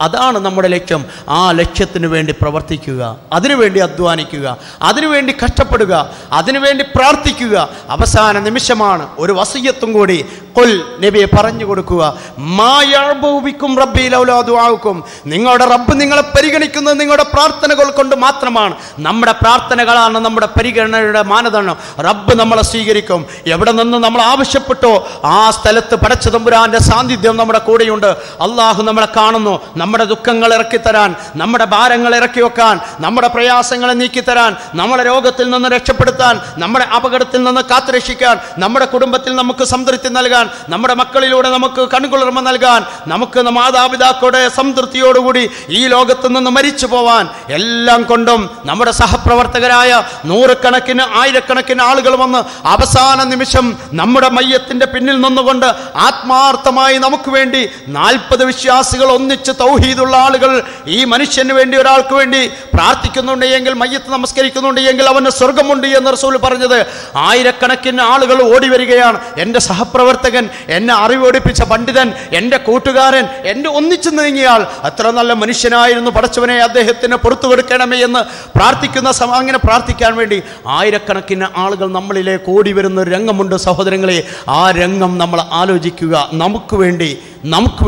അതാണ് നമ്മുടെ ലക്ഷ്യം. ആ ലക്ഷ്യത്തിന് വേണ്ടി പ്രവർത്തിക്കുക, അതിനുവേണ്ടി അധ്വാനിക്കുക, അതിനുവേണ്ടി കഷ്ടപ്പെടുക, അതിനുവേണ്ടി പ്രാർത്ഥിക്കുക. അവസാന നിമിഷമാണ്. ഒരു വസിയ്യത്തും കൂടി ഖുൽ, നബിയെ പറഞ്ഞു കൊടുക്കുക, മാ യഅബുബിക്കും റബ്ബി ലൗലാ ദുആഉക്കും, നിങ്ങളുടെ റബ്ബ് നിങ്ങളെ പരിഗണിക്കുന്നത് നിങ്ങളുടെ പ്രാർത്ഥനകൾ കൊണ്ട് മാത്രമാണ്. നമ്മുടെ പ്രാർത്ഥനകളാണ് നമ്മുടെ പരിഗണനയുടെ മാനദണ്ഡം. റബ്ബ് നമ്മളെ സ്വീകരിക്കും. എവിടെ നിന്ന് നമ്മൾ ആവശ്യപ്പെട്ടോ ആ സ്ഥലത്ത് പടച്ച തമ്പുരാന്റെ സാന്നിധ്യം നമ്മുടെ കൂടെയുണ്ട്. അള്ളാഹു നമ്മളെ കാണുന്നു. നമ്മുടെ ദുഃഖങ്ങൾ ഇറക്കിത്തരാൻ, നമ്മുടെ ഭാരങ്ങൾ ഇറക്കി വെക്കാൻ, നമ്മുടെ പ്രയാസങ്ങളെ നീക്കിത്തരാൻ, നമ്മുടെ രോഗത്തിൽ നിന്ന് രക്ഷപ്പെടുത്താൻ, നമ്മുടെ അപകടത്തിൽ നിന്ന് കാത്തുരക്ഷിക്കാൻ, നമ്മുടെ കുടുംബത്തിൽ നമുക്ക് സംതൃപ്തി നൽകാൻ, നമ്മുടെ മക്കളിലൂടെ നമുക്ക് കൺകുളിർമ നൽകാൻ, നമുക്ക് മാതാപിതാക്കളുടെ സംതൃപ്തിയോടുകൂടി ഈ ലോകത്ത് നിന്ന് മരിച്ചു പോവാൻ, എല്ലാം കൊണ്ടും നമ്മുടെ സഹപ്രവർത്തകരായ നൂറുകണക്കിന് ആയിരക്കണക്കിന് ആളുകൾ വന്ന് അവസാന നിമിഷം നമ്മുടെ മയ്യത്തിന്റെ പിന്നിൽ നിന്നുകൊണ്ട് ആത്മാർത്ഥമായി നമുക്ക് വേണ്ടി 40 വിശ്വാസികൾ ഒന്നിച്ച് തൗഹീദുള്ള ആളുകൾ ഈ മനുഷ്യന് വേണ്ടി, ഒരാൾക്ക് വേണ്ടി പ്രാർത്ഥിക്കുന്നുണ്ട് എങ്കിൽ, മയ്യത്ത് നമസ്കരിക്കുന്നുണ്ട് എങ്കിൽ അവന് സ്വർഗമുണ്ട് എന്ന് റസൂൽ പറഞ്ഞത്. ആയിരക്കണക്കിന് ആളുകൾ ഓടി വരികയാണ്. എൻ്റെ സഹപ്രവർത്തകൻ, എന്നെ അറിവോടിപ്പിച്ച പണ്ഡിതൻ, എൻ്റെ കൂട്ടുകാരൻ, എൻ്റെ ഒന്നിച്ചു നീങ്ങിയാൽ അത്ര നല്ല മനുഷ്യനായിരുന്നു, പടച്ചവനെ അദ്ദേഹത്തിന് പുറത്തു കൊടുക്കണമേ എന്ന് പ്രാർത്ഥിക്കുന്ന അങ്ങനെ പ്രാർത്ഥിക്കാൻ വേണ്ടി ആയിരക്കണക്കിന് ആളുകൾ നമ്മളിലേക്ക് ഓടി വരുന്ന ഒരു രംഗമുണ്ട്. സഹോദരങ്ങളെ, ആ രംഗം നമ്മൾ ആലോചിക്കുക. നമുക്ക്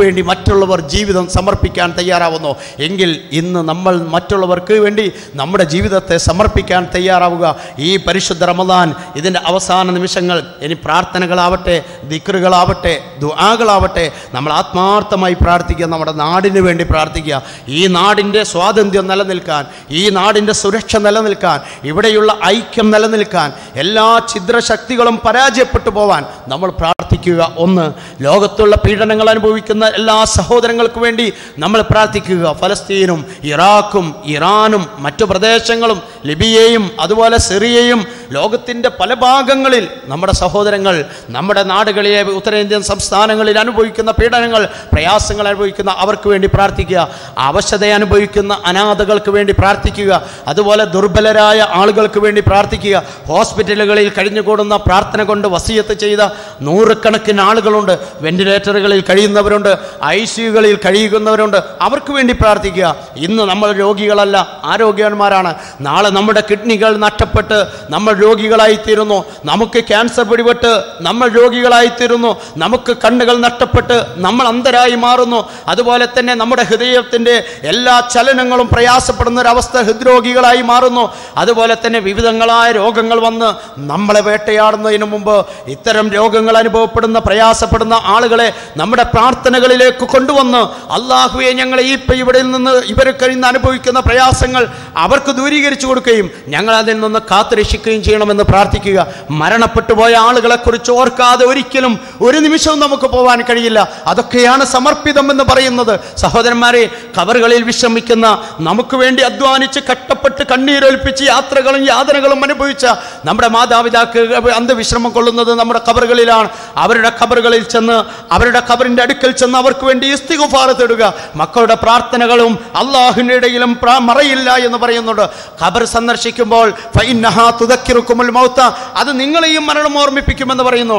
വേണ്ടി മറ്റുള്ളവർ ജീവിതം സമർപ്പിക്കാൻ തയ്യാറാവുന്നു എങ്കിൽ ഇന്ന് നമ്മൾ മറ്റുള്ളവർക്ക് വേണ്ടി നമ്മുടെ ജീവിതത്തെ സമർപ്പിക്കാൻ തയ്യാറാവുക. ഈ പരിശുദ്ധ റമദാൻ ഇതിൻ്റെ അവസാന നിമിഷങ്ങൾ, ഇനി പ്രാർത്ഥനകളാവട്ടെ, ദിക്റുകളാവട്ടെ, ദുആകളാവട്ടെ, നമ്മൾ ആത്മാർത്ഥമായി പ്രാർത്ഥിക്കുക. നമ്മുടെ നാടിന് വേണ്ടി പ്രാർത്ഥിക്കുക. ഈ നാടിൻ്റെ സ്വാതന്ത്ര്യം നിലനിൽക്കാൻ, ഈ നാടിൻ്റെ സുരക്ഷ നിലനിൽക്കാൻ, ഇവിടെയുള്ള ഐക്യം നിലനിൽക്കാൻ, എല്ലാ ഛിദ്രശക്തികളും പരാജയപ്പെട്ടു പോവാൻ നമ്മൾ പ്രാർത്ഥിക്കുക. ഒന്ന്, ലോകത്തുള്ള പീഡനങ്ങൾ അനുഭവിക്കുന്ന എല്ലാ സഹോദരങ്ങൾക്ക് വേണ്ടി നമ്മൾ പ്രാർത്ഥിക്കുക. ഫലസ്തീനും ഇറാഖും ഇറാനും മറ്റു പ്രദേശങ്ങളും ലിബിയയും അതുപോലെ സിറിയയും ലോകത്തിൻ്റെ പല ഭാഗങ്ങളിൽ നമ്മുടെ സഹോദരങ്ങൾ, നമ്മുടെ നാടുകളിലെ ഉത്തരേന്ത്യൻ സംസ്ഥാനങ്ങളിൽ അനുഭവിക്കുന്ന പീഡനങ്ങൾ, പ്രയാസങ്ങൾ അനുഭവിക്കുന്ന അവർക്ക് വേണ്ടി പ്രാർത്ഥിക്കുക. അവശത അനുഭവിക്കുന്ന അനാഥകൾക്ക് വേണ്ടി പ്രാർത്ഥിക്കുക. അതുപോലെ ദുർബലരായ ആളുകൾക്ക് വേണ്ടി പ്രാർത്ഥിക്കുക. ഹോസ്പിറ്റലുകളിൽ കഴിഞ്ഞുകൂടുന്ന പ്രാർത്ഥന കൊണ്ട് വസിയത്ത് ചെയ്ത നൂറുകണക്കിന് ആളുകളുണ്ട്. വെന്റിലേറ്ററുകളിൽ കഴിയുന്നവരുണ്ട്, ICUകളിൽ കഴിയുന്നവരുണ്ട്. അവർക്ക് വേണ്ടി പ്രാർത്ഥിക്കുക. ഇന്ന് നമ്മൾ രോഗികളല്ല, ആരോഗ്യവാന്മാരാണ്. നാളെ നമ്മുടെ കിഡ്നികൾ നഷ്ടപ്പെട്ട് നമ്മൾ രോഗികളായിത്തീരുന്നു. നമുക്ക് ക്യാൻസർ പിടിപെട്ട് നമ്മൾ രോഗികളായിത്തീരുന്നു. നമുക്ക് കണ്ണുകൾ നഷ്ടപ്പെട്ട് നമ്മൾ അന്ധരായി മാറുന്നു. അതുപോലെ തന്നെ നമ്മുടെ ഹൃദയത്തിൻ്റെ എല്ലാ ചലനങ്ങളും പ്രയാസപ്പെടുന്ന ഒരവസ്ഥ, ഹൃദ്രോഗികളായി മാറുന്നു. അതുപോലെ തന്നെ വിവിധങ്ങളായ രോഗങ്ങൾ വന്ന് നമ്മളെ വേട്ടയാടുന്നതിന് മുമ്പ്, ഇത്തരം രോഗങ്ങൾ അനുഭവപ്പെടുന്ന കഷ്ടപ്പെടുന്ന പ്രയാസപ്പെടുന്ന ആളുകളെ നമ്മുടെ പ്രാർത്ഥനകളിലേക്ക് കൊണ്ടുവന്ന് അള്ളാഹുവെ ഞങ്ങളെ ഇവിടെ നിന്ന് ഇവർ കഴിയുന്ന അനുഭവിക്കുന്ന പ്രയാസങ്ങൾ അവർക്ക് ദൂരീകരിച്ചു കൊടുക്കുകയും ഞങ്ങൾ അതിൽ നിന്ന് കാത്തുരക്ഷിക്കുകയും ചെയ്യണമെന്ന് പ്രാർത്ഥിക്കുക. മരണപ്പെട്ടു പോയ ആളുകളെ കുറിച്ച് ഓർക്കാതെ ഒരിക്കലും ഒരു നിമിഷവും നമുക്ക് പോകാൻ കഴിയില്ല. അതൊക്കെയാണ് സമർപ്പിതം എന്ന് പറയുന്നത്. സഹോദരന്മാരെ, ഖബറുകളിൽ വിശ്രമിക്കുന്ന, നമുക്ക് വേണ്ടി അധ്വാനിച്ച് കഷ്ടപ്പെട്ട് കണ്ണീരൊലിപ്പിച്ച് യാത്രകളും യാതനകളും അനുഭവിച്ച നമ്മുടെ മാതാപിതാക്കൾ അന്ത്യവിശ്രമം കൊള്ളുന്നത് നമ്മുടെ ഖബറുകളിലാണ്. അവരുടെ ഖബറുകളിൽ ചെന്ന്, അവരുടെ ഖബറിന്റെ അടുക്കൽ ചെന്ന് അവർക്ക് വേണ്ടി ഇസ്തിഗ്ഫാർ തേടുക. മക്കളുടെ പ്രാർത്ഥനകളും അള്ളാഹുവിന്റെ ഇടയിലും മറയില്ല എന്ന് പറയുന്നുണ്ട്. ഖബർ സന്ദർശിക്കുമ്പോൾ ഫഇന്നഹാ തുദക്കിറുകുമുൽ മൗത, അത് നിങ്ങളെയും മരണം ഓർമ്മിപ്പിക്കുമെന്ന് പറയുന്നു.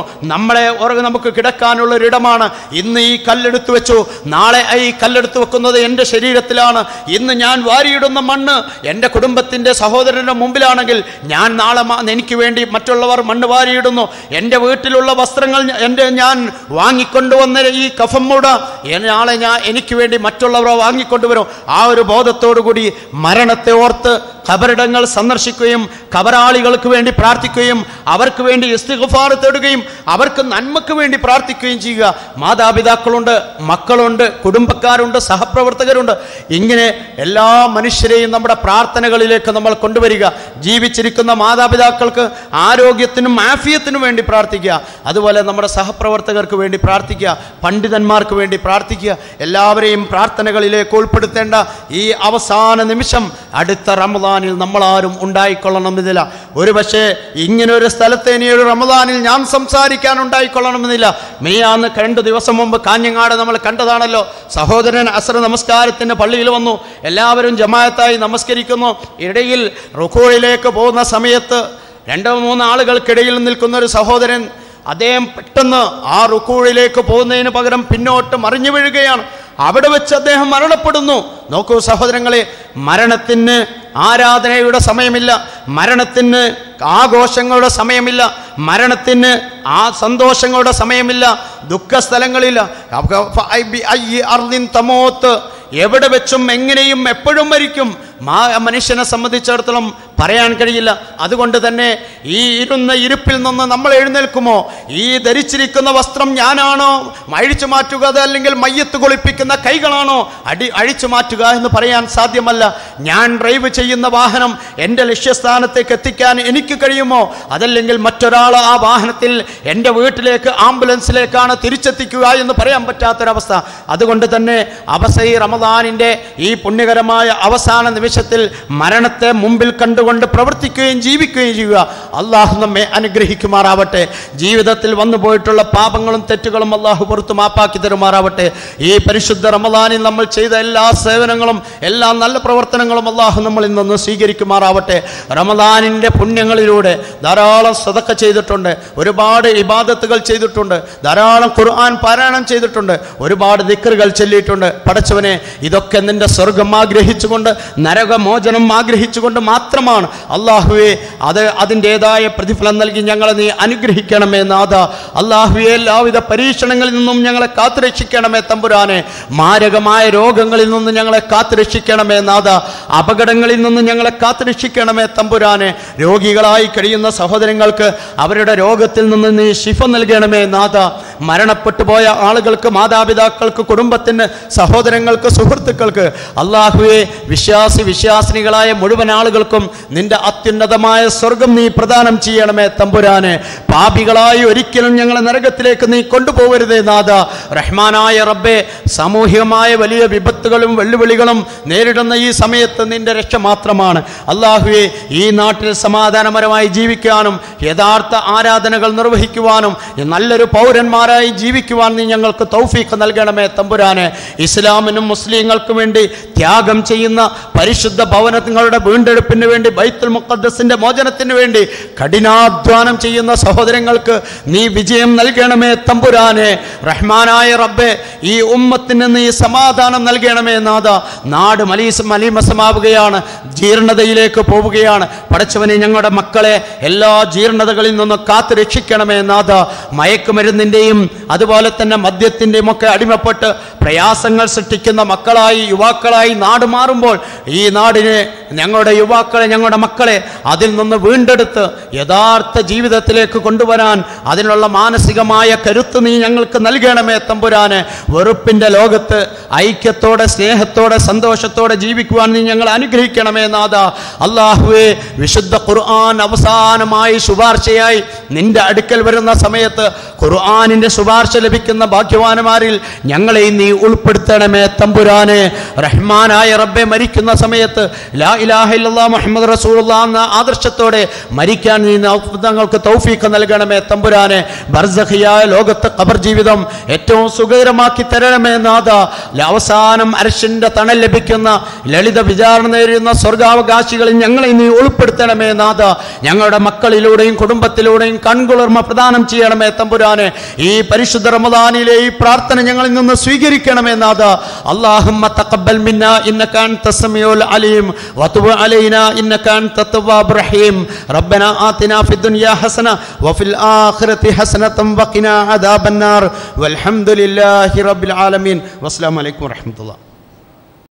നമുക്ക് കിടക്കാനുള്ള ഒരിടമാണ്. ഇന്ന് ഈ കല്ലെടുത്ത് വെച്ചു, നാളെ ഈ കല്ലെടുത്ത് വെക്കുന്നത് എൻ്റെ ശരീരത്തിലാണ്. ഇന്ന് ഞാൻ വാരിയിടുന്ന മണ്ണ് എൻ്റെ കുടുംബത്തിൻ്റെ സഹോദരൻ്റെ മുമ്പിലാണെങ്കിൽ നാളെ എനിക്ക് വേണ്ടി മറ്റുള്ളവർ മണ്ണ് വാരിയിടുന്നു. എൻ്റെ വീട്ടിലുള്ള വസ്ത്രങ്ങൾ ഞാൻ വാങ്ങിക്കൊണ്ടുവന്ന ഈ കഫംമൂട നാളെ എനിക്ക് വേണ്ടി മറ്റുള്ളവർ വാങ്ങിക്കൊണ്ടുവരും. ആ ഒരു ബോധത്തോടുകൂടി മരണത്തെ ഓർത്ത് ഖബറിടങ്ങൾ സന്ദർശിക്കുകയും ഖബറാളികൾക്ക് വേണ്ടി പ്രാർത്ഥിക്കുകയും അവർക്ക് വേണ്ടി ഇസ്തിഗ്ഫാർ തേടുകയും അവർക്ക് നന്മക്ക് വേണ്ടി പ്രാർത്ഥിക്കുകയും ചെയ്യുക. മാതാപിതാക്കളുണ്ട്, മക്കളുണ്ട്, കുടുംബക്കാരുണ്ട്, സഹപ്രവർത്തകരുണ്ട്. ഇങ്ങനെ എല്ലാ മനുഷ്യരെയും നമ്മുടെ പ്രാർത്ഥനകളിലേക്ക് നമ്മൾ കൊണ്ടുവരിക. ജീവിച്ചിരിക്കുന്ന മാതാപിതാക്കൾക്ക് ആരോഗ്യത്തിനും ആഫിയത്തിനും വേണ്ടി പ്രാർത്ഥിക്കുക. അതുപോലെ നമ്മുടെ സഹപ്രവർത്തകർക്ക് വേണ്ടി പ്രാർത്ഥിക്കുക, പണ്ഡിതന്മാർക്ക് വേണ്ടി പ്രാർത്ഥിക്കുക. എല്ലാവരെയും പ്രാർത്ഥനകളിലേക്ക് ഉൾപ്പെടുത്തേണ്ട ഈ അവസാന നിമിഷം അടുത്ത റമദാനിൽ നമ്മളാരും ഉണ്ടായിക്കൊള്ളണമെന്നില്ല. ഒരുപക്ഷെ ഇങ്ങനൊരു സ്ഥലത്ത് ഇനി ഒരു റമദാനിൽ ഞാൻ സംസാരിക്കാൻ ഉണ്ടായിക്കൊള്ളണമെന്നില്ല. മെയ്യാന്ന് 2 ദിവസം മുമ്പ് കാഞ്ഞങ്ങാട് നമ്മൾ കണ്ടതാണല്ലോ. സഹോദരൻ അസ്ർ നമസ്കാരത്തിന് പള്ളിയിൽ വന്നു, എല്ലാവരും ജമാഅത്തായി നമസ്കരിക്കുന്നു. ഇടയിൽ റുകൂഇലേക്ക് പോകുന്ന സമയത്ത് 2-3 ആളുകൾക്കിടയിൽ നിൽക്കുന്ന ഒരു സഹോദരൻ, അദ്ദേഹം പെട്ടെന്ന് ആ റുകൂഇലേക്ക് പോകുന്നതിന് പകരം പിന്നോട്ട് മറിഞ്ഞു വീഴുകയാണ്. അവിടെ വെച്ച് അദ്ദേഹം മരണപ്പെടുന്നു. നോക്കൂ സഹോദരങ്ങളെ, മരണത്തിന് ആരാധനയുടെ സമയമില്ല, മരണത്തിന് ആഘോഷങ്ങളുടെ സമയമില്ല, മരണത്തിന് ആ സന്തോഷങ്ങളുടെ സമയമില്ല, ദുഃഖസ്ഥലങ്ങളില്ല. എവിടെ വെച്ചും എങ്ങനെയും എപ്പോഴും മരിക്കും. മനുഷ്യനെ സംബന്ധിച്ചിടത്തോളം പറയാൻ കഴിയില്ല. അതുകൊണ്ട് തന്നെ ഈ ഇരുന്ന ഇരിപ്പിൽ നിന്ന് നമ്മൾ എഴുന്നേൽക്കുമോ? ഈ ധരിച്ചിരിക്കുന്ന വസ്ത്രം ഞാനാണോ അഴിച്ചു മാറ്റുക, അതല്ലെങ്കിൽ മയ്യത്ത് കുളിപ്പിക്കുന്ന കൈകളാണോ അഴിച്ചു മാറ്റുക എന്ന് പറയാൻ സാധ്യമല്ല. ഞാൻ ഡ്രൈവ് ചെയ്യുന്ന വാഹനം എൻ്റെ ലക്ഷ്യസ്ഥാനത്തേക്ക് എത്തിക്കാൻ എനിക്ക് കഴിയുമോ? അതല്ലെങ്കിൽ മറ്റൊരാൾ ആ വാഹനത്തിൽ എൻ്റെ വീട്ടിലേക്ക് ആംബുലൻസിലേക്കാണ് തിരിച്ചെത്തിക്കുക എന്ന് പറയാൻ പറ്റാത്തൊരവസ്ഥ. അതുകൊണ്ട് തന്നെ റമദാനിൻ്റെ ഈ പുണ്യകരമായ അവസാന നിമിഷത്തിൽ മരണത്തെ മുമ്പിൽ കണ്ടുകൊണ്ട് പ്രവർത്തിക്കുകയും ജീവിക്കുകയും ചെയ്യുക. അള്ളാഹു നമ്മെ അനുഗ്രഹിക്കുമാറാവട്ടെ. ജീവിതത്തിൽ വന്നു പോയിട്ടുള്ള പാപങ്ങളും തെറ്റുകളും അള്ളാഹു പുറത്തു മാപ്പാക്കി തരുമാറാവട്ടെ. ഈ പരിശുദ്ധ റമദാനിൽ നമ്മൾ ചെയ്ത എല്ലാ സേവനങ്ങളും എല്ലാ നല്ല പ്രവർത്തനങ്ങളും അള്ളാഹു നമ്മളിൽ നിന്ന് സ്വീകരിക്കുമാറാവട്ടെ. റമദാനിൻ്റെ പുണ്യങ്ങളിലൂടെ ധാരാളം സദഖ ചെയ്തിട്ടുണ്ട്, ഒരുപാട് ഇബാദത്തുകൾ ചെയ്തിട്ടുണ്ട്, ധാരാളം ഖുർആൻ പാരായണം ചെയ്തിട്ടുണ്ട്, ഒരുപാട് ദിക്റുകൾ ചൊല്ലിയിട്ടുണ്ട്. പടച്ചവനെ, ഇതൊക്കെ നിന്റെ സ്വർഗം ആഗ്രഹിച്ചുകൊണ്ട് നരകമോചനം ആഗ്രഹിച്ചുകൊണ്ട് മാത്രമാണ്. അള്ളാഹുവെ, അതിൻ്റെതായ പ്രതിഫലം നൽകി ഞങ്ങളെ നീ അനുഗ്രഹിക്കണമേ നാഥ. അള്ളാഹുവെ, എല്ലാവിധ പരീക്ഷണങ്ങളിൽ നിന്നും ഞങ്ങളെ കാത്തുരക്ഷിക്കണമേ തമ്പുരാനെ. മാരകമായ രോഗങ്ങളിൽ നിന്ന് ഞങ്ങളെ കാത്തുരക്ഷിക്കണമേ നാഥ. അപകടങ്ങളിൽ നിന്ന് ഞങ്ങളെ കാത്തുരക്ഷിക്കണമേ തമ്പുരാനെ. രോഗികളായി കഴിയുന്ന സഹോദരങ്ങൾക്ക് അവരുടെ രോഗത്തിൽ നിന്ന് നീ ശിഫ നൽകണമേ നാഥ. മരണപ്പെട്ടു പോയ ആളുകൾക്ക്, മാതാപിതാക്കൾക്ക്, കുടുംബത്തിന്, സഹോദരങ്ങൾക്ക്, സുഹൃത്തുക്കൾക്ക്, അള്ളാഹുവെ, വിശ്വാസിനികളായ മുഴുവൻ ആളുകൾക്കും നിന്റെ അത്യുന്നതമായ സ്വർഗം നീ പ്രദാനം ചെയ്യണമേ തമ്പുരാനെ. പാപികളായി ഒരിക്കലും ഞങ്ങളെ നരകത്തിലേക്ക് നീ കൊണ്ടുപോകരുതേ നാഥ. റഹ്മാനായ റബ്ബേ, സാമൂഹികമായ വലിയ വിപത്തുകളും വെല്ലുവിളികളും നേരിടുന്ന ഈ സമയത്ത് നിന്റെ രക്ഷ മാത്രമാണ്. അള്ളാഹുവെ, ഈ നാട്ടിൽ സമാധാനപരമായി ജീവിക്കാനും യഥാർത്ഥ ആരാധനകൾ നിർവഹിക്കുവാനും നല്ലൊരു പൗരന്മാരായി ജീവിക്കുവാൻ നീ ഞങ്ങൾക്ക് തൗഫീഖ് നൽകണമേ തമ്പുരാനെ. ഇസ്ലാമിനും മുസ്ലിങ്ങൾക്കും വേണ്ടി ത്യാഗം ചെയ്യുന്ന പരിശുദ്ധ ഭവനങ്ങളുടെ വീണ്ടെടുപ്പിന് വേണ്ടി, ബൈത്തുൽ മുഖദ്ദസിന്റെ മോചനത്തിന് വേണ്ടി കഠിനാധ്വാനം ചെയ്യുന്ന സഹോദരങ്ങൾക്ക് നീ വിജയം നൽകണമേ തമ്പുരാനെ. റഹ്മാനായ റബ്ബേ, ഈ ഉമ്മത്തിന് നീ സമാധാനം നൽകണമേ നാഥ. നാട് മലീമസമാവുകയാണ്, ജീർണതയിലേക്ക് പോവുകയാണ്. പടച്ചവനെ, ഞങ്ങളുടെ മക്കളെ എല്ലാ ജീർണതകളിൽ നിന്ന് കാത്തു രക്ഷിക്കണമേ നാഥ. മയക്കുമരുന്നിൻ്റെയും അതുപോലെ തന്നെ മദ്യത്തിൻ്റെയും ഒക്കെ അടിമപ്പെട്ട് പ്രയാസങ്ങൾ സൃഷ്ടിക്കുന്ന മക്കളായി യുവാക്കളായി നാട് മാറുമ്പോൾ ഈ നാടിനെ, ഞങ്ങളുടെ യുവാക്കളെ, ഞങ്ങളുടെ മക്കളെ അതിൽ നിന്ന് വീണ്ടെടുത്ത് യഥാർത്ഥ ജീവിതത്തിലേക്ക് കൊണ്ടുവരാൻ അതിനുള്ള മാനസികമായ കരുത്ത് നീ ഞങ്ങൾക്ക് നൽകണമേ തമ്പുരാനെ. വെറുപ്പിൻ്റെ ലോകത്ത് ഐക്യത്തോടെ, സ്നേഹത്തോടെ, സന്തോഷത്തോടെ ജീവിക്കുവാൻ നീ ഞങ്ങളെ അനുഗ്രഹിക്കണമേ നാഥ. അല്ലാഹുവേ, വിശുദ്ധ ഖുർആൻ അവസാനമായി ശുപാർശയായി നിന്റെ അടുക്കൽ വരുന്ന സമയത്ത് ഖുർആനിന്റെ ശുപാർശ ലഭിക്കുന്ന ഭാഗ്യവാന്മാരിൽ ഞങ്ങളെ നീ ഉൾപ്പെടുത്തണമേ തമ്പുരാനെ. റഹ്മാനായ റബ്ബെ, മരിക്കുന്ന സമയത്ത് ലാ ഇലാഹ ഇല്ലല്ലാഹ് മുഹമ്മദ് റസൂലുള്ളാഹ് എന്ന ആദർശത്തോടെ മരിക്കാൻ നീ ഞങ്ങൾക്ക് തൗഫീഖ് നൽകണമേ തമ്പുരാനെ. ബർസഖിയായ ലോകത്തെ ഖബർ ജീവിതം ഏറ്റവും സുഖകരമാക്കി തരണമേ നാഥ. അവസാനം അർശിന്റെ തണൽ ലഭിക്കുന്ന ലളിത വിചാരണ നേരിടുന്ന സ്വർഗാവകാശികളിൽ ഞങ്ങളെ നീ ഉൾപ്പെടുത്തണമേ നാഥ. ഞങ്ങളുടെ മക്കളിലൂടെയും കുടുംബത്തിലൂടെയും കൺകുളിർമ പ്രദാനം ചെയ്യണമേ തമ്പുരാനെ. ഈ പരിശുദ്ധ റമദാനിലെ ഈ പ്രാർത്ഥന ഞങ്ങളിൽ നിന്ന് സ്വീകരിക്കണമേ നാഥ. അല്ലാഹുമ്മ തഖബ്ബൽ മിന്നാ ഇന്നക അൻതസ് സമീഉൽ അലീം വതുബ് അലൈനാ ഇന്നക അൻതത് തവ്വാബുർ റഹീം. റബ്ബനാ ആതിനാ ഫിദ് ദുനിയാ ഹസന വഫിൽ ആഖിറതി ഹസനതൻ വഖിനാ അദാബന്നാർ. വൽഹംദുലില്ലാഹി റബ്ബിൽ ആലമീൻ. വസ്സലാമു അലൈക്കും വറഹ്മത്തുള്ളാഹി.